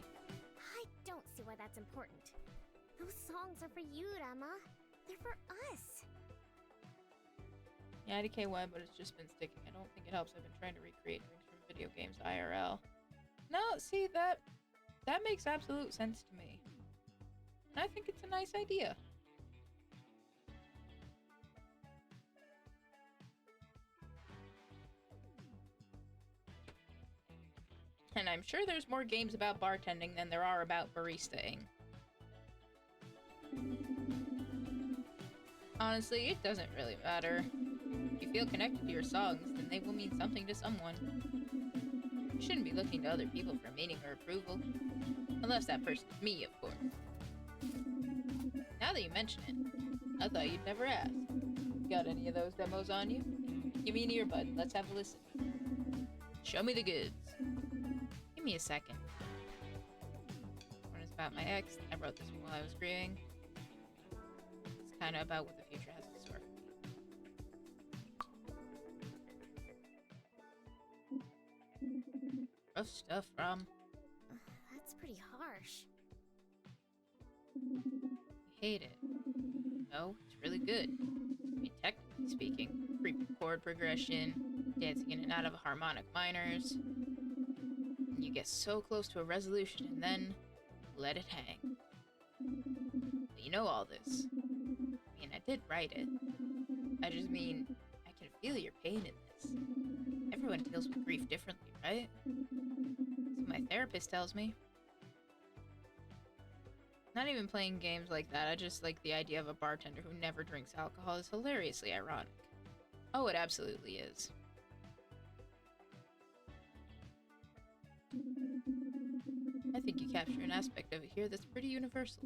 I don't see why that's important. Those songs are for you, Rama. They're for us. Yeah, IDK1, but it's just been sticking. I don't think it helps. I've been trying to recreate things from video games IRL. No, see, that makes absolute sense to me. And I think it's a nice idea. And I'm sure there's more games about bartending than there are about baristaing. Honestly, it doesn't really matter. If you feel connected to your songs, then they will mean something to someone. You shouldn't be looking to other people for meaning or approval. Unless that person's me, of course. Now that you mention it, I thought you'd never ask. Got any of those demos on you? Give me an earbud, let's have a listen. Show me the goods. Give me a second. One is about my ex. I wrote this one while I was grieving. It's kind of about what the future has in store for me. Rough stuff, Ram. That's pretty harsh. You hate it. No, it's really good. I mean, technically speaking, free chord progression, dancing in and out of harmonic minors. And you get so close to a resolution and then let it hang. But you know all this. I mean, I did write it. I just mean, I can feel your pain in this. Everyone deals with grief differently, right? So my therapist tells me. Not even playing games like that, I just like the idea of a bartender who never drinks alcohol is hilariously ironic. Oh, it absolutely is. I think you capture an aspect of it here that's pretty universal.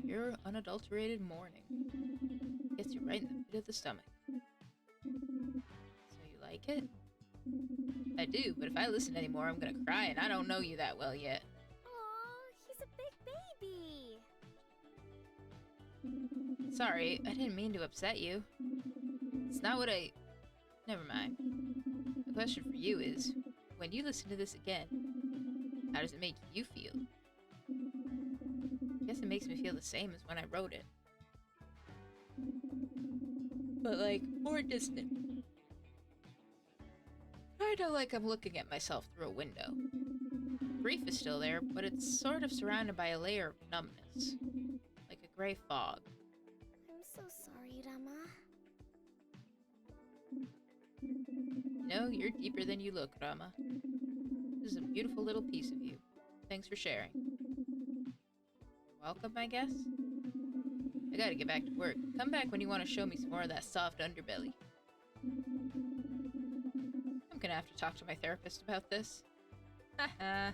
Pure, unadulterated mourning. Gets you right in the pit of the stomach. So you like it? I do, but if I listen anymore, I'm gonna cry, and I don't know you that well yet. Aw, he's a big baby. Sorry, I didn't mean to upset you. It's not what I... Never mind. The question for you is, when you listen to this again, how does it make you feel? I guess it makes me feel the same as when I wrote it. But like, more distant. Kinda like I'm looking at myself through a window. Grief is still there, but it's sort of surrounded by a layer of numbness. Like a gray fog. I'm so sorry, Rama. You know, you're deeper than you look, Rama. This is a beautiful little piece of you. Thanks for sharing. Welcome, I guess? I gotta get back to work. Come back when you want to show me some more of that soft underbelly. gonna have to talk to my therapist about this. Haha.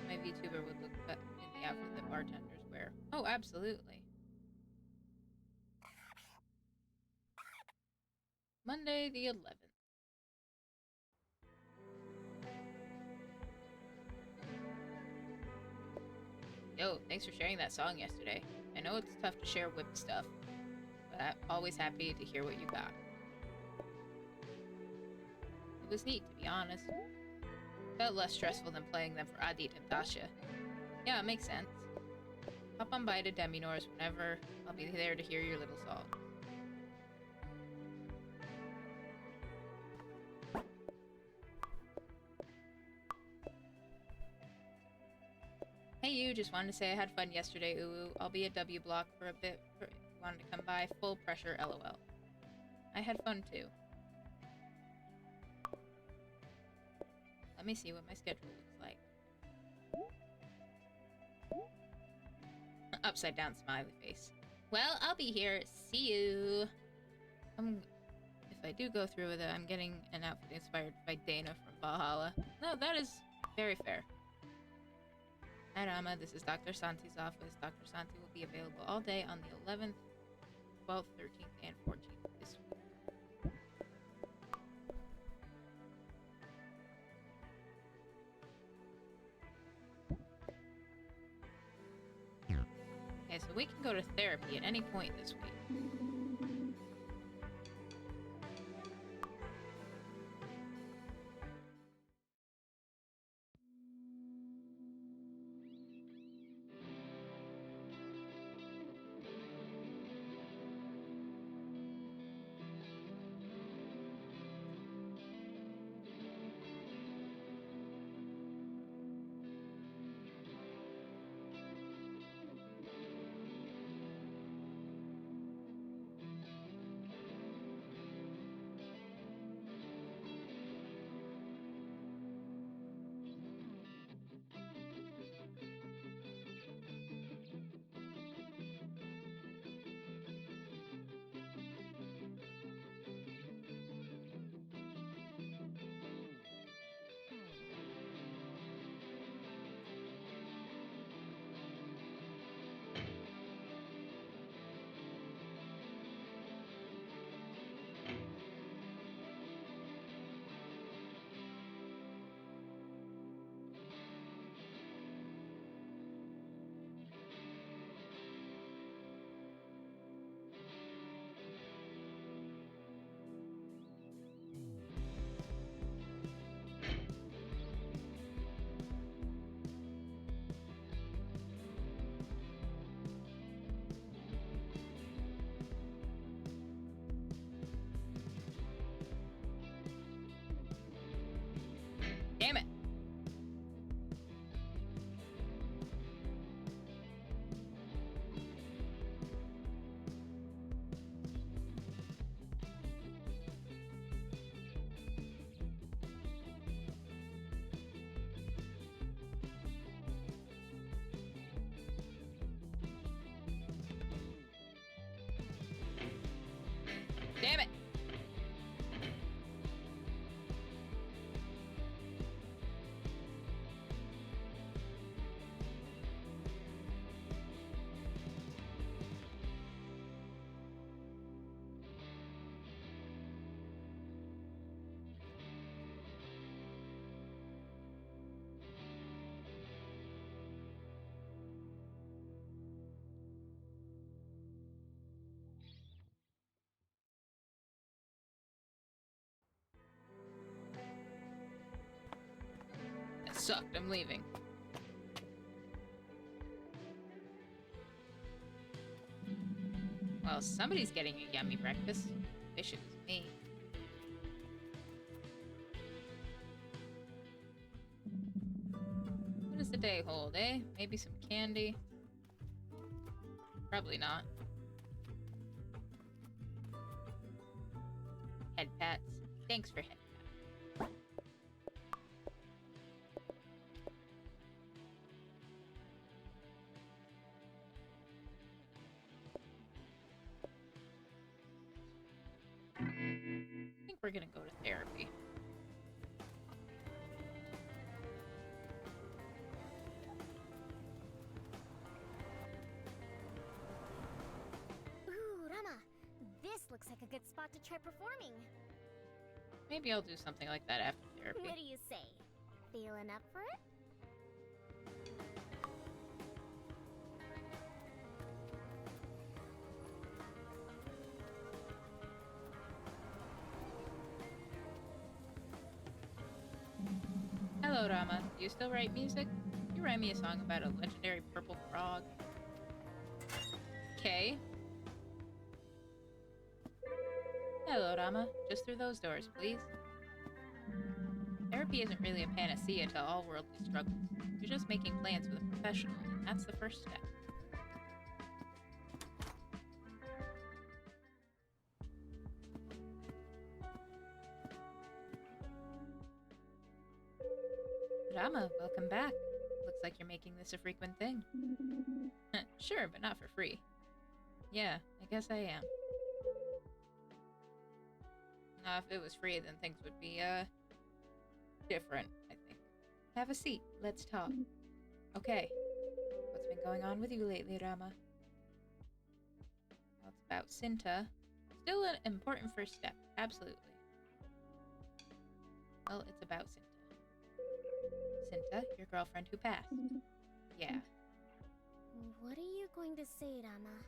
My VTuber would look in the outfit that bartenders wear. Oh, absolutely. Monday the 11th. Yo, thanks for sharing that song yesterday. I know it's tough to share whip stuff, but I'm always happy to hear what you got. It was neat, to be honest. Felt less stressful than playing them for Adit and Tasha. Yeah, it makes sense. Hop on by to Deminors whenever. I'll be there to hear your little song. Hey you, just wanted to say I had fun yesterday, ooh. I'll be at W Block for a bit if you wanted to come by. Full pressure, LOL. I had fun too. Let me see what my schedule looks like. Upside down smiley face. Well, I'll be here. See you. If I do go through with it, I'm getting an outfit inspired by Dana from Valhalla. No, that is very fair. Hi Rama, this is Dr. Santi's office. Dr. Santi will be available all day on the 11th, 12th, 13th, and 14th this week. Okay, so we can go to therapy at any point this week. Damn it. Damn it. That sucked. I'm leaving. Well, somebody's getting a yummy breakfast. Wish it was me. What does the day hold, eh? Maybe some candy? Probably not. Head pats. Thanks for head pats. I think we're gonna go to therapy. Ooh, Rama, this looks like a good spot to try performing. Maybe I'll do something like that after therapy. What do you say? Feeling up for it? Hello, Rama. Do you still write music? You write me a song about a legendary purple frog. Okay. Hello, Rama. Just through those doors, please. Therapy isn't really a panacea to all worldly struggles. You're just making plans with a professional, and that's the first step. Rama, welcome back. Looks like you're making this a frequent thing. Sure, but not for free. Yeah, I guess I am. If it was free, then things would be, different, I think. Have a seat. Let's talk. Okay. What's been going on with you lately, Rama? Well, it's about Cinta. Still an important first step. Absolutely. Well, it's about Cinta. Cinta, your girlfriend who passed. Yeah. What are you going to say, Rama?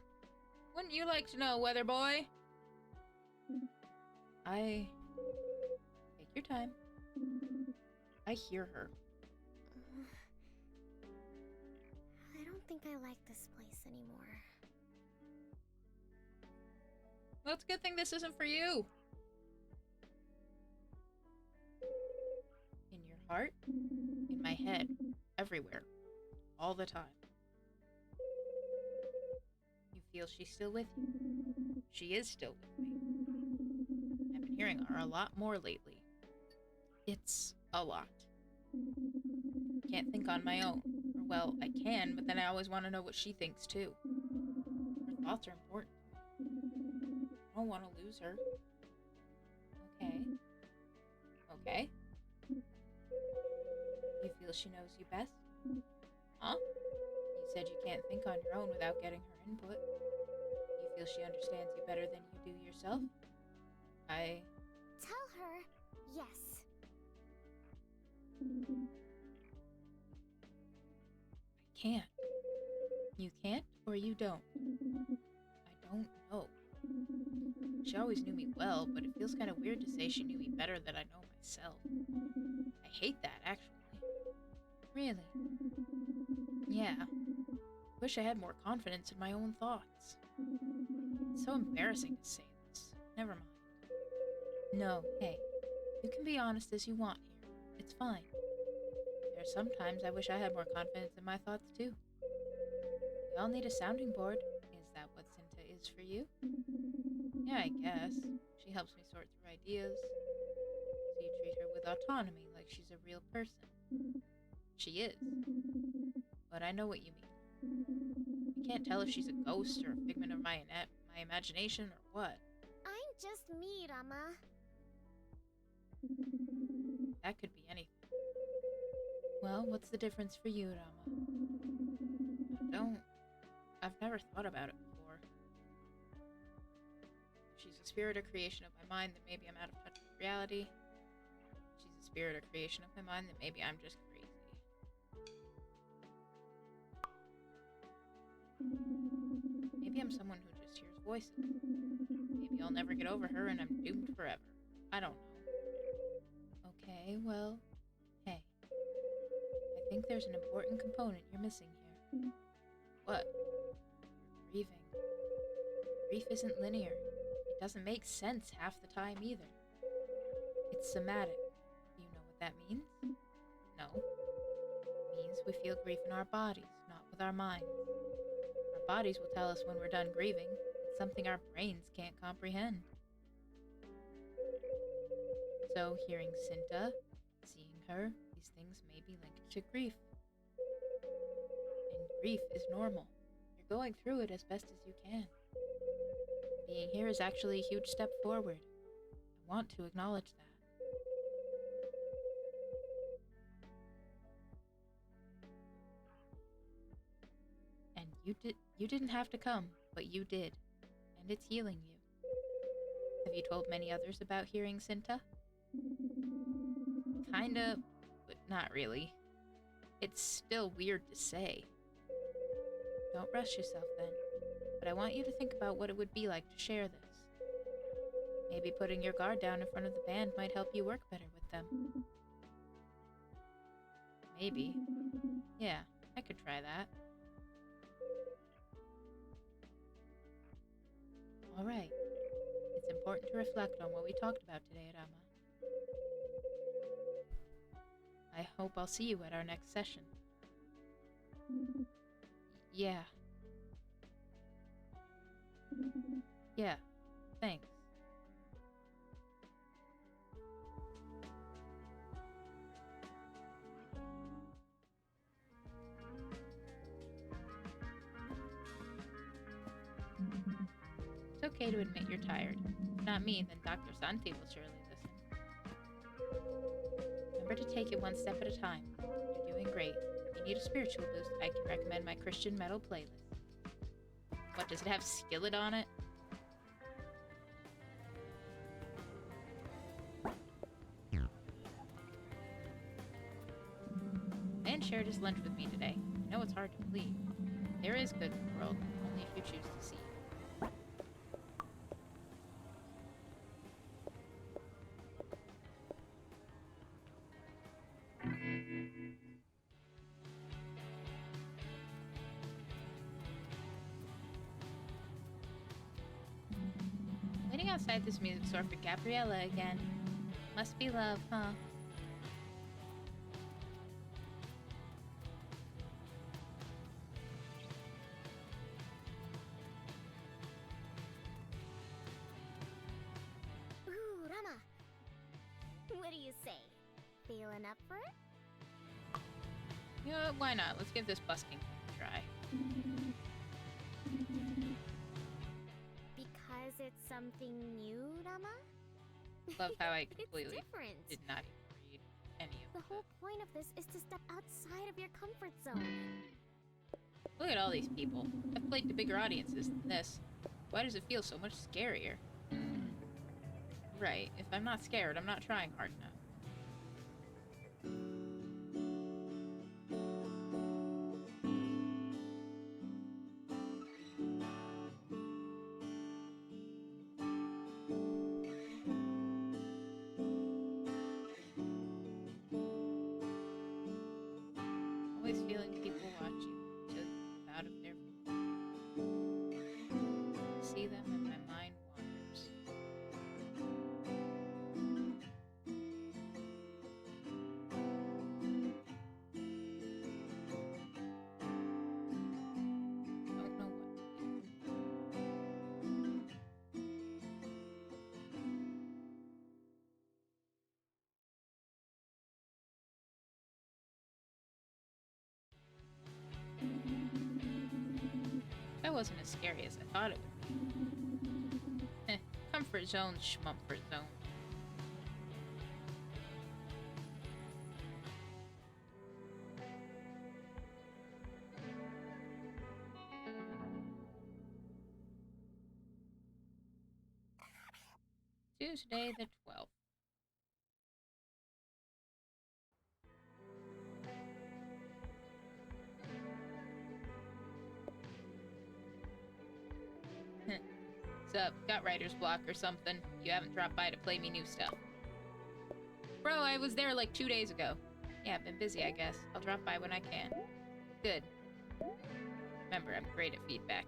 Wouldn't you like to know, weather boy? Take your time. I hear her. I don't think I like this place anymore. Well, it's a good thing this isn't for you. In your heart, in my head, everywhere, all the time. You feel she's still with you. She is still with me. I've been hearing her a lot more lately. It's a lot. Can't think on my own. Or, well, I can, but then I always want to know what she thinks, too. Her thoughts are important. I don't want to lose her. Okay. Okay. You feel she knows you best? Huh? You said you can't think on your own without getting her input. You feel she understands you better than you do yourself? Tell her yes. I can't. You can't, or you don't? I don't know. She always knew me well, but it feels kind of weird to say she knew me better than I know myself. I hate that, actually. Really? Yeah. Wish I had more confidence in my own thoughts. It's so embarrassing to say this. Never mind. No, hey. You can be honest as you want here. It's fine. There are sometimes I wish I had more confidence in my thoughts, too. We all need a sounding board. Is that what Cinta is for you? Yeah, I guess. She helps me sort through ideas. So you treat her with autonomy, like she's a real person. She is. But I know what you mean. I can't tell if she's a ghost or a figment of my imagination or what. I'm just me, Rama. That could be anything. Well, what's the difference for you, Rama? I've never thought about it before. She's a spirit or creation of my mind, then maybe I'm out of touch with reality. She's a spirit or creation of my mind, then maybe I'm just crazy. Maybe I'm someone who just hears voices. Maybe I'll never get over her and I'm doomed forever. I don't know. Okay, well, hey. I think there's an important component you're missing here. What? Grieving. Grief isn't linear. It doesn't make sense half the time either. It's somatic. Do you know what that means? No. It means we feel grief in our bodies, not with our minds. Our bodies will tell us when we're done grieving. It's something our brains can't comprehend. So hearing Cinta, seeing her, these things may be linked to grief. And grief is normal. You're going through it as best as you can. Being here is actually a huge step forward. want to acknowledge that. And you didn't have to come, but you did. And it's healing you. Have you told many others about hearing Cinta? Kinda, but not really. It's still weird to say. Don't rush yourself then, but I want you to think about what it would be like to share this. Maybe putting your guard down in front of the band might help you work better with them. Maybe. Yeah, I could try that. Alright. It's important to reflect on what we talked about today, Rama. I hope I'll see you at our next session. Yeah. Yeah, thanks. It's okay to admit you're tired. If not me, then Dr. Santi will surely listen. Remember to take it one step at a time. You're doing great. If you need a spiritual boost, I can recommend my Christian metal playlist. What, does it have Skillet on it? Man shared his lunch with me today. I know it's hard to believe. There is good in the world, only if you choose to see it. Waiting outside this music store for Gabriella again. Must be love, huh? Ooh, Rama. What do you say? Feeling up for it? You know what, why not? Let's give this busking a try. Because it's something new, Rama? Love how I completely It's different. did not even read any of The whole point of this is to step outside of your comfort zone. Look at all these people. I've played to bigger audiences than this. Why does it feel so much scarier? Right, if I'm not scared, I'm not trying hard enough. Always feeling people watch you till you out of their view. See them and my mind wanders. Don't know what to do. That wasn't as scary as I thought it would be. Comfort zone, schmumfort zone. Tuesday the 12th. What's up? Got writer's block or something? You haven't dropped by to play me new stuff. Bro, I was there like 2 days ago. Yeah, I've been busy, I guess. I'll drop by when I can. Good. Remember, I'm great at feedback.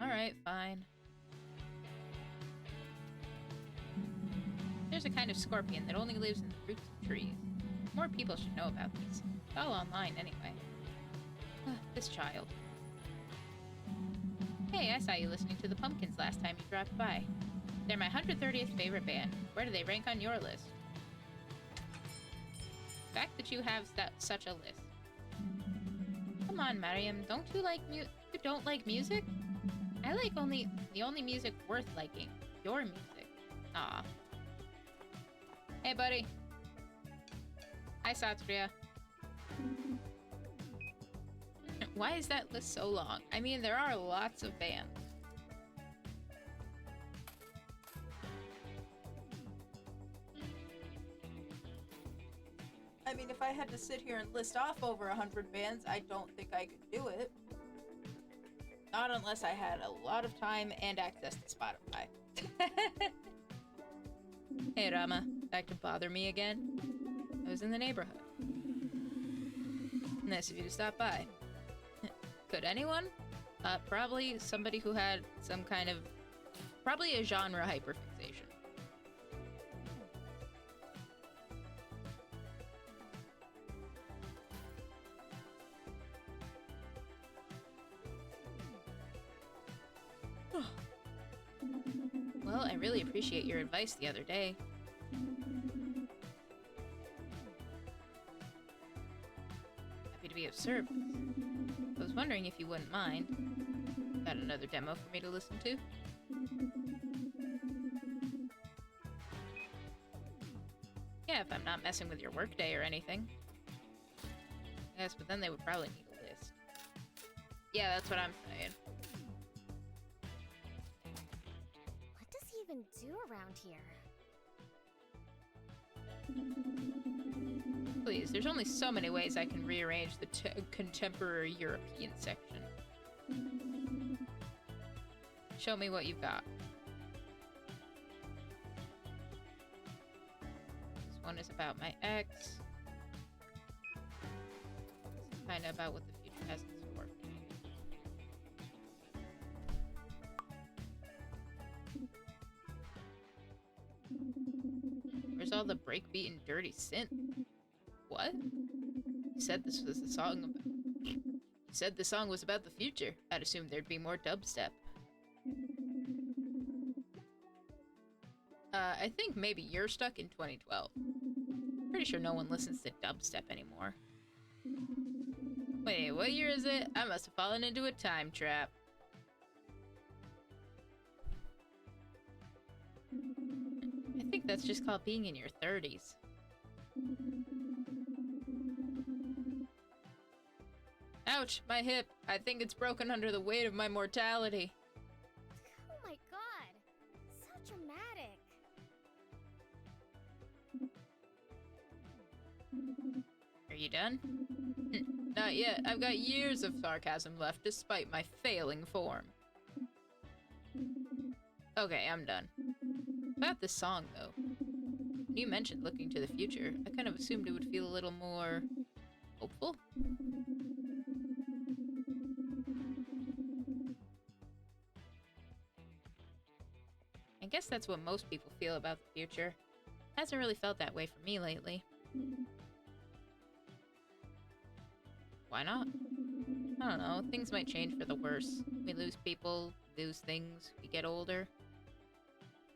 Alright, fine. There's a kind of scorpion that only lives in the fruits of trees. More people should know about these. It's all online anyway. This child. Hey, I saw you listening to the Pumpkins last time you dropped by. They're my 130th favorite band. Where do they rank on your list? The fact that you have such a list. Come come on, Mariam. Don't you like you don't like music? I like the only music worth liking. Your music. Aw. Hey, buddy. Hi, Satria. Why is that list so long? I mean, there are lots of bands. I mean, if I had to sit here and list off over 100 bands, I don't think I could do it. Not unless I had a lot of time and access to Spotify. Hey, Rama. Back to bother me again? I was in the neighborhood. Nice of you to stop by. Could anyone? Probably somebody who had some kind of... Probably a genre hyperfixation. Well, I really appreciate your advice the other day. Happy to be of service. I was wondering if you wouldn't mind. Got another demo for me to listen to? Yeah, if I'm not messing with your workday or anything. Yes, but then they would probably need a list. Yeah, that's what I'm saying. What does he even do around here? Please, there's only so many ways I can rearrange the contemporary European section. Show me what you've got. This one is about my ex. This is kind of about what the future has in store for me. Where's all the breakbeat and dirty synth? What? You said this was the song about... You said the song was about the future. I'd assume there'd be more dubstep. I think maybe you're stuck in 2012. Pretty sure no one listens to dubstep anymore. Wait, what year is it? I must have fallen into a time trap. I think that's just called being in your 30s. Ouch, my hip. I think it's broken under the weight of my mortality. Oh my god! So dramatic. Are you done? Not yet. I've got years of sarcasm left despite my failing form. Okay, I'm done. About this song, though. When you mentioned looking to the future, I kind of assumed it would feel a little more... hopeful? I guess that's what most people feel about the future. Hasn't really felt that way for me lately. Why not? I don't know, things might change for the worse. We lose people, lose things, we get older.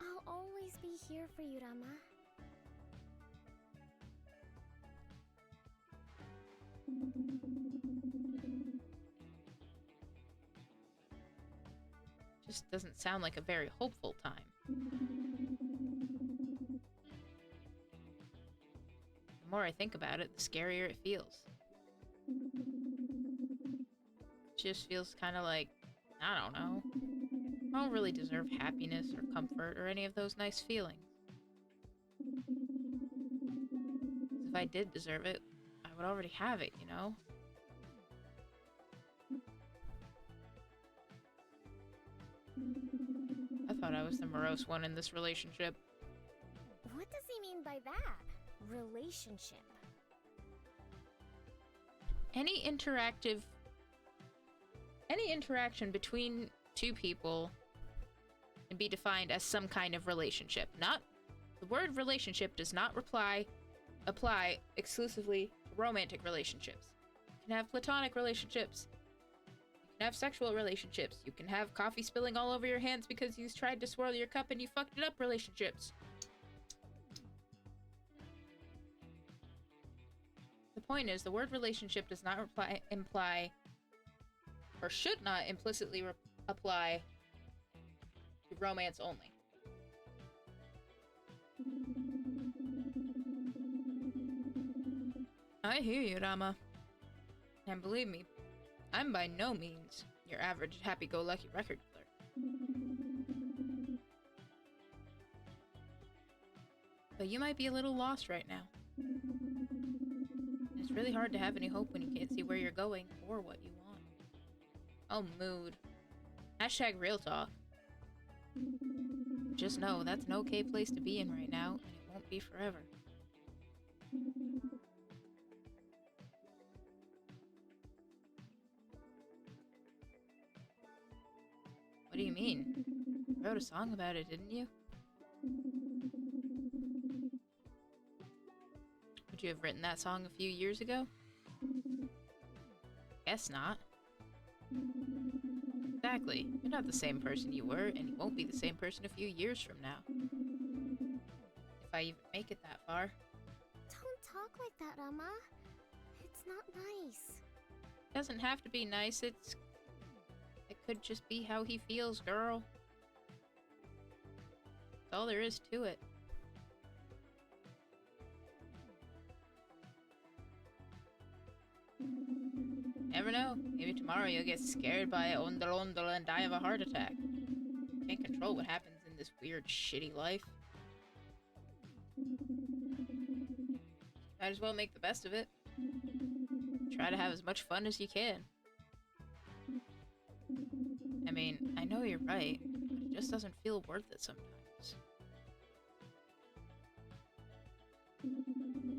I'll always be here for you, Rama. Just doesn't sound like a very hopeful time. The more I think about it, the scarier it feels. It just feels kind of like, I don't know. I don't really deserve happiness or comfort or any of those nice feelings. 'Cause if I did deserve it, I would already have it, you know? I thought I was the morose one in this relationship. What does he mean by that? Relationship. Any interaction between two people can be defined as some kind of relationship. The word relationship does not apply exclusively to romantic relationships. You can have platonic relationships. You can have sexual relationships. You can have coffee spilling all over your hands because you tried to swirl your cup and you fucked it up relationships. The point is, the word relationship does not imply or should not implicitly apply to romance only. I hear you, Rama. And believe me, I'm by no means your average happy-go-lucky record clerk. But you might be a little lost right now. It's really hard to have any hope when you can't see where you're going or what you want. Oh, mood. Hashtag real talk. Just know that's an okay place to be in right now, and it won't be forever. What do you mean? You wrote a song about it, didn't you? Would you have written that song a few years ago? Guess not. Exactly. You're not the same person you were, and you won't be the same person a few years from now. If I even make it that far. Don't talk like that, Rama. It's not nice. It doesn't have to be nice, it could just be how he feels, girl. That's all there is to it. Never know. Maybe tomorrow you'll get scared by a ondel and die of a heart attack. Can't control what happens in this weird, shitty life. Might as well make the best of it. Try to have as much fun as you can. I mean, I know you're right, but it just doesn't feel worth it sometimes.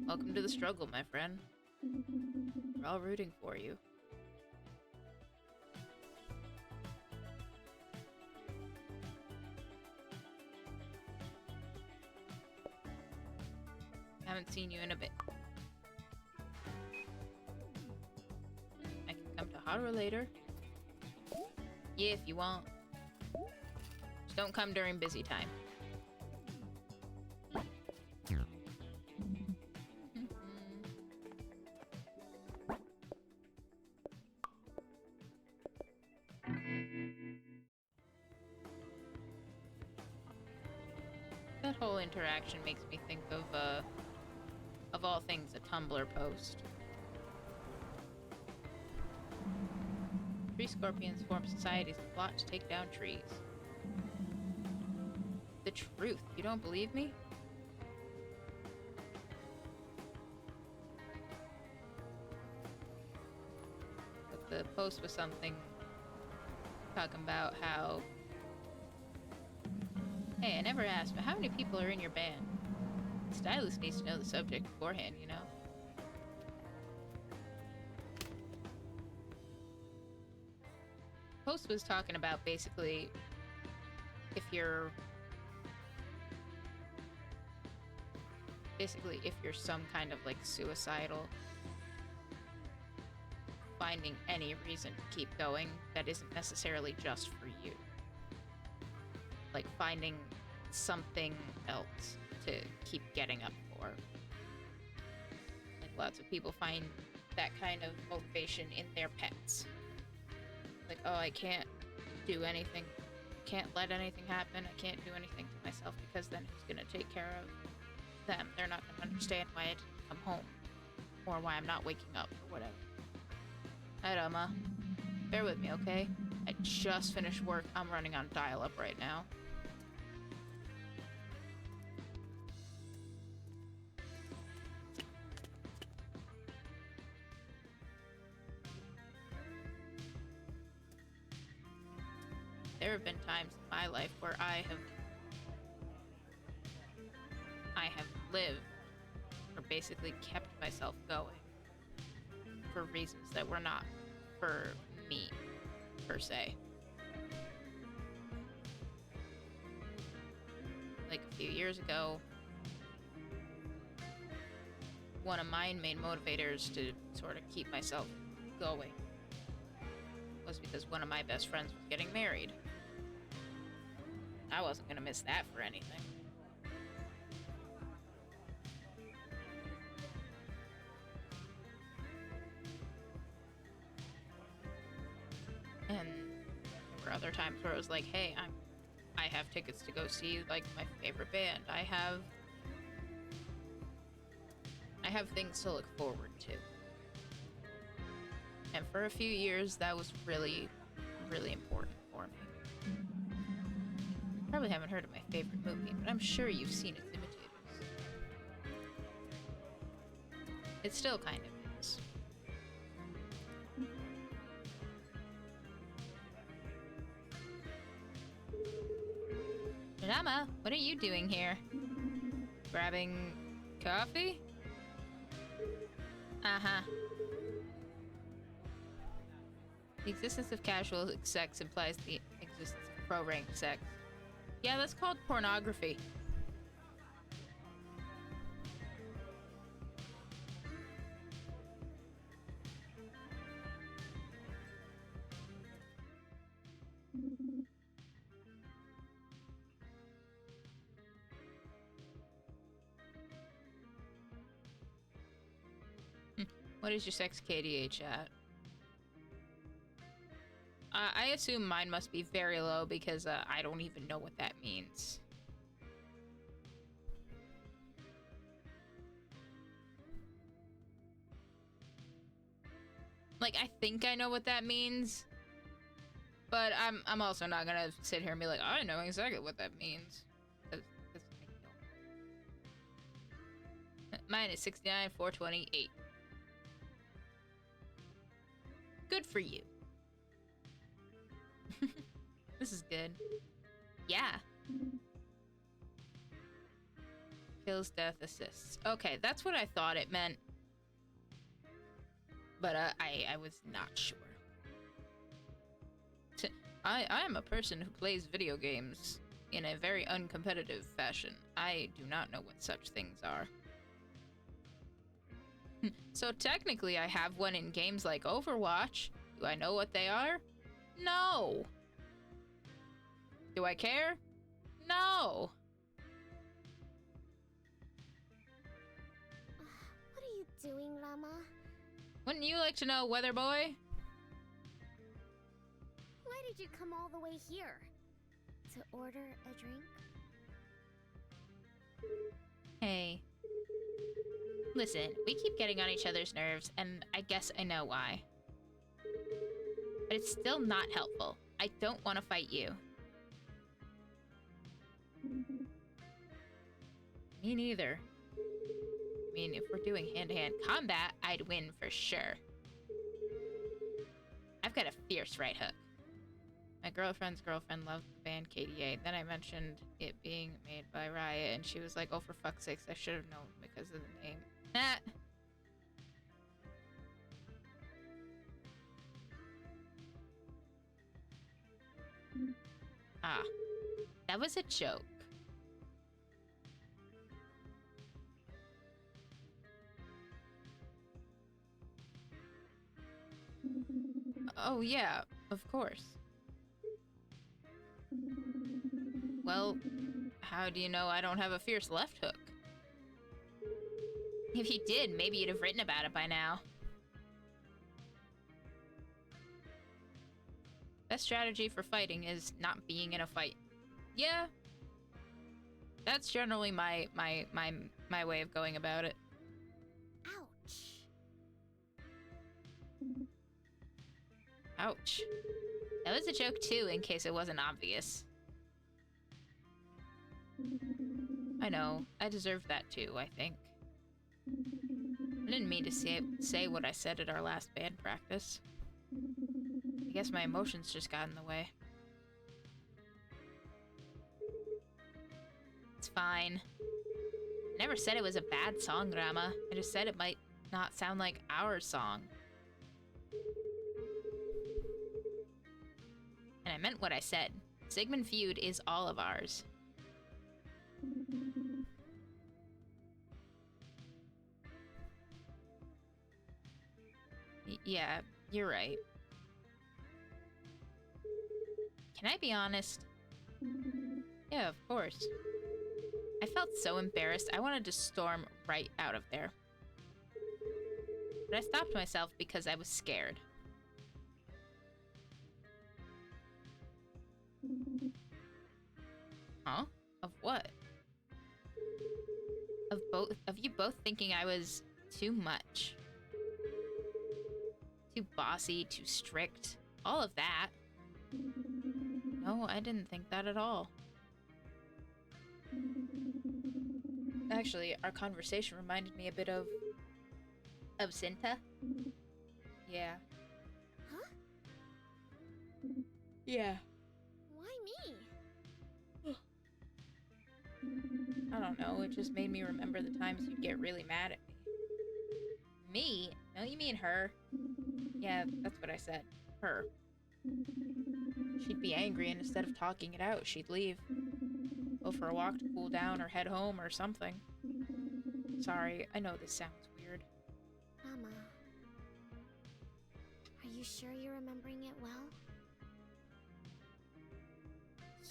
Welcome to the struggle, my friend. We're all rooting for you. Haven't seen you in a bit. I can come to Hara later. Yeah, if you want. Just don't come during busy time. That whole interaction makes me think of all things, a Tumblr post. Tree scorpions form societies and plot to take down trees. The truth. You don't believe me? But the post was something talking about how... Hey, I never asked, but how many people are in your band? The stylist needs to know the subject beforehand, you know? Post was talking about basically if you're some kind of like suicidal, finding any reason to keep going that isn't necessarily just for you. Like finding something else to keep getting up for. Like lots of people find that kind of motivation in their pets. Like, oh, I can't do anything, can't let anything happen, I can't do anything to myself because then who's gonna take care of them? They're not gonna understand why I didn't come home or why I'm not waking up or whatever. Hi, Rama. Bear with me, okay? I just finished work. I'm running on dial-up right now. There have been times in my life where I have lived or basically kept myself going for reasons that were not for me, per se. Like a few years ago, one of my main motivators to sort of keep myself going was because one of my best friends was getting married. I wasn't gonna miss that for anything. And there were other times where it was like, hey, I have tickets to go see like my favorite band. I have things to look forward to. And for a few years, that was really, really important for me. Probably haven't heard of my favorite movie, but I'm sure you've seen its imitators. It still kind of is. Rama, what are you doing here? Grabbing coffee? Uh-huh. The existence of casual sex implies the existence of pro-ranked sex. Yeah, that's called pornography. What is your sex KDH at? I assume mine must be very low because I don't even know what that means. Like, I think I know what that means, but I'm also not gonna sit here and be like, I know exactly what that means. 'Cause I don't. Mine is 69, 428. Good for you. This is good. Yeah. Kills, death, assists. Okay, that's what I thought it meant. But I was not sure. I am a person who plays video games in a very uncompetitive fashion. I do not know what such things are. So technically I have one in games like Overwatch. Do I know what they are? No. Do I care? No. What are you doing, Rama? Wouldn't you like to know, Weather Boy? Why did you come all the way here? To order a drink? Hey. Listen, we keep getting on each other's nerves, and I guess I know why. But it's still not helpful. I don't want to fight you. Me neither. I mean, if we're doing hand-to-hand combat, I'd win for sure. I've got a fierce right hook. My girlfriend's girlfriend loved the band KDA. Then I mentioned it being made by Riot, and she was like, oh, for fuck's sakes, I should have known because of the name. Nah. Ah, That was a joke. oh yeah, of course. Well, how do you know I don't have a fierce left hook? If you did, maybe you'd have written about it by now. Best strategy for fighting is not being in a fight. Yeah. That's generally my way of going about it. Ouch. Ouch. That was a joke too, in case it wasn't obvious. I know. I deserved that too, I think. I didn't mean to say what I said at our last band practice. I guess my emotions just got in the way. It's fine. I never said it was a bad song, Rama. I just said it might not sound like our song. And I meant what I said. Sigmund Feud is all of ours. Yeah, you're right. Can I be honest? Yeah, of course. I felt so embarrassed, I wanted to storm right out of there. But I stopped myself because I was scared. started both thinking I was too much. Too bossy, too strict. All of that. No, I didn't think that at all. Actually, our conversation reminded me a bit of Cinta. Yeah. Huh? Yeah. Why me? I don't know, it just made me remember the times you'd get really mad at me. Me? No, you mean her. Yeah, that's what I said. Her. She'd be angry, and instead of talking it out, she'd leave. Go for a walk to cool down, or head home, or something. Sorry, I know this sounds weird. Rama, are you sure you're remembering it well?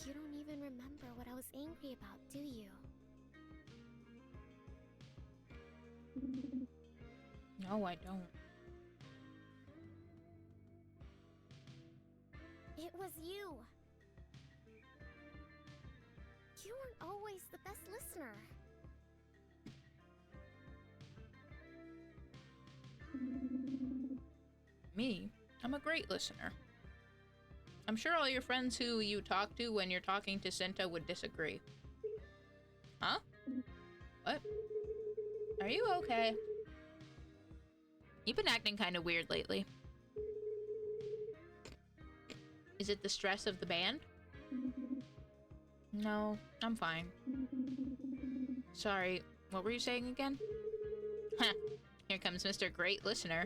You don't even remember what I was angry about, do you? No, I don't. It was you. You weren't always the best listener. Me? I'm a great listener. I'm sure all your friends who you talk to when you're talking to Cinta would disagree. Huh? What? Are you okay? You've been acting kind of weird lately. Is it the stress of the band? No, I'm fine. Sorry, what were you saying again? Huh, here comes Mr. Great Listener.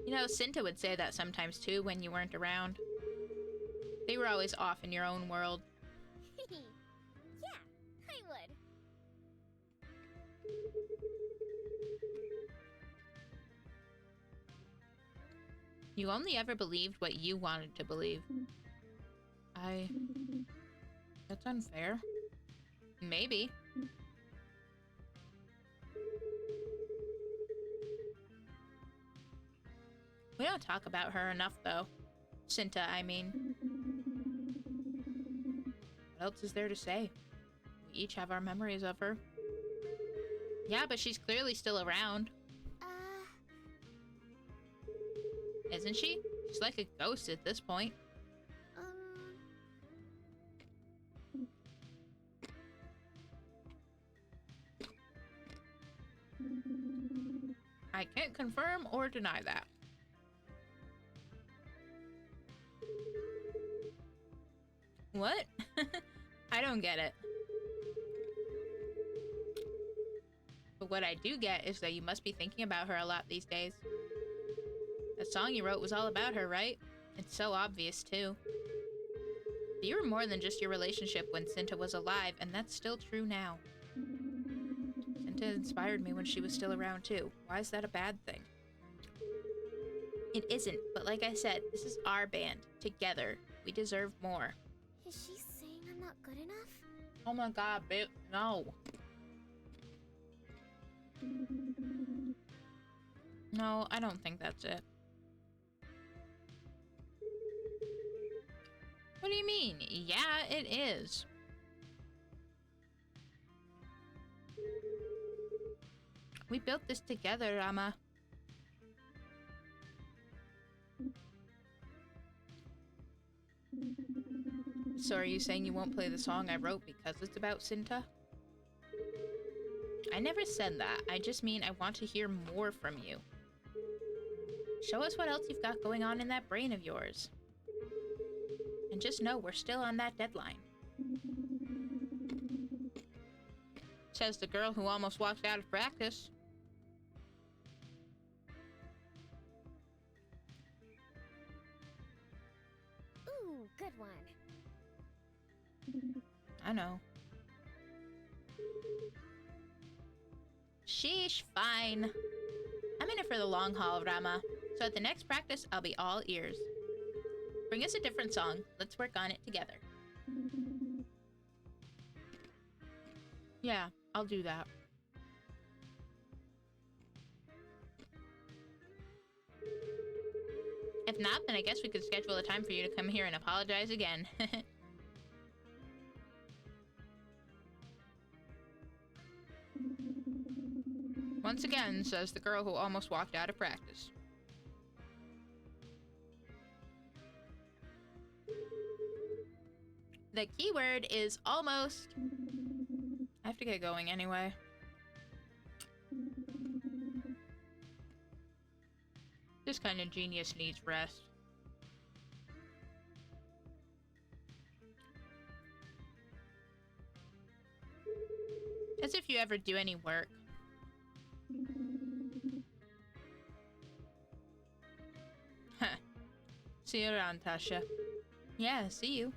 You know, Cinta would say that sometimes too when you weren't around. They were always off in your own world. Yeah, I would. You only ever believed what you wanted to believe. That's unfair. Maybe. We don't talk about her enough, though. Cinta, I mean. What else is there to say? We each have our memories of her. Yeah, but she's clearly still around. Isn't she? She's like a ghost at this point. I can't confirm or deny that. What? I don't get it. But what I do get is that you must be thinking about her a lot these days. That song you wrote was all about her, right? It's so obvious, too. But you were more than just your relationship when Cinta was alive, and that's still true now. Cinta inspired me when she was still around, too. Why is that a bad thing? It isn't, but like I said, this is our band. Together. We deserve more. Is she saying I'm not good enough? Oh my god, babe. No. No, I don't think that's it. What do you mean? Yeah, it is. We built this together, Rama. So are you saying you won't play the song I wrote because it's about Cinta? I never said that. I just mean I want to hear more from you. Show us what else you've got going on in that brain of yours. And just know we're still on that deadline. Says the girl who almost walked out of practice. Ooh, good one. I know. Sheesh, fine. I'm in it for the long haul, Rama. So at the next practice, I'll be all ears. Bring us a different song. Let's work on it together. Yeah, I'll do that. If not, then I guess we could schedule a time for you to come here and apologize again. again, says the girl who almost walked out of practice. The keyword is almost. I have to get going anyway. This kind of genius needs rest. As if you ever do any work. Huh. See you around, Tasha. Yeah, see you.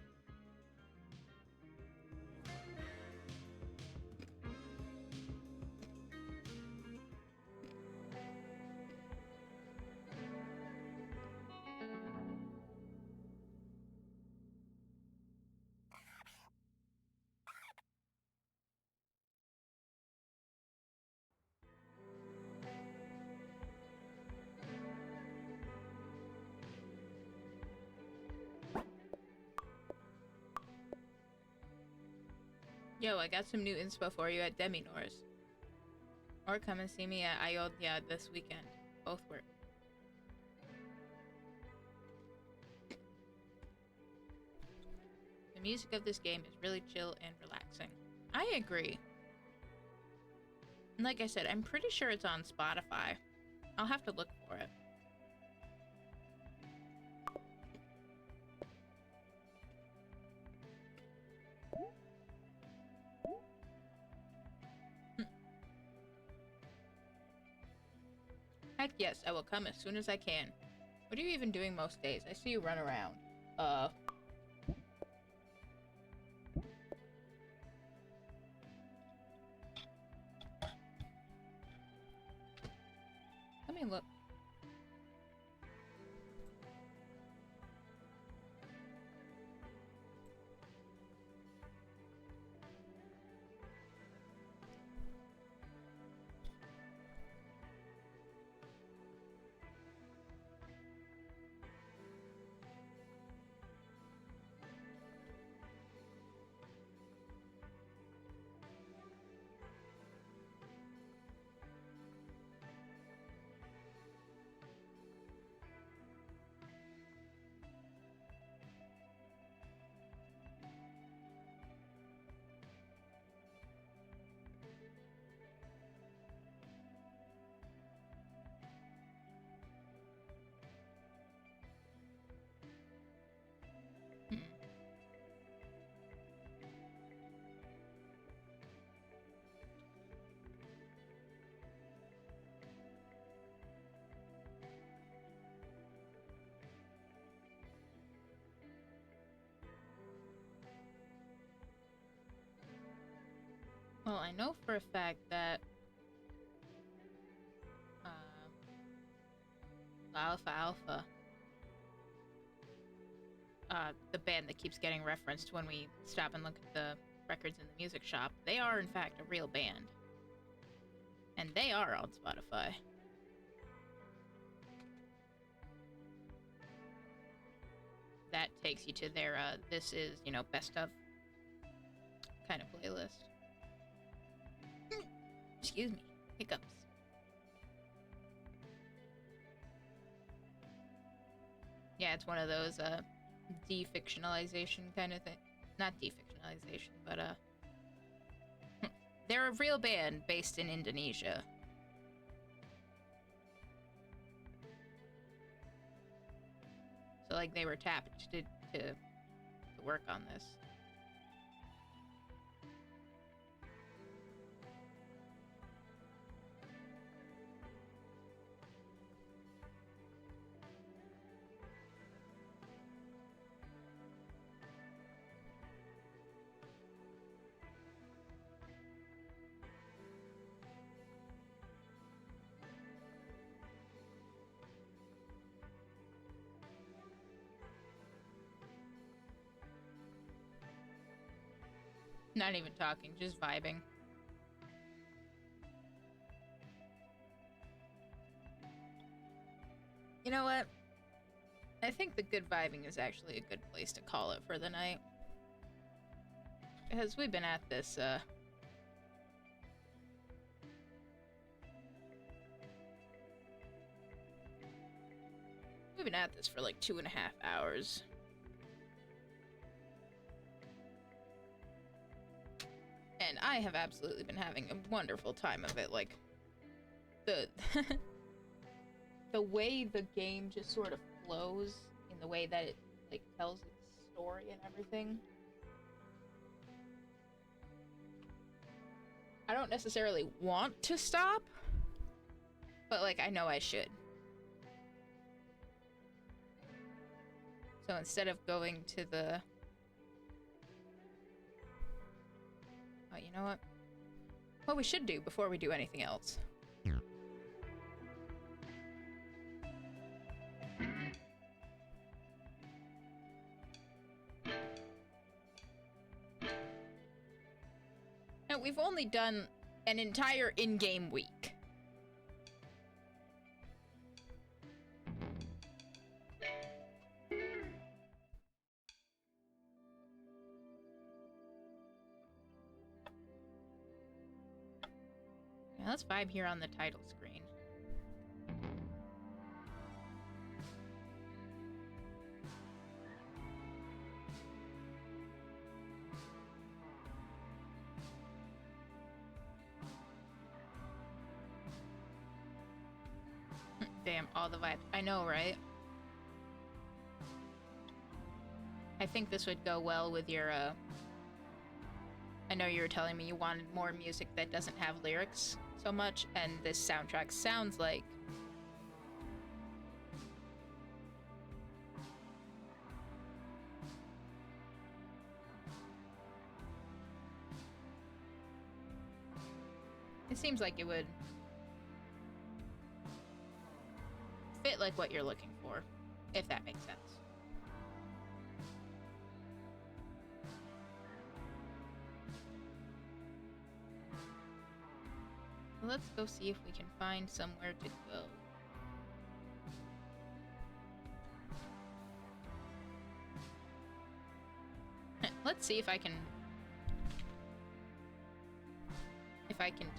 Yo, I got some new inspo for you at Demi-Nore's. Or come and see me at Ayodhya this weekend. Both work. The music of this game is really chill and relaxing. I agree. And like I said, I'm pretty sure it's on Spotify. I'll have to look for it. Heck yes, I will come as soon as I can. What are you even doing most days? I see you run around. Let me look. Well, I know for a fact that Alpha Alpha, the band that keeps getting referenced when we stop and look at the records in the music shop, they are in fact a real band. And they are on Spotify. That takes you to their, this is, you know, best of kind of playlist. Excuse me. Hiccups. Yeah, it's one of those, defictionalization kind of thing. Not defictionalization, but, they're a real band based in Indonesia. So, like, they were tapped to work on this. Not even talking, just vibing. You know what? I think the good vibing is actually a good place to call it for the night. Because we've been at this, We've been at this for like 2.5 hours. And I have absolutely been having a wonderful time of it. Like, the the way the game just sort of flows in the way that it, like, tells its story and everything. I don't necessarily want to stop, but, like, I know I should. So instead of going to the... Oh, you know what? What we should do before we do anything else. Now, we've only done an entire in-game week. Yeah, let's vibe here on the title screen. Damn, all the vibes. I know, right? I think this would go well with your, I know you were telling me you wanted more music that doesn't have lyrics so much, and this soundtrack sounds like... It seems like it would fit like what you're looking for, if that makes sense. Let's go see if we can find somewhere to go. Let's see if I can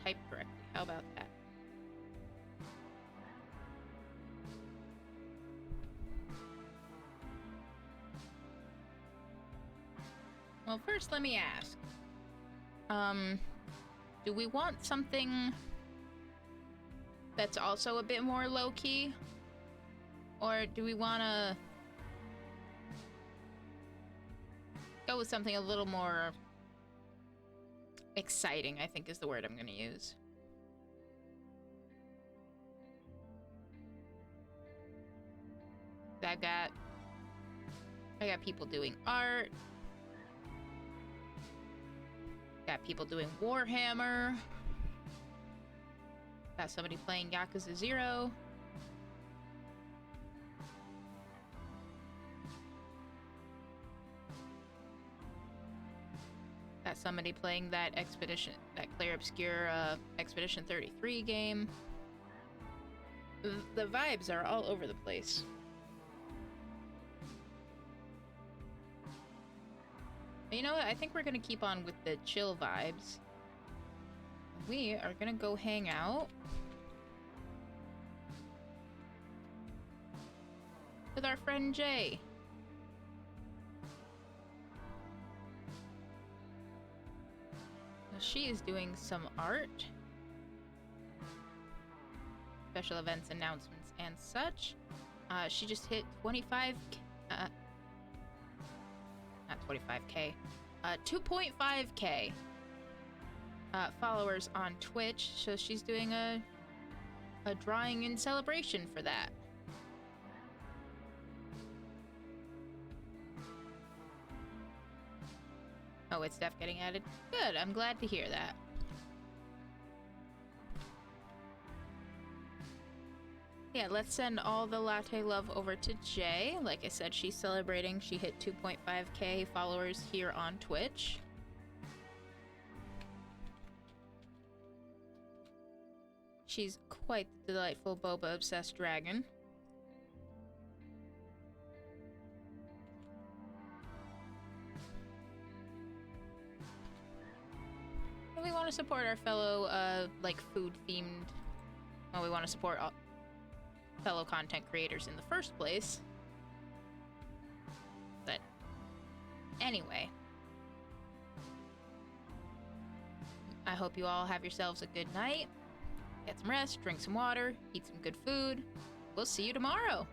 type correctly. How about that? Well, first let me ask. Do we want something that's also a bit more low-key? Or do we want to go with something a little more exciting, I think is the word I'm going to use. I got people doing art. Got people doing Warhammer. Got somebody playing Yakuza 0. Got somebody playing that Clair Obscure Expedition 33 game. The vibes are all over the place. But you know what? I think we're gonna keep on with the chill vibes. We are gonna go hang out with our friend Jay. She is doing some art, special events, announcements, and such. She just hit 25, not 25K, 2.5K followers on Twitch. So she's doing a drawing in celebration for that. Oh, it's Steph getting added? Good, I'm glad to hear that. Yeah, let's send all the latte love over to Jay. Like I said, she's celebrating. She hit 2.5K followers here on Twitch. She's quite the delightful boba-obsessed dragon. We want to support our fellow, like, food-themed... Well, we want to support all... fellow content creators in the first place. But anyway, I hope you all have yourselves a good night. Get some rest, drink some water, eat some good food. We'll see you tomorrow.